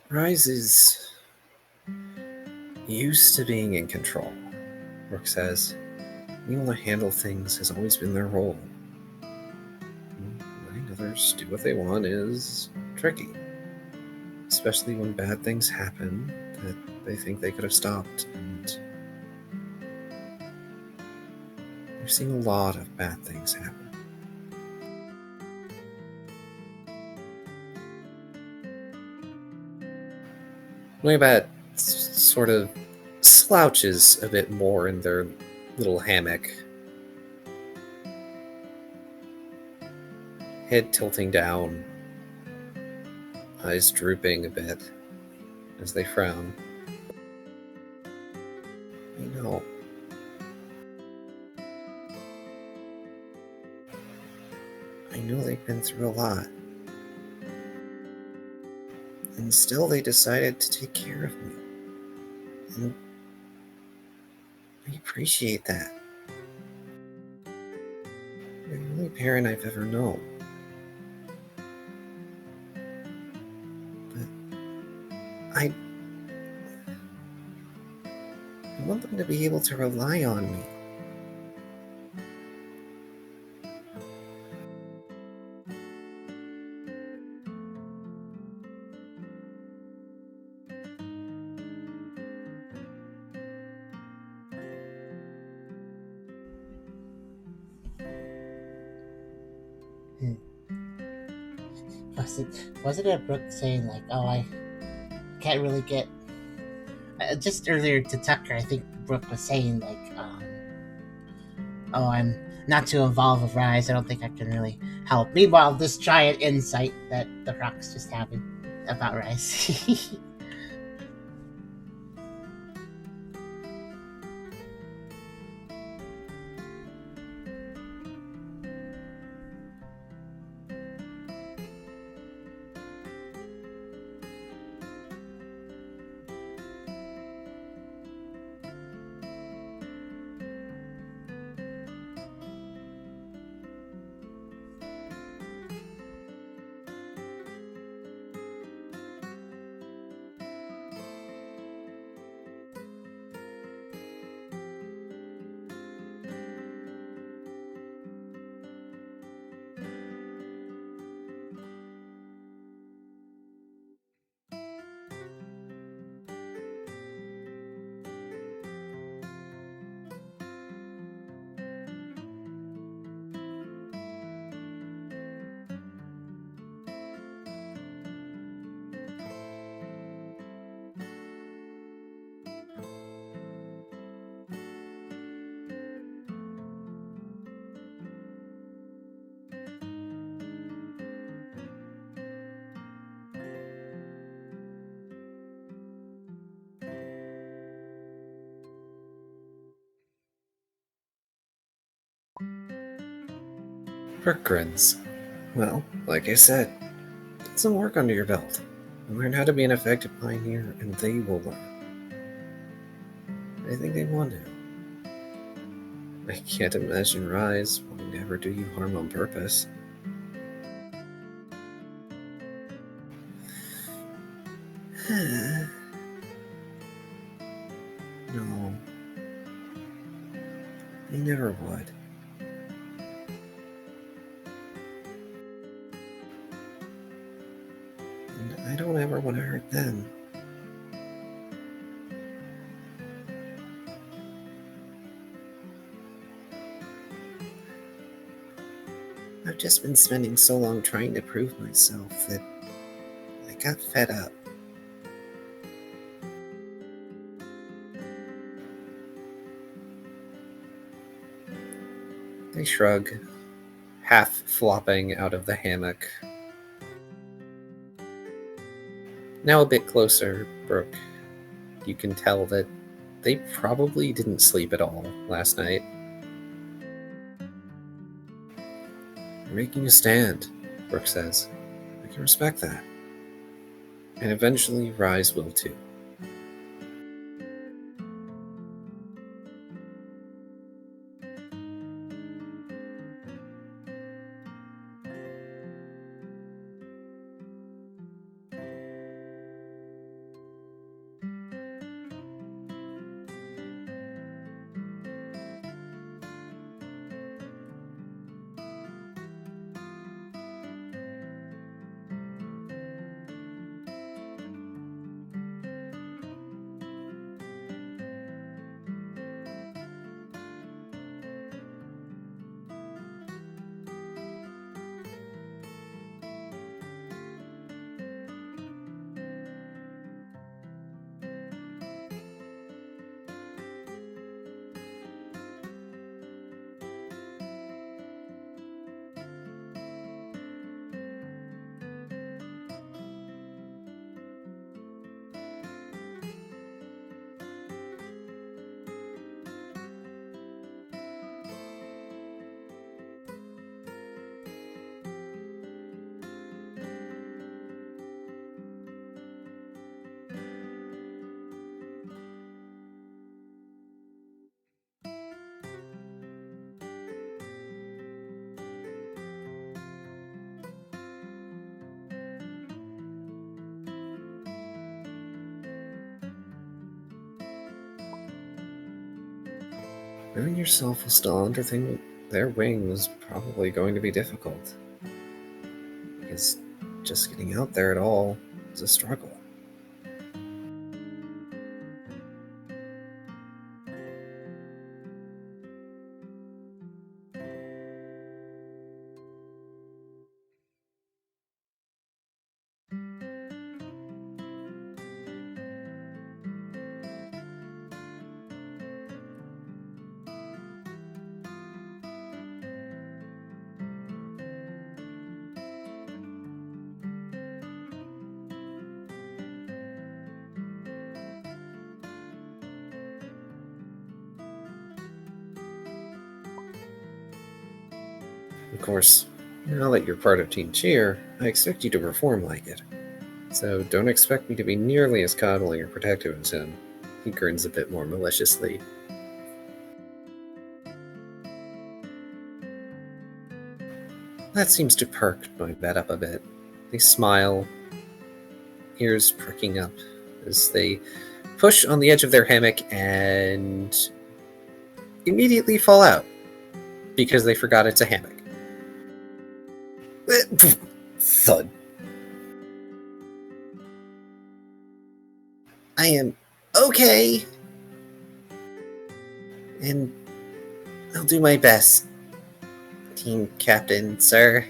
Rise is used to being in control, Rook says. Being able to handle things has always been their role. Letting others do what they want is tricky, especially when bad things happen that they think they could have stopped. And we've seen a lot of bad things happen. Noibat sort of slouches a bit more in their little hammock, head tilting down, eyes drooping a bit as they frown. I know. I know they've been through a lot. And still they decided to take care of me. And I appreciate that. They're the only parent I've ever known. I want them to be able to rely on me. Wasn't it Brooke saying like, "Oh, I can't really get"? Just earlier to Tucker, I think Brooke was saying like, "Oh, I'm not to evolve with Rise. I don't think I can really help." Meanwhile, this giant insight that the Rock's just having about Rise. Brooke grins. Well, like I said, get some work under your belt. Learn how to be an effective pioneer, and they will learn. I think they want to. I can't imagine Rise wanting to ever do you harm on purpose. No, they never would. And I don't ever want to hurt them. I've just been spending so long trying to prove myself that I got fed up. They shrug, half flopping out of the hammock. Now a bit closer, Brooke. You can tell that they probably didn't sleep at all last night. You're making a stand, Brooke says. I can respect that. And eventually Rise will too. Moving yourself while still under their wing was probably going to be difficult, because just getting out there at all was a struggle. Of course, now that you're part of Team Cheer, I expect you to perform like it. So don't expect me to be nearly as coddling or protective as him. He grins a bit more maliciously. That seems to perk Noibat up a bit. They smile, ears pricking up as they push on the edge of their hammock and immediately fall out because they forgot it's a hammock. Thud. I am okay. And I'll do my best, Team Captain, sir.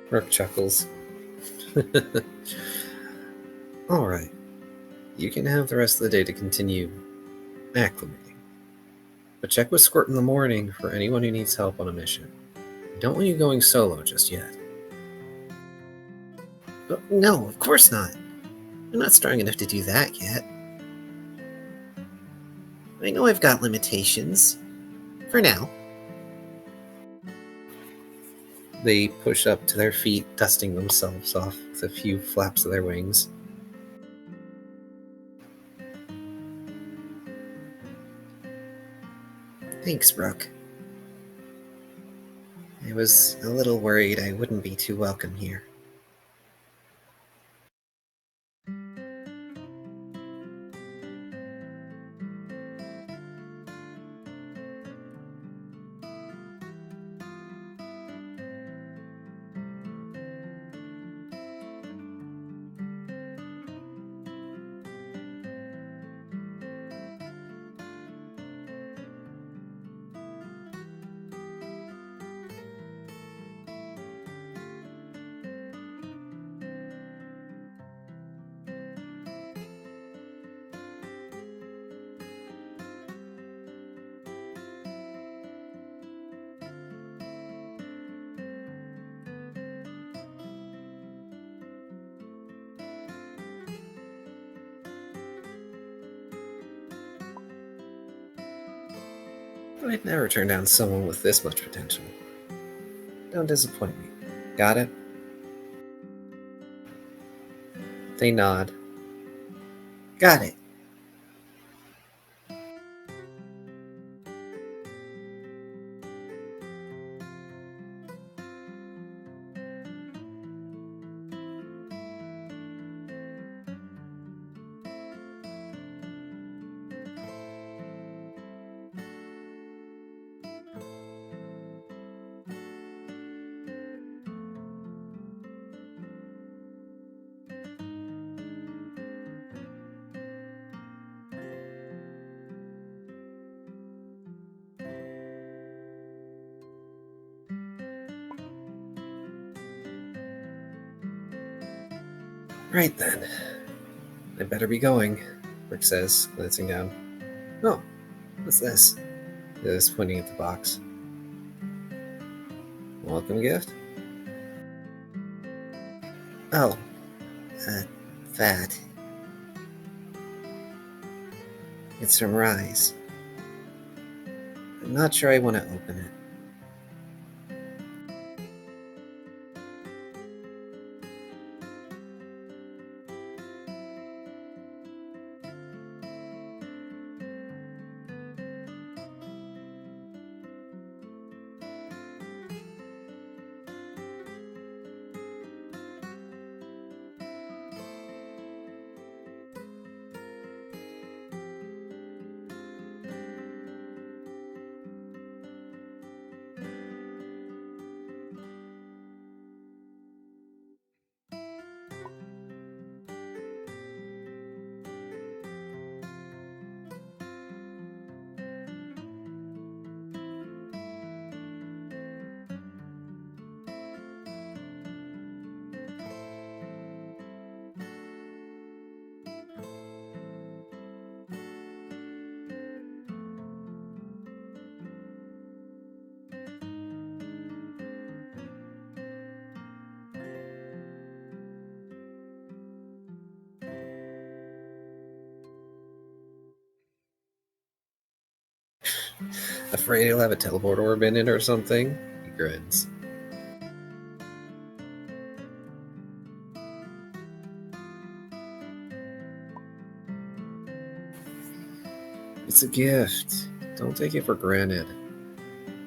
Brooke chuckles. Alright. You can have the rest of the day to continue acclimating. But check with Squirt in the morning for anyone who needs help on a mission. I don't want you going solo just yet. No, of course not. I'm not strong enough to do that yet. I know I've got limitations. For now. They push up to their feet, dusting themselves off with a few flaps of their wings. Thanks, Brooke. I was a little worried I wouldn't be too welcome here. I'd never turn down someone with this much potential. Don't disappoint me. Got it? They nod. Got it. Right then. I better be going, Brooke says, glancing down. Oh, what's this? He is pointing at the box. Welcome gift? Oh, that. It's from Rise. I'm not sure I want to open it. Afraid he'll have a teleport orb in it or something? He grins. It's a gift. Don't take it for granted.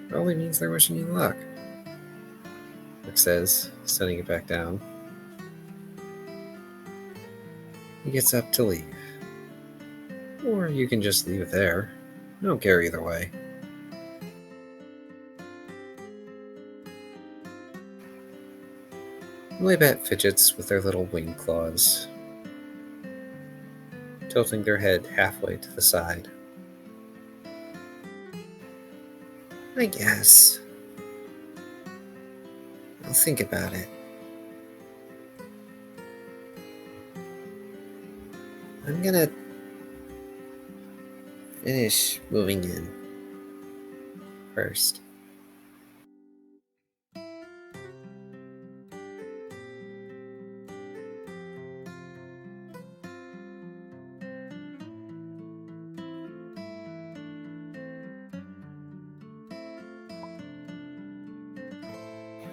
Probably means they're wishing you luck. Brooke says, setting it back down. He gets up to leave. Or you can just leave it there. I don't care either way. Noibat fidgets with their little wing claws, tilting their head halfway to the side. I guess. I'll think about it. I'm gonna finish moving in first.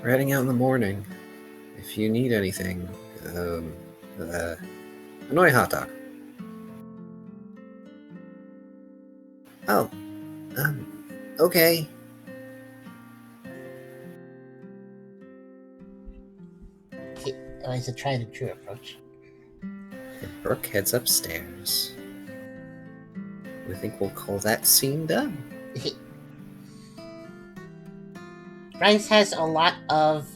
We're heading out in the morning. If you need anything, annoy hot dog. Oh, okay. Always a tried and true approach. And Brooke heads upstairs. We think we'll call that scene done. Bryce has a lot of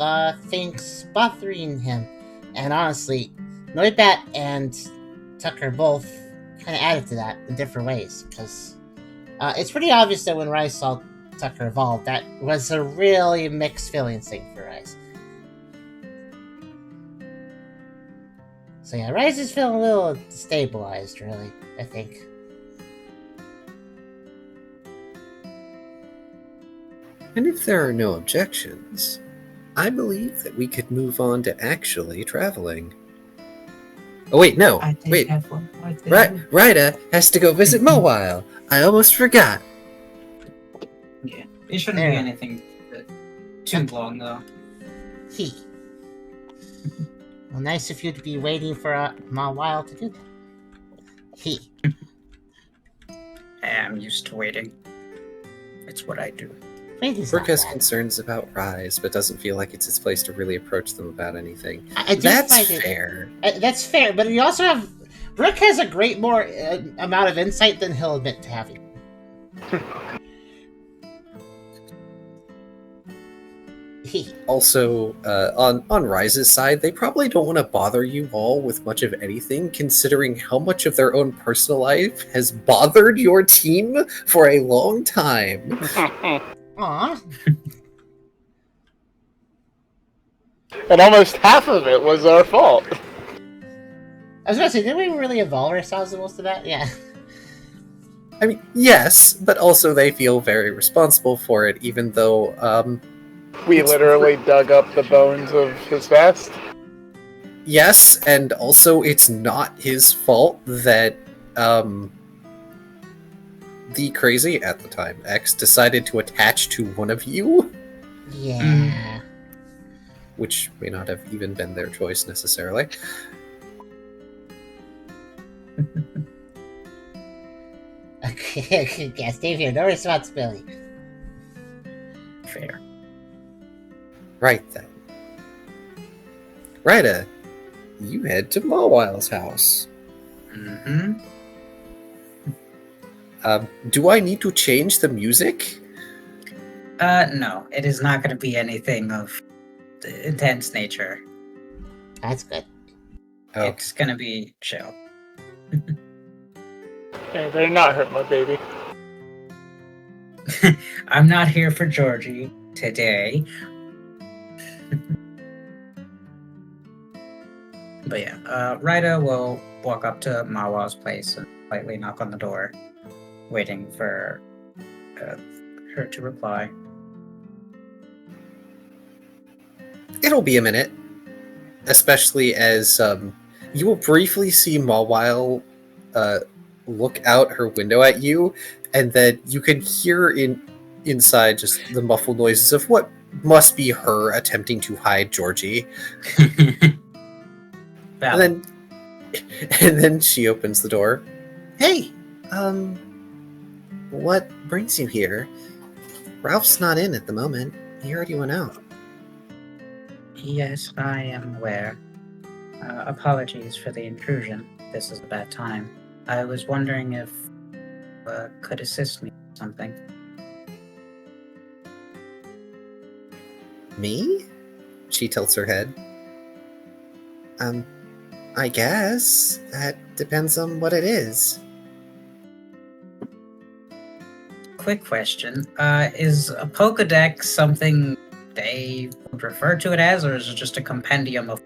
things bothering him, and honestly, Noibat and Tucker both kind of added to that in different ways, because it's pretty obvious that when Rice saw Tucker evolve, that was a really mixed feelings thing for Rice. So yeah, Rice is feeling a little destabilized, really, I think. And if there are no objections, I believe that we could move on to actually traveling. Oh wait, no, wait. Rida has to go visit Mowile. I almost forgot. Yeah, it shouldn't be anything too long, though. Well, nice of you to be waiting for a while to do that. I am used to waiting. It's what I do. Brooke has concerns about Rise, but doesn't feel like it's his place to really approach them about anything. That's fair. That's fair, but you also have... Brooke has a great more amount of insight than he'll admit to having. Also, on Rise's side, they probably don't want to bother you all with much of anything, considering how much of their own personal life has bothered your team for a long time. Aww. And almost half of it was our fault. I was gonna say, did we really evolve ourselves in most of that? Yeah. I mean, yes, but also they feel very responsible for it, even though, We It's literally dug up the bones of his past. yes, and also it's not his fault that, the crazy, at the time, X, decided to attach to one of you, Yeah. which may not have even been their choice necessarily. Okay, yeah, stay here. No responsibility. Fair. Right then. Rida, you head to Mawile's house. Mm-hmm. Do I need to change the music? No, it is not going to be anything of intense nature. That's good. Oh, It's going to be chill. Hey, they're not hurt my baby. I'm not here for Georgie today. But yeah, Rida will walk up to Mawa's place and lightly knock on the door, waiting for her to reply. it'll be a minute. Especially as you will briefly see Mawile look out her window at you, and then you can hear inside just the muffled noises of what must be her attempting to hide Georgie. Valid. And then she opens the door. Hey, what brings you here? Ralph's not in at the moment. He already went out. Yes, I am aware. Apologies for the intrusion. This is a bad time. I was wondering if could assist me with something. Me? She tilts her head. I guess. That depends on what it is. Quick question. Is a Pokedex something they would refer to it as, or is it just a compendium of...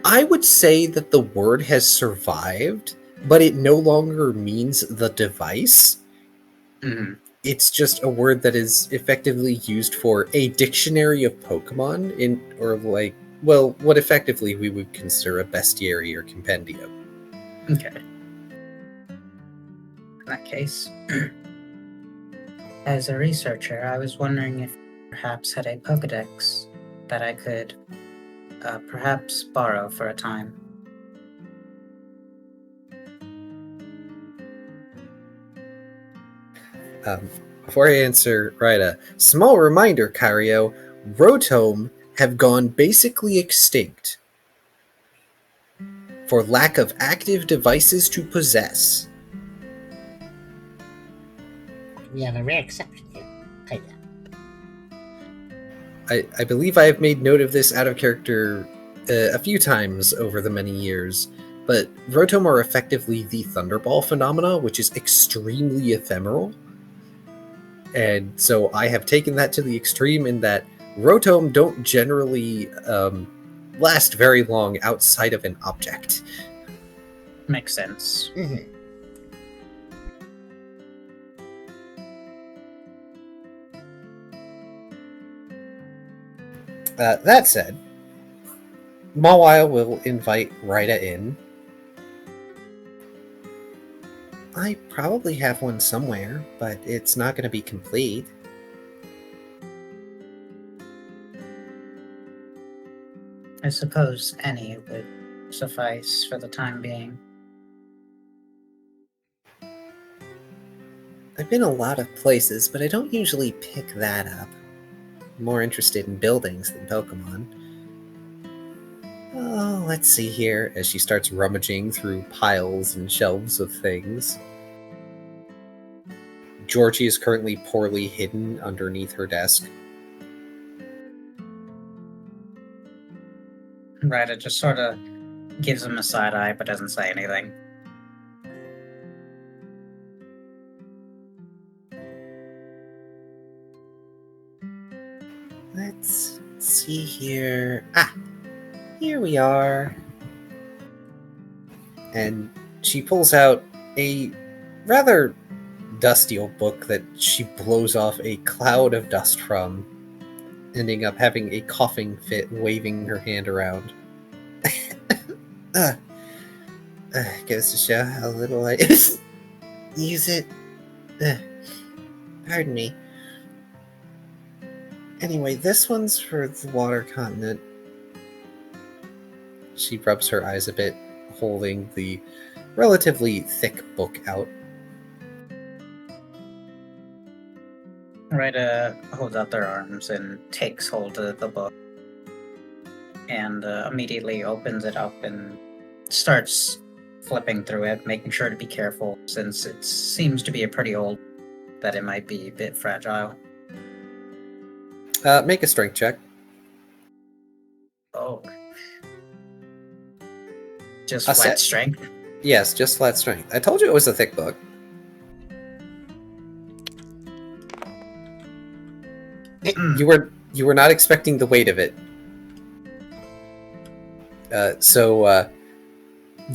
I would say that the word has survived, but it no longer means the device. Mhm. It's just a word that is effectively used for a dictionary of Pokemon, what effectively we would consider a bestiary or compendium. Okay. In that case, as a researcher, I was wondering if you perhaps had a Pokedex that I could perhaps borrow for a time. Before I answer, Rida, small reminder, Kyrio, Rotom have gone basically extinct for lack of active devices to possess. We have a rare exception here. Kinda. I believe I have made note of this out of character a few times over the many years, but Rotom are effectively the Thunderball phenomena, which is extremely ephemeral. And so I have taken that to the extreme in that Rotom don't generally last very long outside of an object. Makes sense. Mm-hmm. That said, Mawile will invite Rida in. I probably have one somewhere, but it's not going to be complete. I suppose any would suffice for the time being. I've been a lot of places, but I don't usually pick that up. I'm more interested in buildings than Pokemon. Oh, let's see here, as she starts rummaging through piles and shelves of things. Georgie is currently poorly hidden underneath her desk. Ryder just sort of gives him a side eye but doesn't say anything. Let's see here. Here we are. And she pulls out a rather dusty old book that she blows off a cloud of dust from, ending up having a coughing fit, waving her hand around. Goes to show how little I use it. Pardon me. Anyway, this one's for the water continent. She rubs her eyes a bit, holding the relatively thick book out. Rya holds out their arms and takes hold of the book and immediately opens it up and starts flipping through it, making sure to be careful since it seems to be a pretty old, that it might be a bit fragile. Make a strength check. Oh. Just A flat set. strength? Yes, just flat strength. I told you it was a thick book. You were not expecting the weight of it. So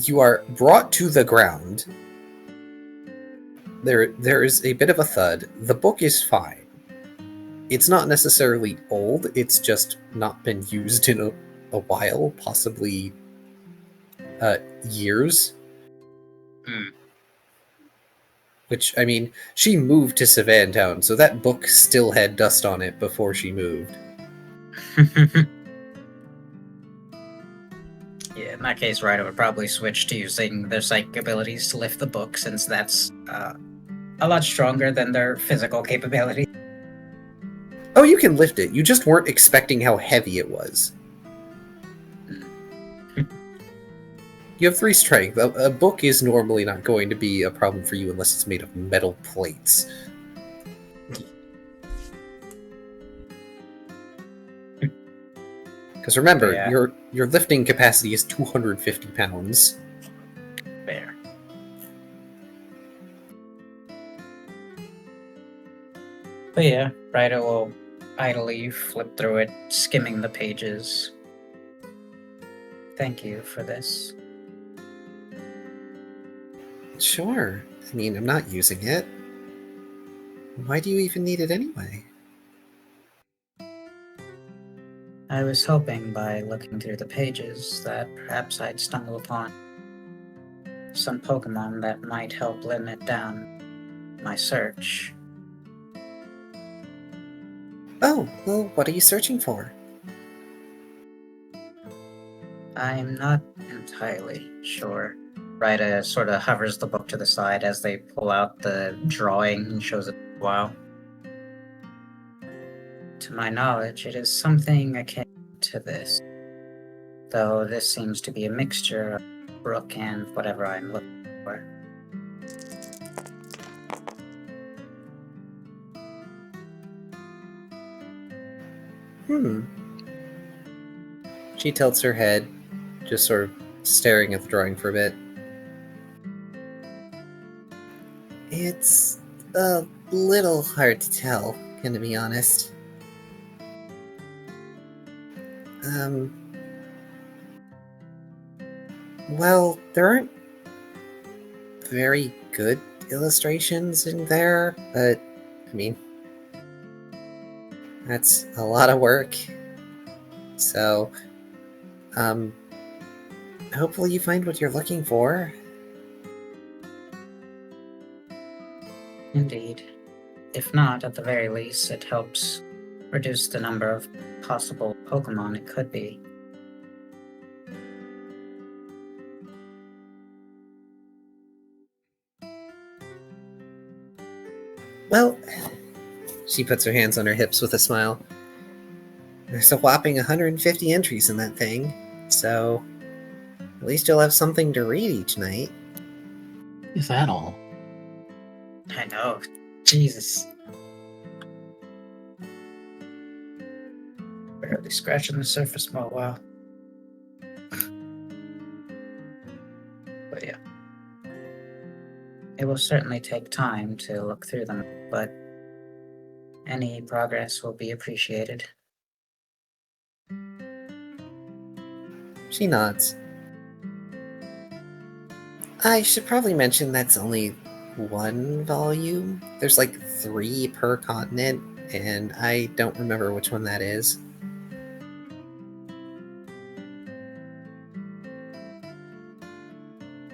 you are brought to the ground. There is a bit of a thud. The book is fine. It's not necessarily old, it's just not been used in a while, possibly years. Which, I mean, she moved to Savan Town, so that book still had dust on it before she moved. Yeah, in that case, Rya would probably switch to using their psychic abilities to lift the book, since that's a lot stronger than their physical capability. Oh, you can lift it. You just weren't expecting how heavy it was. You have 3 strength. A book is normally not going to be a problem for you unless it's made of metal plates. Because remember, Yeah. your lifting capacity is 250 pounds. Fair. But yeah, Rya will idly flip through it, skimming the pages. Thank you for this. Sure. I mean, I'm not using it. Why do you even need it anyway? I was hoping by looking through the pages that perhaps I'd stumble upon some Pokemon that might help limit down my search. Oh, well, what are you searching for? I'm not entirely sure. Rya sort of hovers the book to the side as they pull out the drawing and shows it a while. To my knowledge, it is something akin to this, though this seems to be a mixture of Brooke and whatever I'm looking for. She tilts her head, just sort of staring at the drawing for a bit. It's a little hard to tell, gonna be honest. Well, there aren't very good illustrations in there, but, I mean, that's a lot of work. So, hopefully you find what you're looking for. Indeed. If not, at the very least, it helps reduce the number of possible Pokemon it could be. Well, she puts her hands on her hips with a smile. There's a whopping 150 entries in that thing, so at least you'll have something to read each night. Is that all? I know. Jesus. Barely scratching the surface for a while. But yeah. It will certainly take time to look through them, but any progress will be appreciated. She nods. I should probably mention that's only one volume. There's like 3 per continent, and I don't remember which one that is.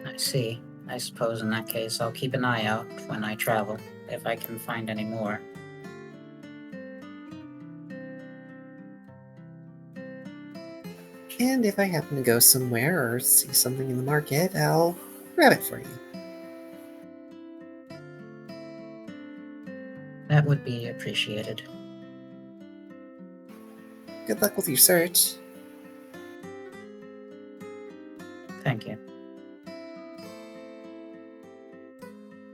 I see. I suppose in that case I'll keep an eye out when I travel, if I can find any more. And if I happen to go somewhere or see something in the market, I'll grab it for you. That would be appreciated. Good luck with your search. Thank you.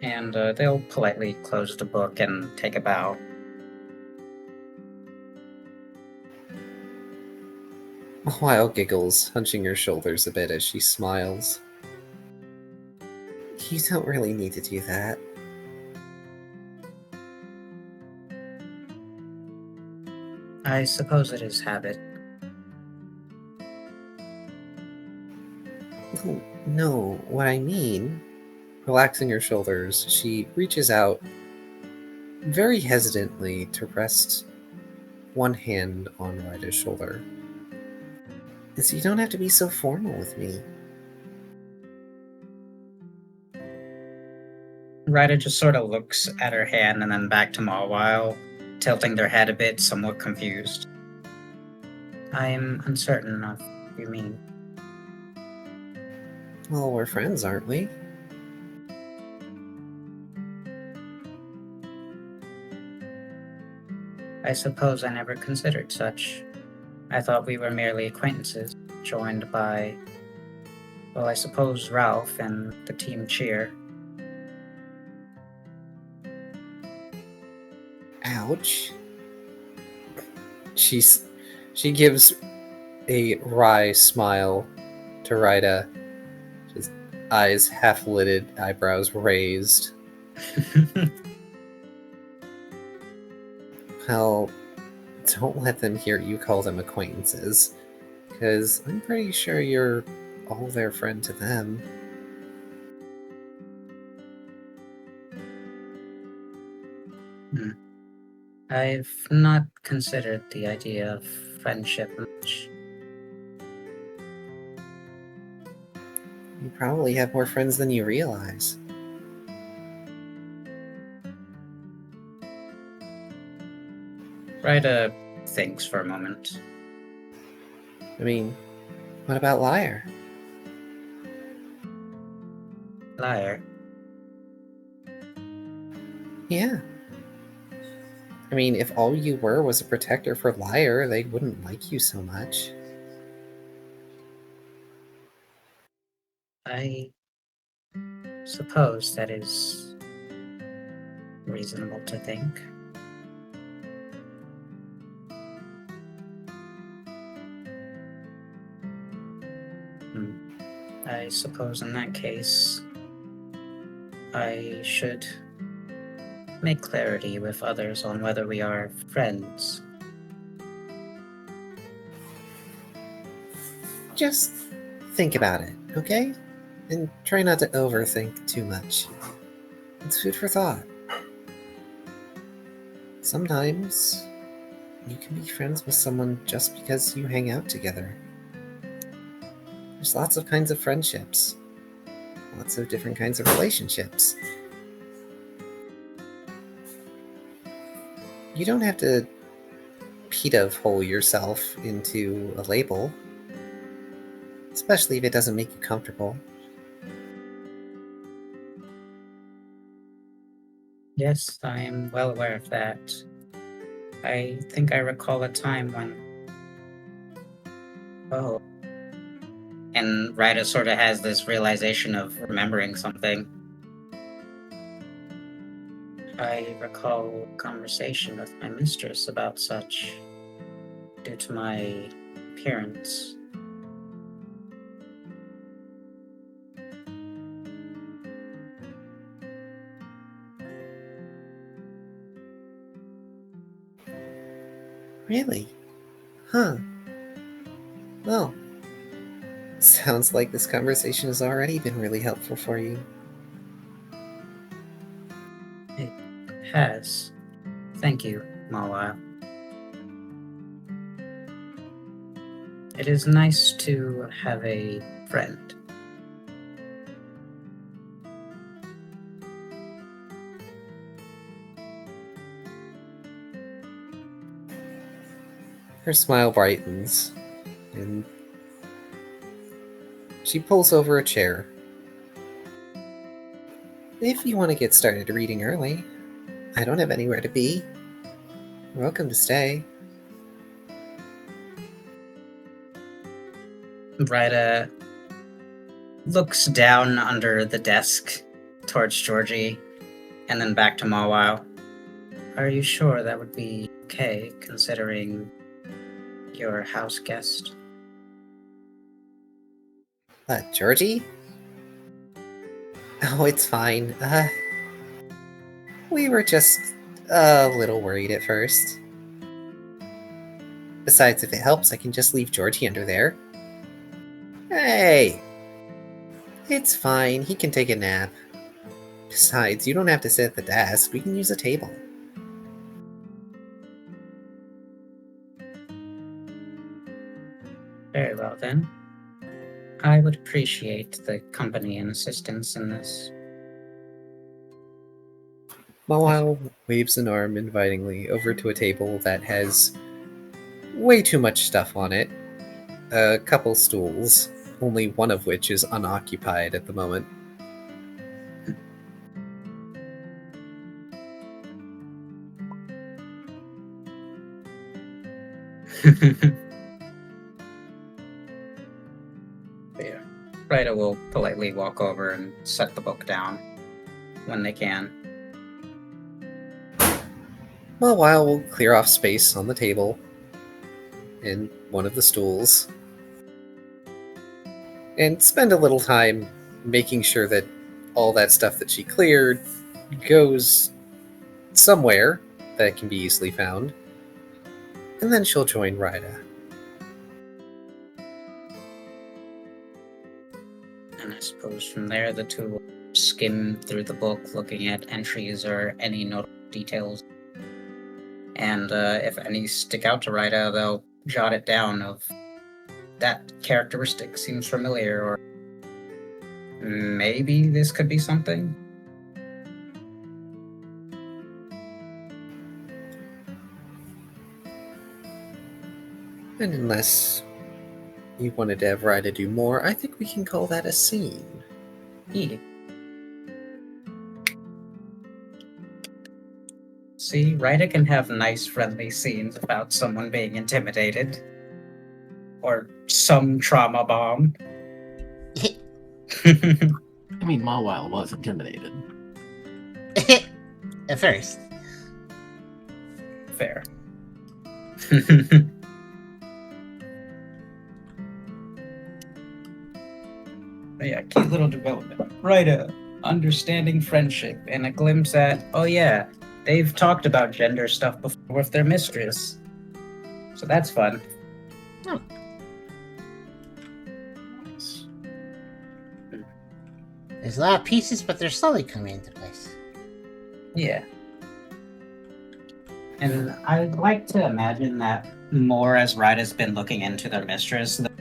And they'll politely close the book and take a bow. Wild giggles, hunching her shoulders a bit as she smiles. You don't really need to do that. I suppose it is habit. No, what I mean... Relaxing her shoulders, she reaches out very hesitantly to rest one hand on Ryda's shoulder. So you don't have to be so formal with me. Ryder just sort of looks at her hand and then back to Mawile, tilting their head a bit, somewhat confused. I'm uncertain of what you mean. Well, we're friends, aren't we? I suppose I never considered such. I thought we were merely acquaintances, joined by, well, I suppose Ralph and the team cheer. Ouch. She gives a wry smile to Ryda, just eyes half-lidded, eyebrows raised. Well, don't let them hear you call them acquaintances, because I'm pretty sure you're all their friend to them. I've not considered the idea of friendship much. You probably have more friends than you realize. Ryder thinks for a moment. I mean, what about Liar? Liar. Yeah. I mean, if all you were was a protector for Liar, they wouldn't like you so much. I suppose that is reasonable to think. I suppose in that case, I should make clarity with others on whether we are friends. Just think about it, okay? And try not to overthink too much. It's food for thought. Sometimes you can be friends with someone just because you hang out together. There's lots of kinds of friendships. Lots of different kinds of relationships. You don't have to hole yourself into a label, especially if it doesn't make you comfortable. Yes, I am well aware of that. I think I recall a time when... Oh. And Ryder sort of has this realization of remembering something. I recall a conversation with my mistress about such, due to my appearance. Really? Huh. Well, Sounds like this conversation has already been really helpful for you. It has. Thank you, Mala. It is nice to have a friend. Her smile brightens, and she pulls over a chair. If you want to get started reading early, I don't have anywhere to be. You're welcome to stay. Rida looks down under the desk towards Georgie, and then back to Mawile. Are you sure that would be okay, considering your house guest? Georgie? Oh, it's fine. We were just a little worried at first. Besides, if it helps, I can just leave Georgie under there. Hey! It's fine, he can take a nap. Besides, you don't have to sit at the desk, we can use a table. Very well, then. I would appreciate the company and assistance in this. Mawile waves an arm invitingly over to a table that has way too much stuff on it. A couple stools, only one of which is unoccupied at the moment. Yeah. Rida will politely walk over and set the book down when they can. Mawile will clear off space on the table and one of the stools and spend a little time making sure that all that stuff that she cleared goes somewhere that can be easily found. And then she'll join Rida. And I suppose from there the two will skim through the book looking at entries or any notable details. And if any stick out to Rida, they'll jot it down of that characteristic seems familiar, or maybe this could be something. And unless you wanted to have Rida do more, I think we can call that a scene. Yeah. See, Rida can have nice, friendly scenes about someone being intimidated. Or some trauma bomb. I mean, Mawile was intimidated. At first. Fair. Yeah, cute little development. Rida, understanding friendship, and a glimpse at, oh yeah, they've talked about gender stuff before with their mistress. So that's fun. Oh. Nice. There's a lot of pieces, but they're slowly coming into place. Yeah. And I'd like to imagine that more as Rida's been looking into their mistress, the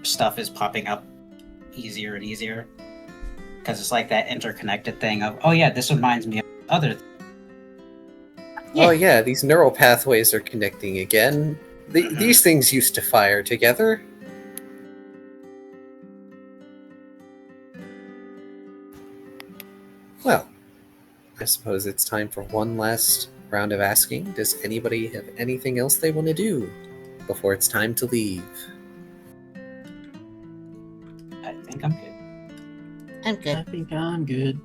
stuff is popping up easier and easier. Because it's like that interconnected thing of, oh yeah, this reminds me of other Oh yeah, these neural pathways are connecting again. These things used to fire together. Well, I suppose it's time for one last round of asking. Does anybody have anything else they want to do before it's time to leave? I think I'm good. I'm good. I think I'm good.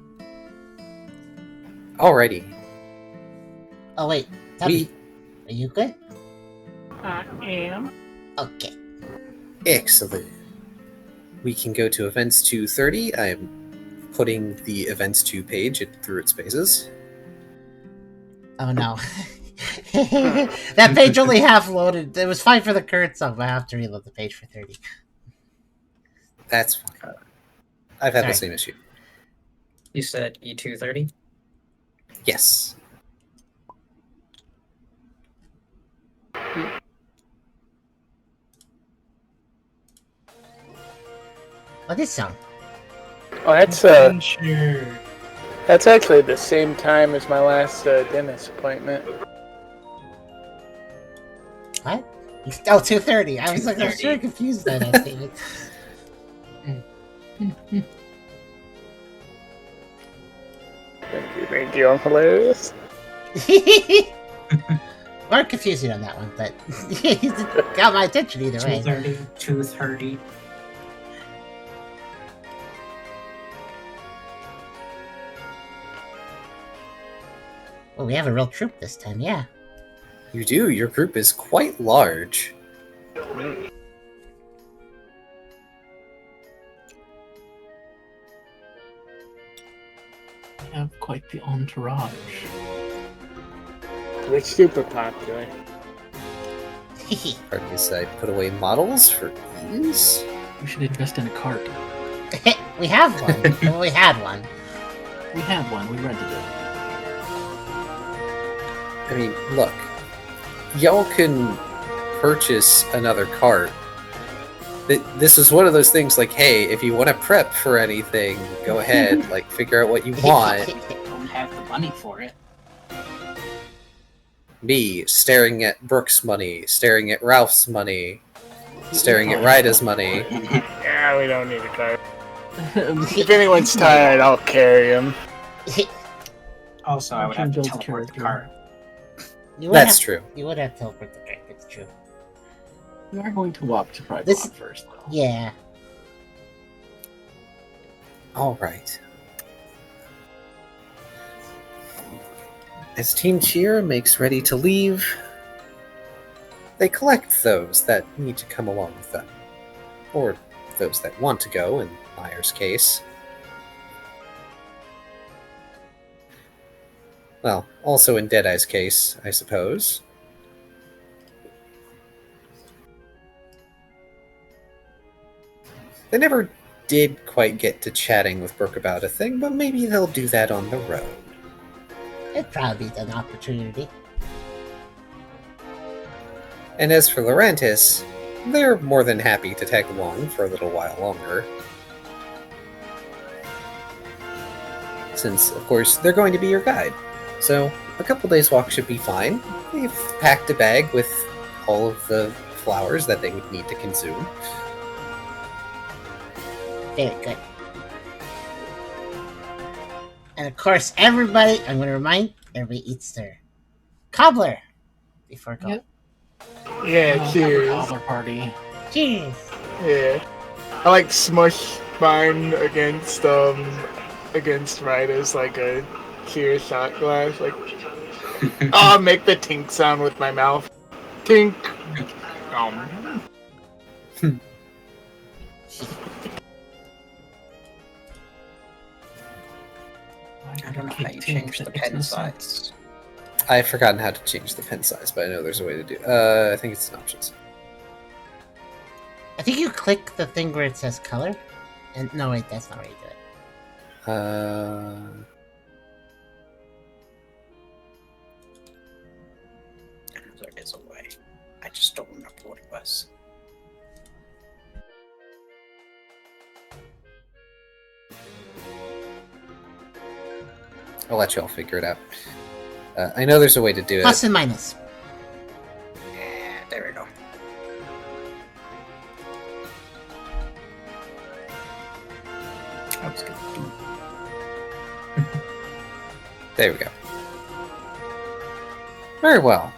Alrighty. Oh, wait. Tubby, are you good? I am. Okay. Excellent. We can go to events 230. I am putting the events 2 page through its paces. Oh, no. That page only half loaded. It was fine for the current song, but I have to reload the page for 30. That's fine. I've had the Sorry. same issue. You said E230? Yes. Oh, this song. Oh, that's actually the same time as my last dentist appointment. What? Oh, 2:30. I was like, I was 2:30. very confused by that statement. Thank you, I'm hilarious. Or confusing on that one, but he got my attention either way. 230, 230. Well, we have a real troop this time, yeah. You do. Your group is quite large. We have quite the entourage. We're super popular. Pardon me, I put away models for ease? We should invest in a cart. We have one. Well, we had one. We had one. We rented it. I mean, look. Y'all can purchase another cart. This is one of those things like, hey, if you want to prep for anything, go ahead. Like, figure out what you want. Don't have the money for it. Me, staring at Brooke's money, staring at Ralph's money, staring at Ryda's money. Yeah, we don't need a cart. If anyone's tired, I'll carry him. Also, I would have to Builds teleport the character. car. That's true. You would have teleport the cart, it's true. We are going to walk to Pride This- Rock first, though. Yeah. Alright. As Team Cheer makes ready to leave, they collect those that need to come along with them. Or those that want to go, in Meyer's case. Well, also in Deadeye's case, I suppose. They never did quite get to chatting with Brooke about a thing, but maybe they'll do that on the road. It'd probably be an opportunity. And as for Laurentis, they're more than happy to tag along for a little while longer. Since, of course, they're going to be your guide. So, a couple days walk should be fine. They've packed a bag with all of the flowers that they would need to consume. Very good. And of course, everybody, I'm going to remind, everybody eats their cobbler before going. Yep. Yeah, cheers. Cobbler party. Cheers! Yeah. I like smush mine against Ryda's like a cheer shot glass. Like, I'll make the tink sound with my mouth. Tink. I don't know how you change the pen size. I've forgotten how to change the pen size, but I know there's a way to do it. I think it's in options. I think you click the thing where it says color. And no, wait, that's not how you do it. There is a way. I just don't remember what it was. I'll let you all figure it out. I know there's a way to do Plus it. and minus. Yeah, there we go. I was gonna do. There we go. Very well.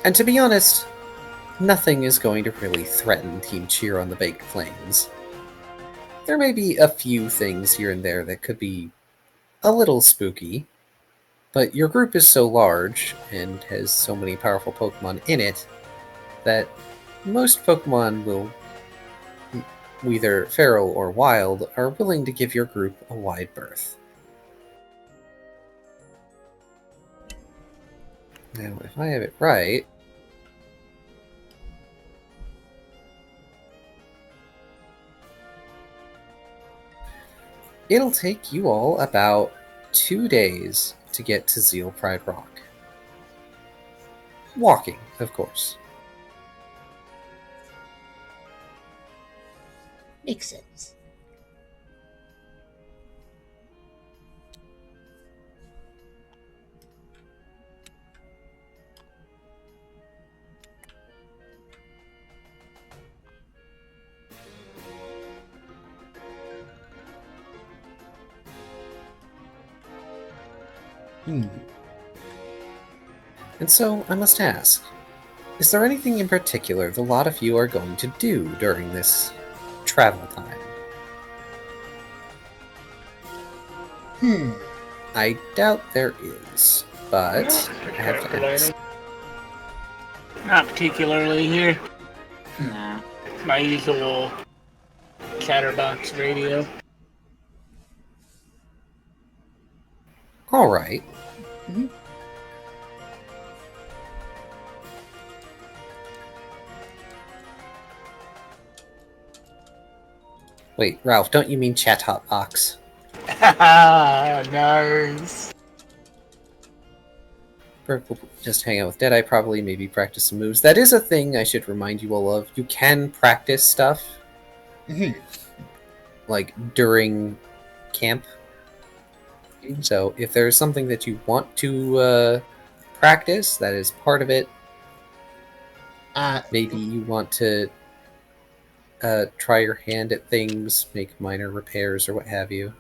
And to be honest, nothing is going to really threaten Team Cheer on the Baked Plains. There may be a few things here and there that could be a little spooky, but your group is so large and has so many powerful Pokemon in it that most Pokemon will, either feral or wild, are willing to give your group a wide berth. Now, if I have it right, if I have it right, It'll take you all about 2 days to get to Zeal Pride Rock. Walking, of course. Makes sense. And so, I must ask, is there anything in particular the lot of you are going to do during this travel time? I doubt there is, but I have to ask. Not particularly here. Nah. My usual chatterbox radio. Alright. Wait, Ralph, don't you mean chat hot box? Nice. Brooke will just hang out with Deadeye probably, maybe practice some moves. That is a thing I should remind you all of. You can practice stuff. Like, during camp. So, if there's something that you want to practice, that is part of it. Maybe you want to try your hand at things, make minor repairs or what have you.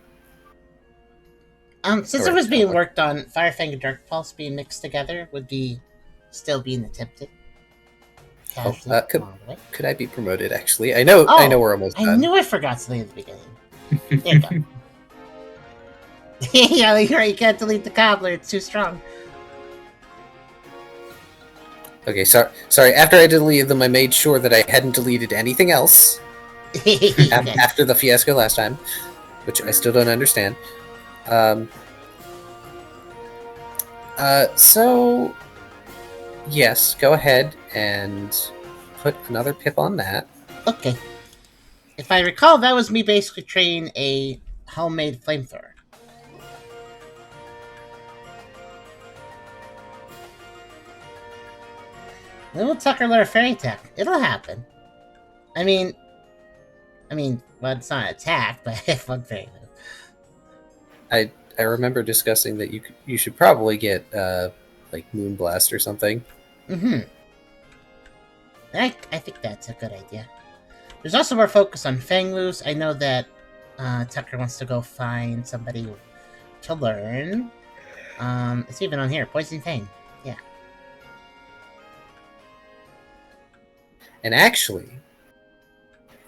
Since it was being worked on, Firefang and Dark Pulse being mixed together would be still being attempted. Casually, along the way. Could I be promoted, actually? I know we're almost done. I knew I forgot something at the beginning. There you go. Yeah, you're right, you can't delete the cobbler, it's too strong. Okay, sorry. After I deleted them, I made sure that I hadn't deleted anything else after the fiasco last time, which I still don't understand. So, yes, go ahead and put another pip on that. Okay. If I recall, that was me basically training a homemade flamethrower. Then we'll Tucker learn fairy attack. It'll happen. I mean, well, it's not an attack, but fun fairy. I remember discussing that you should probably get like Moonblast or something. I think that's a good idea. There's also more focus on Fang moves. I know that Tucker wants to go find somebody to learn. It's even on here, Poison Fang. Yeah. And actually,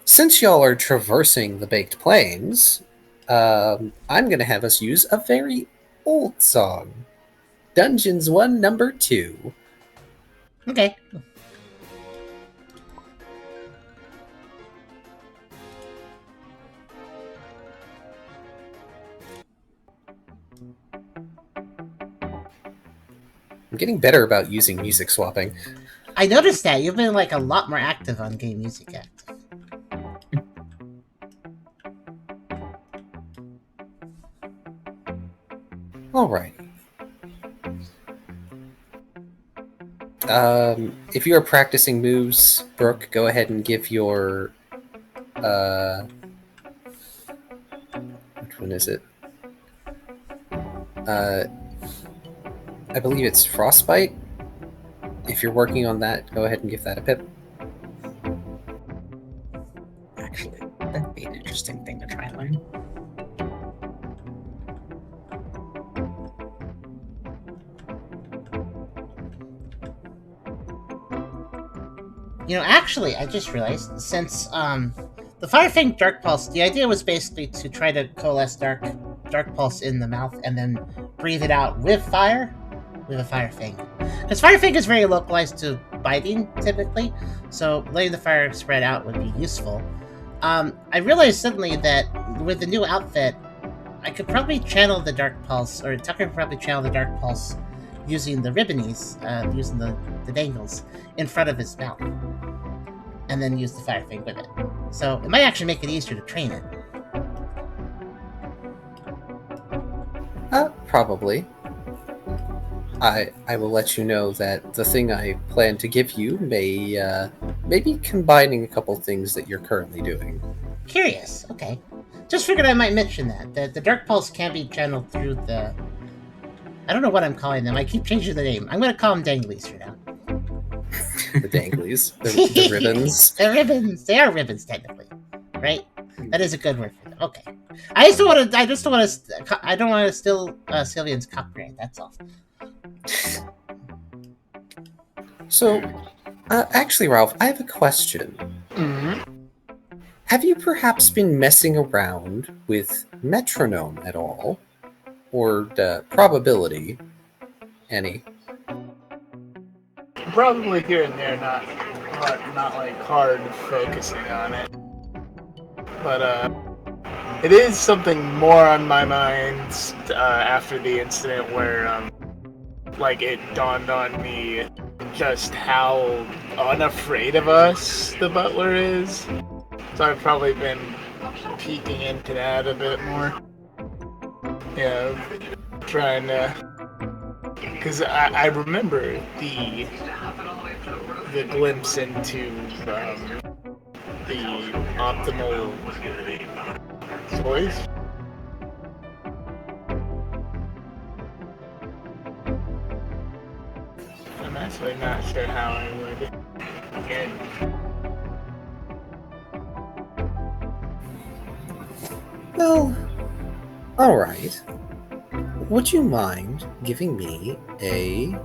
since y'all are traversing the Baked Plains, I'm going to have us use a very old song. Dungeons 1, number 2. Okay. I'm getting better about using music swapping. I noticed that. You've been, like, a lot more active on Game Music Active. Alright. If you are practicing moves, Brooke, go ahead and give your... which one is it? I believe it's Frostbite. If you're working on that, go ahead and give that a pip. Actually, that'd be an interesting thing to try and learn. You know, actually, I just realized, since the Firefang Dark Pulse, the idea was basically to try to coalesce Dark Pulse in the mouth and then breathe it out with fire, with a Firefang. Because Firefang is very localized to biting, typically, so letting the fire spread out would be useful. I realized suddenly that with the new outfit, I could probably channel the Dark Pulse, or Tucker could probably channel the Dark Pulse using the ribbonies, using the dangles, in front of his mouth. And then use the Firefang with it. So it might actually make it easier to train it. Probably. I will let you know that the thing I plan to give you may be combining a couple things that you're currently doing. Curious. Okay. Just figured I might mention that. The Dark Pulse can be channeled through the... I don't know what I'm calling them. I keep changing the name. I'm going to call them danglies for now. The danglies. The ribbons. The ribbons. They are ribbons, technically. Right? That is a good word for them. Okay. I don't want to steal Sylvian's copyright, that's all. So, actually, Ralph, I have a question. Mm-hmm. Have you perhaps been messing around with metronome at all? Or probability? Any? Probably here and there, not like hard focusing on it. But it is something more on my mind after the incident where like it dawned on me just how unafraid of us the butler is. So I've probably been peeking into that a bit more. Yeah, trying to, because I remember the glimpse into the optimal choice. I'm actually not sure how I would get. Well, alright. Would you mind giving me a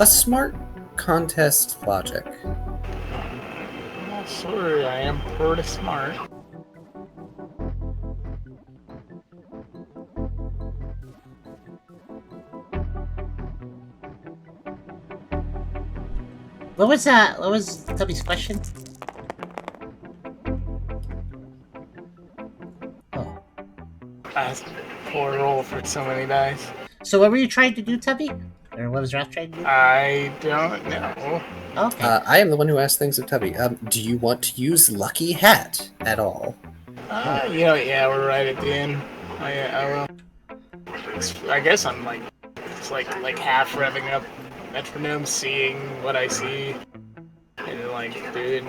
smart contest logic? I'm not sure. I am pretty smart. What was that? What was Tubby's question? Oh. Poor roll for so many dice. So what were you trying to do, Tubby? Or what was Ralph trying to do? I don't know. Okay. I am the one who asked things of Tubby. Do you want to use Lucky Hat at all? Yeah, we're right at the end. I will. I guess I'm like, it's like half revving up metronome, seeing what I see, and then like doing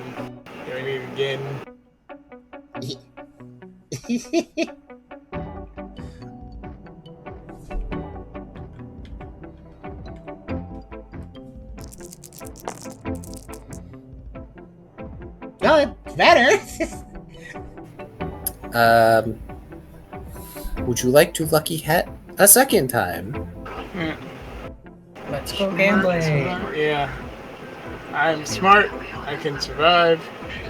it again. Well, it's better. Would you like to Lucky Hat a second time? Let's go gambling. Yeah. I'm smart. I can survive.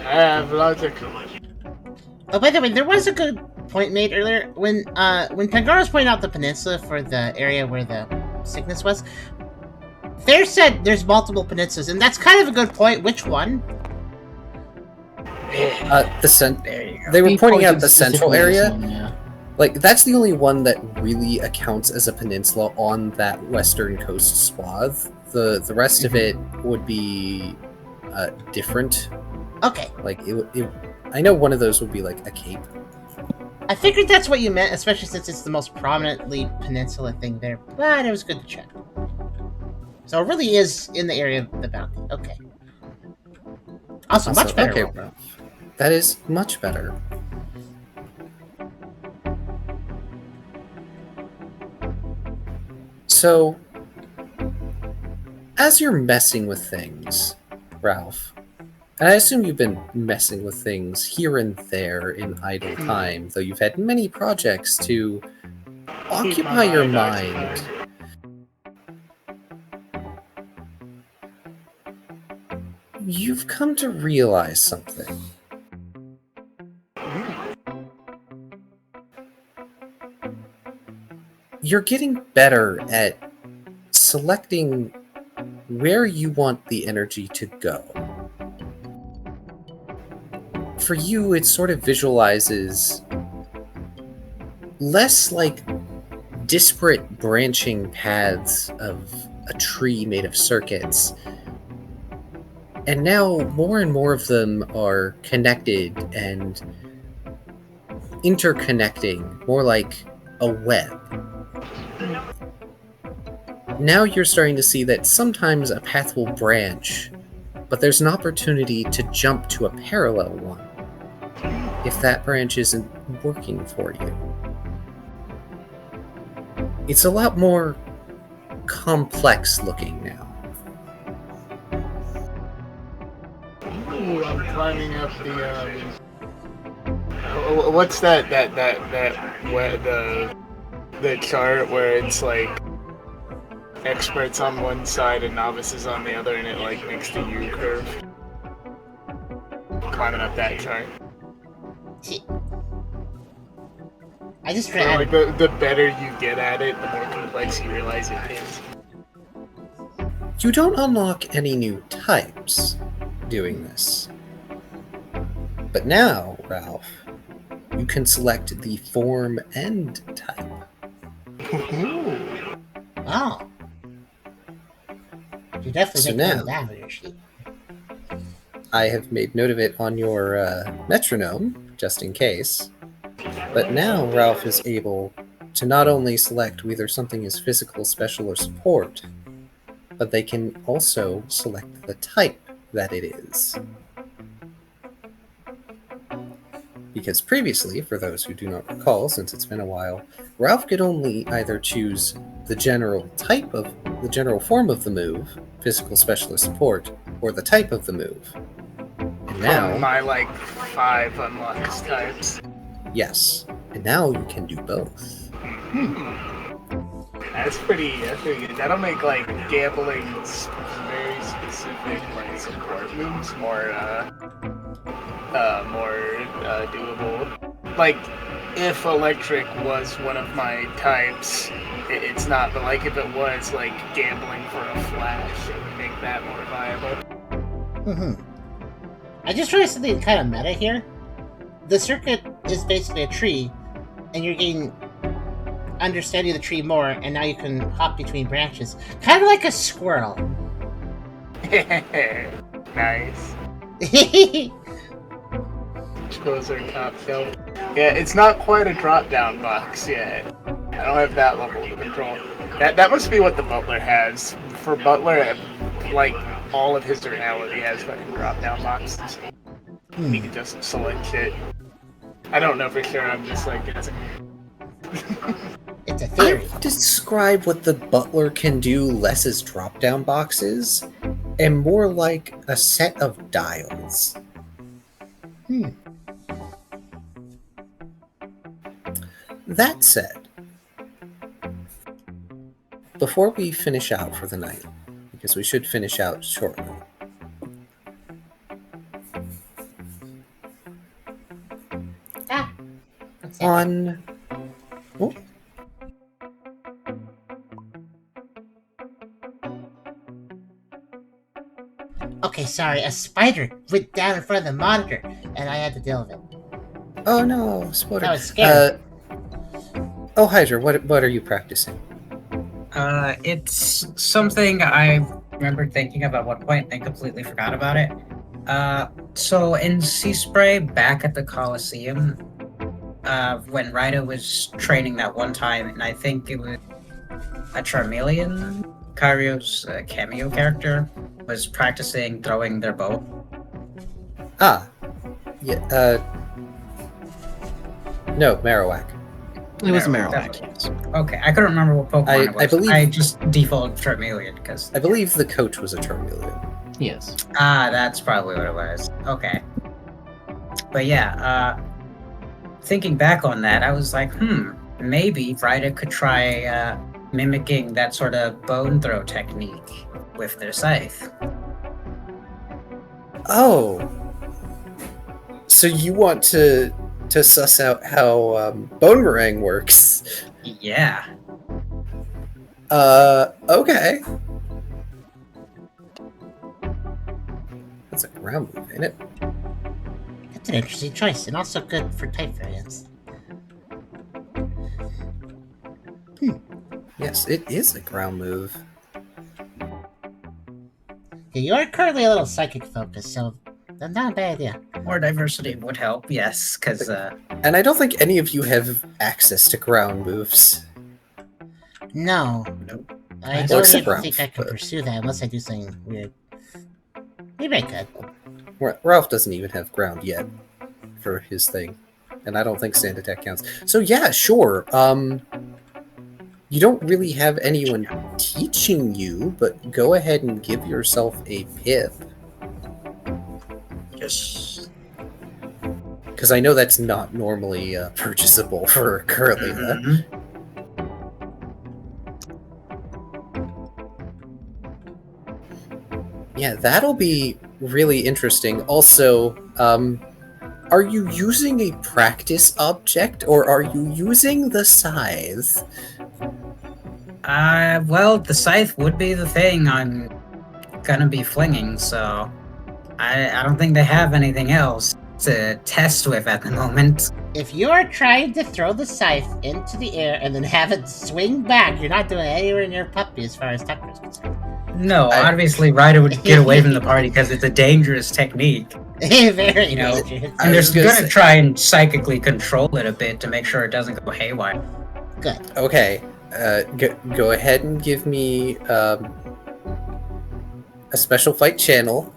I have logic. Oh, by the way, there was a good point made earlier when Pangoro was pointing out the peninsula for the area where the sickness was. Fair said there's multiple peninsulas, and that's kind of a good point. Which one? There you go. They were He pointing out pointed the central specifically area. this one, yeah. Like, that's the only one that really accounts as a peninsula on that western coast swath. The rest of it would be different. Okay. Like, I know one of those would be like a cape. I figured that's what you meant, especially since it's the most prominently peninsula thing there, but it was good to check. So it really is in the area of the bounty. Okay. Also, much better. Okay, roll. well, that is much better. So, as you're messing with things, Ralph, and I assume you've been messing with things here and there in idle time, though you've had many projects to occupy your mind. You've come to realize something. You're getting better at selecting where you want the energy to go. For you, it sort of visualizes less like disparate branching paths of a tree made of circuits. And now more and more of them are connected and interconnecting, more like a web. Now you're starting to see that sometimes a path will branch, but there's an opportunity to jump to a parallel one if that branch isn't working for you. It's a lot more complex looking now. Ooh, I'm climbing up the what's that where the chart where it's like experts on one side and novices on the other, and it like makes the U curve. Climbing up that chart. I just So, read. like the better you get at it, the more complex you realize it is. You don't unlock any new types doing this. But now, Ralph, you can select the form and type. Oh. You definitely So make note now- of that on your sheet. I have made note of it on your metronome, just in case. But now Ralph is able to not only select whether something is physical, special, or support, but they can also select the type that it is. Because previously, for those who do not recall, since it's been a while, Ralph could only either choose the general form of the move, physical, special, or support, or the type of the move. And now, From my like 5 unlocked types. yes, and now you can do both. That's pretty good. That'll make like gambling very specific like support moves more doable. Like if electric was one of my types, it's not. But like if it was like gambling for a flash, it would make that more viable. I just realized something kind of meta here. The circuit is basically a tree, and you're getting understanding the tree more, and now you can hop between branches. Kind of like a squirrel. Nice. Those are top shelf. Yeah, it's not quite a drop-down box yet. I don't have that level of control. That must be what the butler has. For Butler, like, all of his reality has fucking drop-down boxes. He can just select shit. I don't know for sure, I'm just, like, guessing. It's a theory. I describe what the butler can do less as drop-down boxes, and more like a set of dials. That said, before we finish out for the night, because we should finish out shortly, What's that? on... Oh, Okay, sorry. A spider went down in front of the monitor, and I had to deal with it. oh no, spoiler. I was scared. Oh, Hydra, what are you practicing? It's something I remember thinking of at one point and completely forgot about it. So in Sea Spray back at the Coliseum, when Rida was training that one time, and I think it was a Charmeleon, Kyrio's cameo character, was practicing throwing their bow. Ah, yeah, no, Marowak. It was Marowak, Marowak, yes. Okay, I couldn't remember what Pokemon it was. I believe- I just defaulted Charmeleon because. I believe the coach was a Charmeleon. Yes. Ah, that's probably what it was. Okay. But yeah, thinking back on that, I was like, maybe Rida could try mimicking that sort of bone throw technique with their scythe. Oh, so you want to suss out how Boomerang works? Yeah. Okay. That's a ground move, ain't it? That's an interesting choice, and also good for type variants. Yes, it is a ground move. Yeah, you are currently a little psychic focused, so that's not a bad idea. more diversity would help, yes, because And I don't think any of you have access to ground moves. No. Nope. I Well, don't except even Ralph, think I could but- pursue that unless I do something weird. Maybe I could. Ralph doesn't even have ground yet for his thing. And I don't think sand attack counts. So yeah, sure. You don't really have anyone teaching you, but go ahead and give yourself a pip. just Because I know that's not normally purchasable for Curlia. Mhm. Yeah, that'll be really interesting. Also, are you using a practice object, or are you using the scythe? Well, the scythe would be the thing I'm gonna be flinging, so I don't think they have anything else to test with at the moment. If you are trying to throw the scythe into the air and then have it swing back, you're not doing anywhere near puppy as far as Tucker is concerned. No, I- obviously Ryder would get away from the party because it's a dangerous technique. Very You know, dangerous. I I'm was just gonna gonna say- try and psychically control it a bit to make sure it doesn't go haywire. Good. Okay, go ahead and give me a special fight channel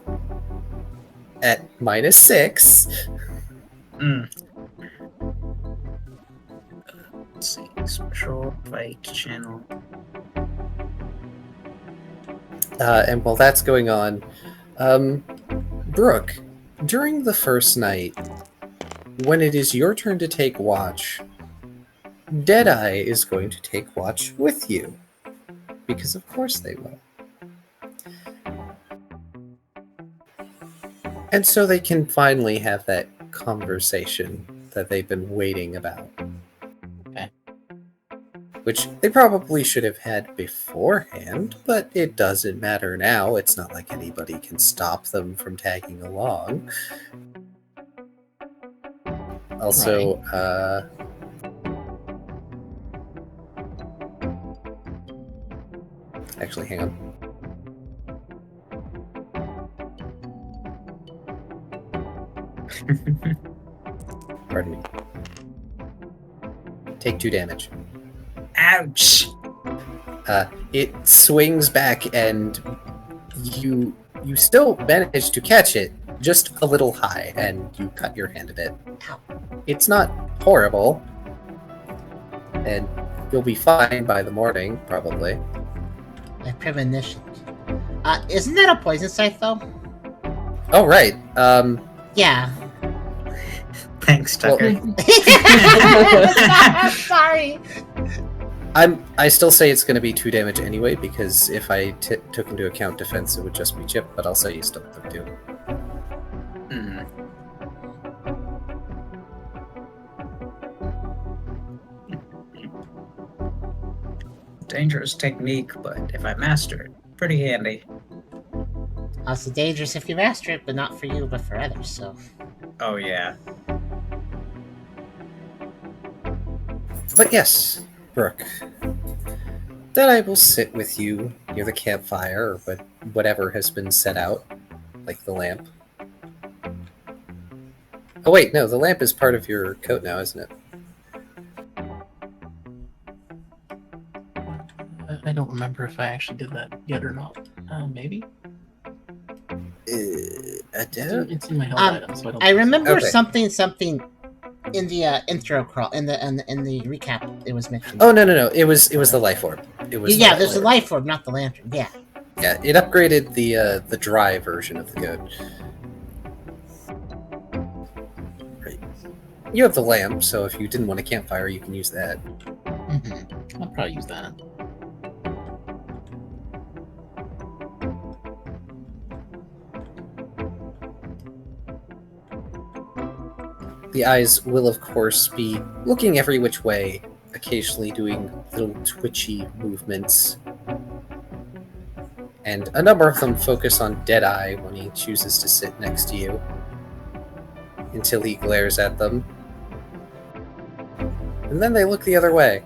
at -6. Let's see, special fight channel. And while that's going on, Brooke, during the first night, when it is your turn to take watch, Deadeye is going to take watch with you. Because of course they will. And so they can finally have that conversation that they've been waiting about. Okay. Which they probably should have had beforehand, but it doesn't matter now. It's not like anybody can stop them from tagging along. Also, actually, hang on. Pardon me. Take 2 damage. Ouch! It swings back, and you still manage to catch it, just a little high, and you cut your hand a bit. It's not horrible, and you'll be fine by the morning, probably. My premonition. Isn't that a poison scythe though? Oh, right. Yeah. Thanks, Tucker. Sorry. I still say it's going to be 2 damage anyway, because if I took into account defense, it would just be chip, but I'll say you still took 2. Mhm. Dangerous technique, but if I master it, pretty handy. Also dangerous if you master it, but not for you, but for others, so. Oh yeah. But yes, Brooke, then I will sit with you near the campfire, or whatever has been set out, like the lamp. Oh wait, no, the lamp is part of your coat now, isn't it? I don't remember if I actually did that yet or not. Maybe? I don't. It's in my held items, so I don't I think so. remember Okay. something in the intro crawl, in the recap. It was mentioned. Oh no! It was the life orb. It was yeah, the there's the orb. life orb, not the lantern. Yeah. Yeah, it upgraded the dry version of the goat. Right. You have the lamp, so if you didn't want a campfire, you can use that. Mm-hmm. I'll probably use that. The eyes will, of course, be looking every which way, occasionally doing little twitchy movements. And a number of them focus on Deadeye when he chooses to sit next to you, until he glares at them. And then they look the other way.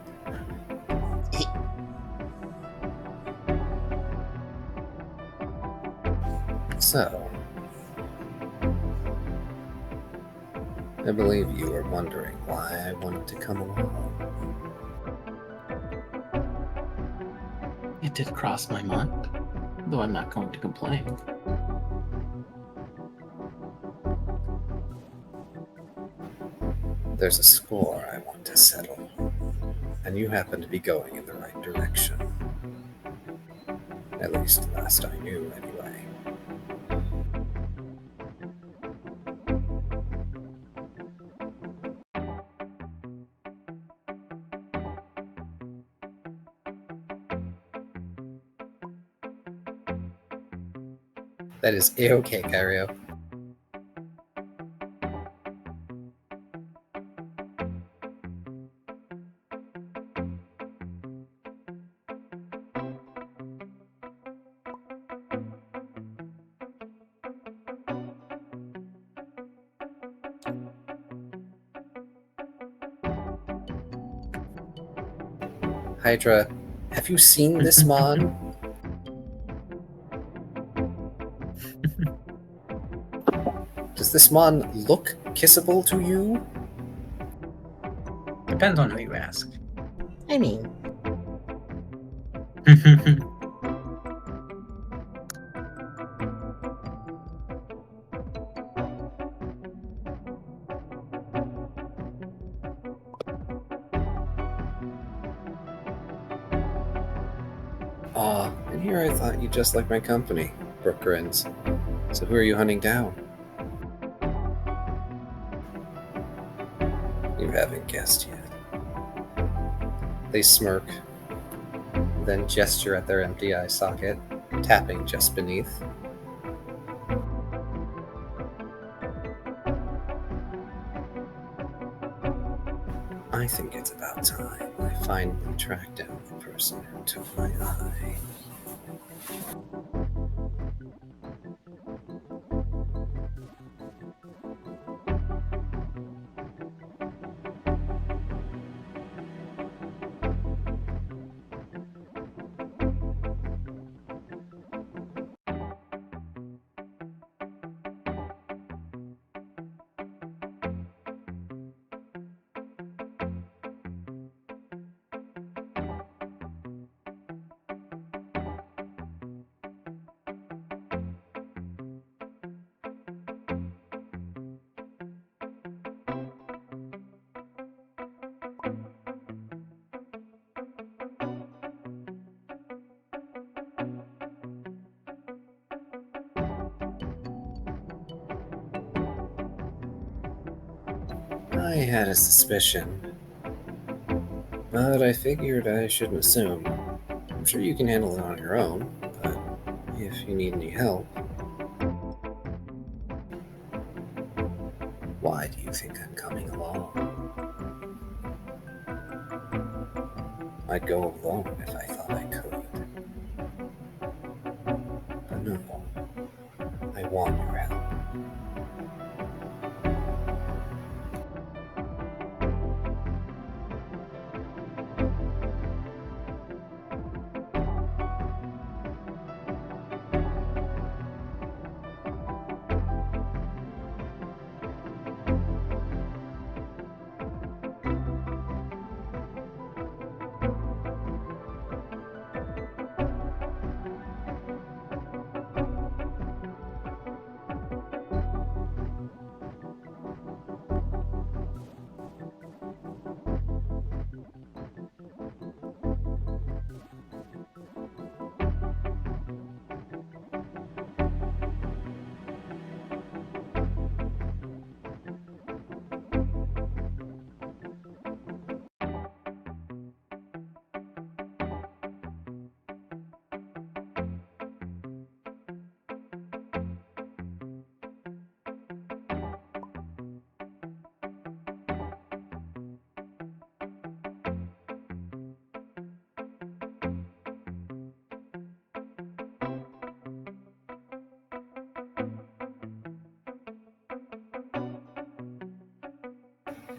So, I believe you were wondering why I wanted to come along. It did cross my mind, though I'm not going to complain. There's a score I want to settle, and you happen to be going in the right direction. At least last I knew, anyway. That is A-okay, Kyrio. Hydra, have you seen this mon? Does this mon look kissable to you? Depends on who you ask. I mean, And here I thought you just liked my company, Brooke grins. So who are you hunting down? You haven't guessed yet. They smirk, then gesture at their empty eye socket, tapping just beneath. I think it's about time I finally track down the person who took my eye. I had a suspicion, but I figured I shouldn't assume. I'm sure you can handle it on your own, but if you need any help... Why do you think I'm coming along? I'd go alone if I thought I could. But no, I want your help.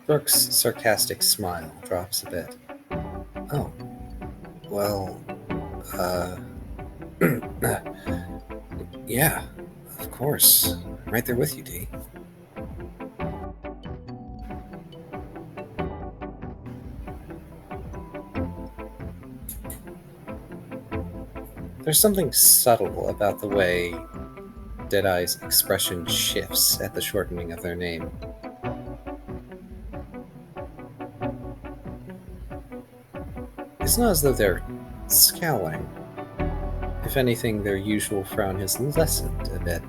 Brooke's sarcastic smile drops a bit. Oh, well, yeah, of course. I'm right there with you, D. There's something subtle about the way Deadeye's expression shifts at the shortening of their name. It's not as though they're scowling. If anything, their usual frown has lessened a bit.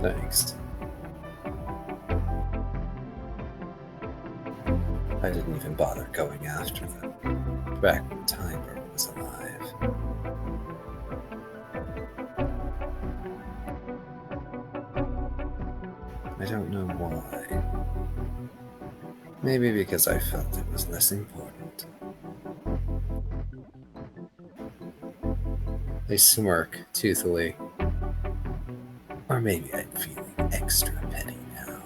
Thanks. I didn't even bother going after them back when Timer was alive. I don't know why. Maybe because I felt it was less important. They smirk toothily. Or maybe I'm feeling extra petty now.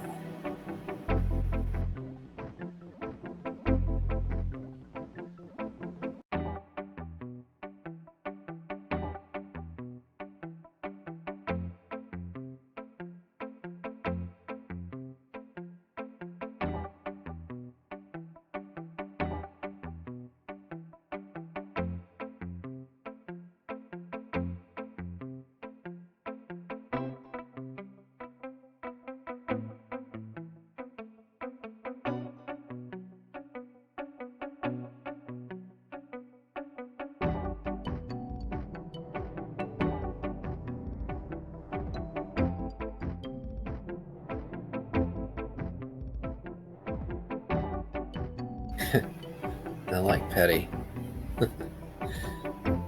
I like petty.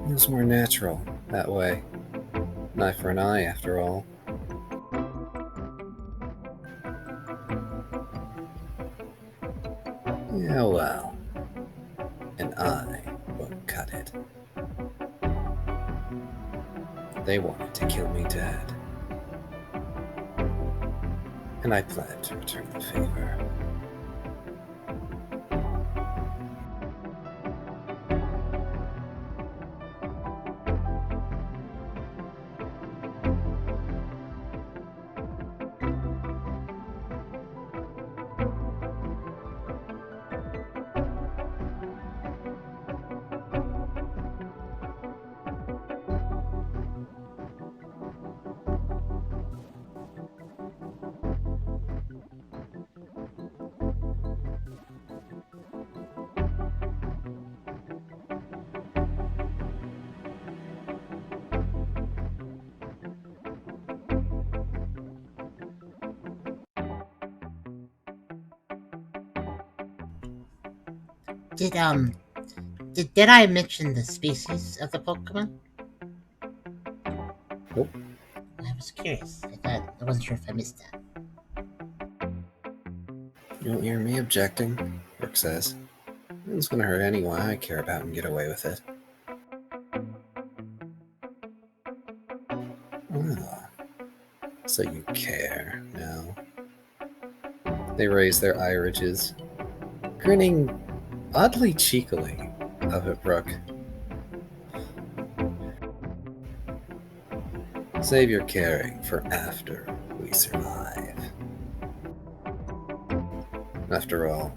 It's more natural that way. An eye for an eye, after all. Yeah, well, an eye won't cut it. They wanted to kill me dead. And I plan to return the favor. Did I mention the species of the Pokemon? Nope. I was curious. I wasn't sure if I missed that. You don't hear me objecting, Brooke says. It's gonna hurt anyway. I care about and get away with it. Ah, so you care now. They raise their irises, grinning oddly cheekily up at Brooke. Save your caring for after we survive. After all,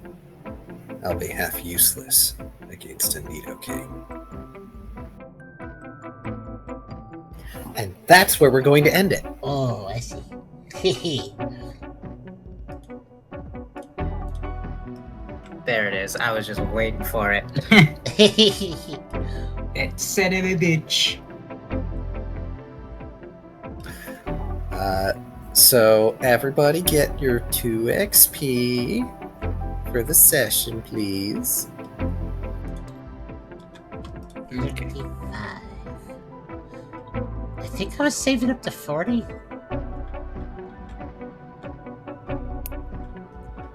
I'll be half useless against a Nidoking. And that's where we're going to end it. Oh, I see. There it is. I was just waiting for it. It's son of a bitch. So everybody get your 2 XP for the session, please. 35. I think I was saving up to 40.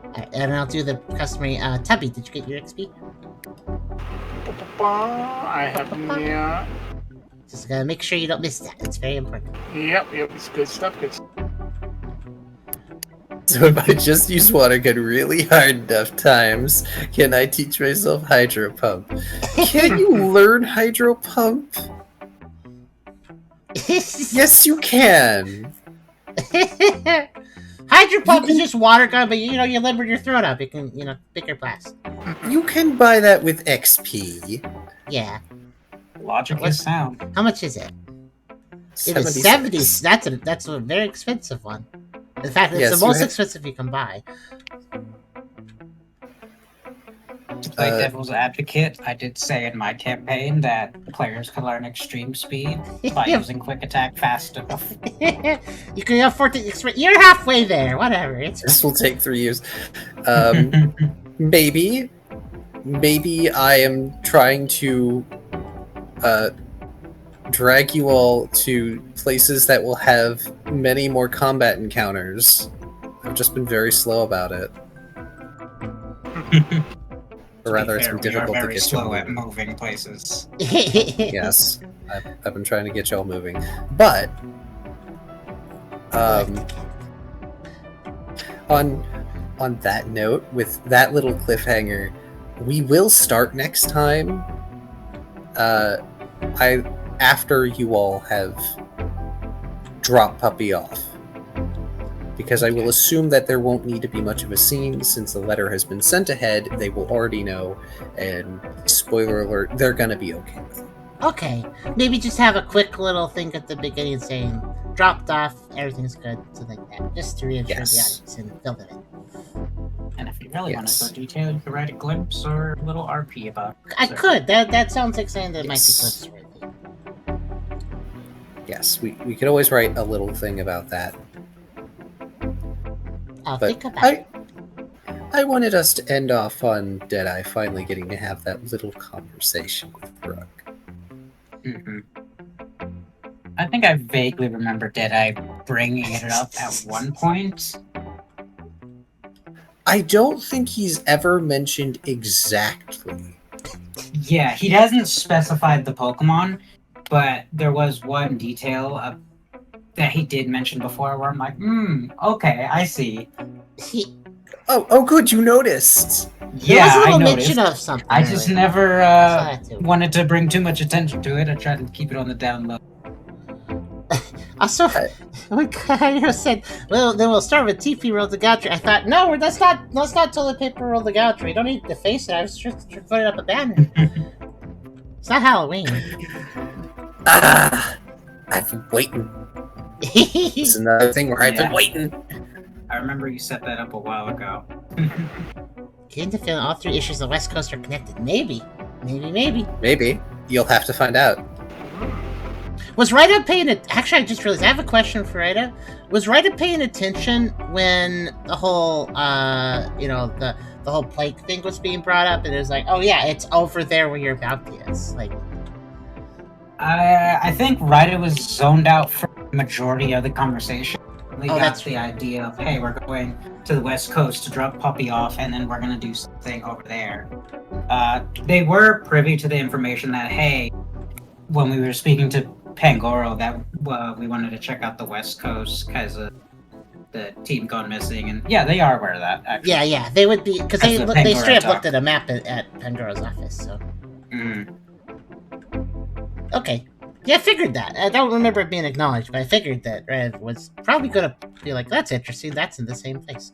Alright, and I'll do the customary. Tubby, did you get your XP? I have not. Just gotta make sure you don't miss that. It's very important. Yep, it's good stuff. Good stuff. So if I just use water gun really hard enough times, can I teach myself Hydro Pump? Can you learn Hydro Pump? Yes, you can! Hydro Pump is just water gun, but you limber your throat up. It can, pick your blast. You can buy that with XP. Yeah. Logic is sound. How much is it? It is 70. That's a very expensive one. In fact, it's the most expensive you can buy. To play devil's advocate, I did say in my campaign that players can learn extreme speed by using quick attack fast enough. You can afford to. You're halfway there. Whatever. This will take 3 years. Maybe I am trying to drag you all to places that will have many more combat encounters. I've just been very slow about it. Or rather, it's been difficult to get slow y'all at moving places. Yes, I've been trying to get y'all moving, but on that note, with that little cliffhanger, we will start next time. After you all have dropped Puppy off. Because I will assume that there won't need to be much of a scene, since the letter has been sent ahead, they will already know, and spoiler alert, they're gonna be okay with it. Okay, maybe just have a quick little thing at the beginning saying, dropped off, everything's good, something like that, just to reassure the audience and fill them in. And if you really want to go detailed, you can write a glimpse or a little RP about it. I could, that sounds like something that might be glimpse worthy. Yes, we could always write a little thing about that. I'll think about it. I wanted us to end off on Deadeye finally getting to have that little conversation with Brooke. Mm-hmm. I think I vaguely remember Deadeye bringing it up at one point. I don't think he's ever mentioned exactly. Yeah, he hasn't specified the Pokemon, but there was one detail that he did mention before where I'm like, okay, I see. Oh, good, you noticed. There was a little mention of something. I just never wanted to bring too much attention to it. I tried to keep it on the down low. Also, when Kyrio said, "Well, then we'll start with TP roll the Goucher," I thought, no, let's not toilet paper roll the Goucher. We don't need to face it. I was just putting up a banner. It's not Halloween. I've been waiting. It's another thing where I've been waiting. I remember you set that up a while ago. Getting to feel all 3 issues of the West Coast are connected. Maybe. Maybe. You'll have to find out. Was Rya paying it? Actually, I just realized I have a question for Rya. Was Rya paying attention when the whole, the whole plague thing was being brought up, and it was like, oh yeah, it's over there where your bounty is. Like, I think Rya was zoned out for the majority of the conversation. We got the right. idea of, hey, we're going to the West Coast to drop Puppy off, and then we're gonna do something over there. They were privy to the information that, hey, when we were speaking to Pangoro, that we wanted to check out the West Coast because the team gone missing, and yeah, they are aware of that. Actually. Yeah, they would be, because they straight up looked at a map at Pangoro's office. So. Okay. Yeah, I figured that. I don't remember it being acknowledged, but I figured that Red was probably going to be like, that's interesting, that's in the same place.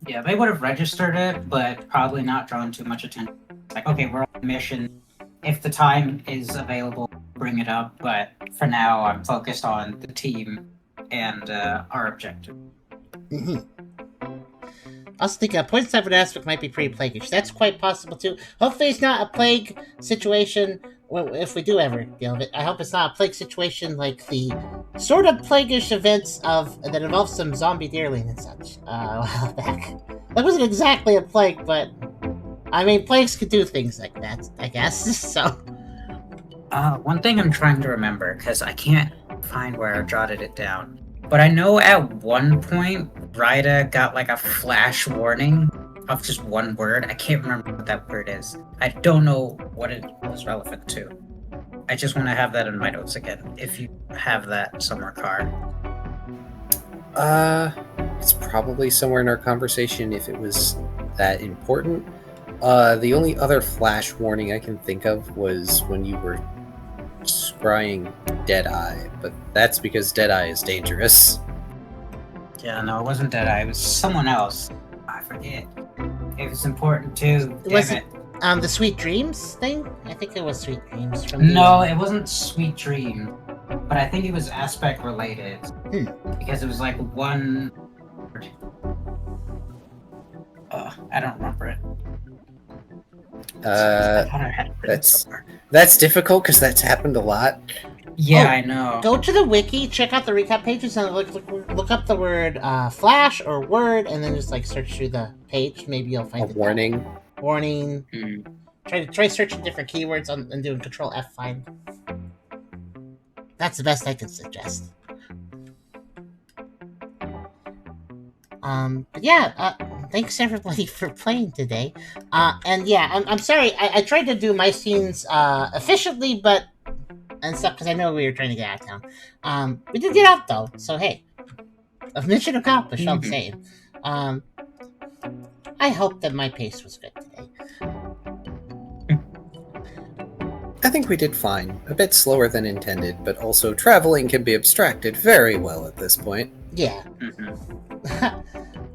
Yeah, they would have registered it, but probably not drawn too much attention. Like, okay, we're on a mission. If the time is available, bring it up, but for now, I'm focused on the team and our objective. Mm-hmm. I was thinking a poison-type aspect might be pretty plaguish. That's quite possible, too. Hopefully it's not a plague situation. Well, if we do ever deal with it, I hope it's not a plague situation like the sort of plaguish events that involve some zombie deerling and such a while back. That wasn't exactly a plague, but I mean, plagues could do things like that, I guess. So, one thing I'm trying to remember because I can't find where I jotted it down, but I know at one point Rya got like a flash warning of just one word. I can't remember what that word is. I don't know what it was relevant to. I just want to have that in my notes again. If you have that somewhere, Car. It's probably somewhere in our conversation if it was that important. The only other flash warning I can think of was when you were scrying Deadeye, but that's because Deadeye is dangerous. Yeah, no, it wasn't that. It was someone else. I forget. It was important too. Was Damn it it. the Sweet Dreams thing? I think it was Sweet Dreams from the, No, it wasn't Sweet Dream, but I think it was aspect related because it was like one. I don't remember it. I thought I had it written somewhere. That's difficult because that's happened a lot. Yeah, Oh, I know. Go to the wiki, check out the recap pages, and look up the word flash or word, and then just like search through the page. Maybe you'll find A warning. Warning. Mm. Try searching different keywords and doing Control F5. That's the best I can suggest. But yeah, thanks everybody for playing today. And yeah, I'm sorry, I tried to do my scenes efficiently, but and stuff because I know we were trying to get out of town. We did get out though, so hey, a mission accomplished. All the same. I hope that my pace was good today. I think we did fine. A bit slower than intended, but also traveling can be abstracted very well at this point. Yeah.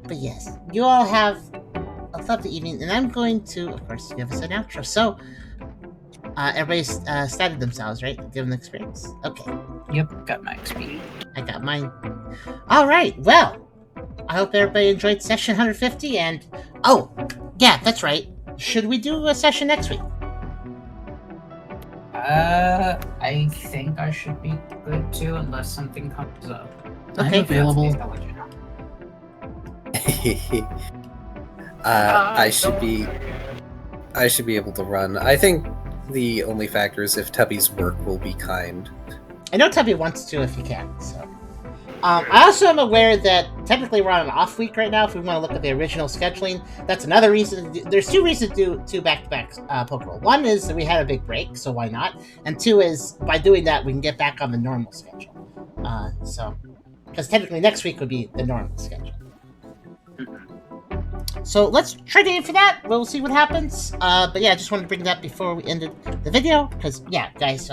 But yes, you all have a lovely evening, and I'm going to, of course, give us an outro. So, everybody's started themselves, right? Give them the experience. Okay. Yep, got my XP. I got mine. All right. Well, I hope everybody enjoyed session 150. And oh, yeah, that's right. Should we do a session next week? I think I should be good too, unless something comes up. Okay. I'm available. I'll let you know. I should be able to run. I think the only factor is if Tubby's work will be kind. I know Tubby wants to if he can. So, I also am aware that technically we're on an off week right now. If we want to look at the original scheduling, that's another reason. There's two reasons to do two back-to-back Pokerole. One is that we had a big break, so why not? And two is by doing that we can get back on the normal schedule. So, because technically next week would be the normal schedule. So let's try to aim for that. We'll see what happens. But yeah, I just wanted to bring that before we ended the video. Because, yeah, guys,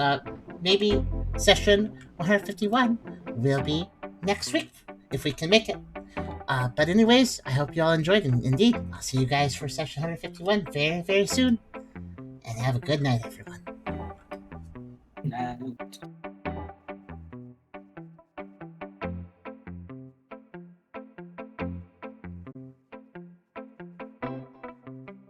maybe session 151 will be next week, if we can make it. But anyways, I hope you all enjoyed. And indeed, I'll see you guys for session 151 very, very soon. And have a good night, everyone. Good night.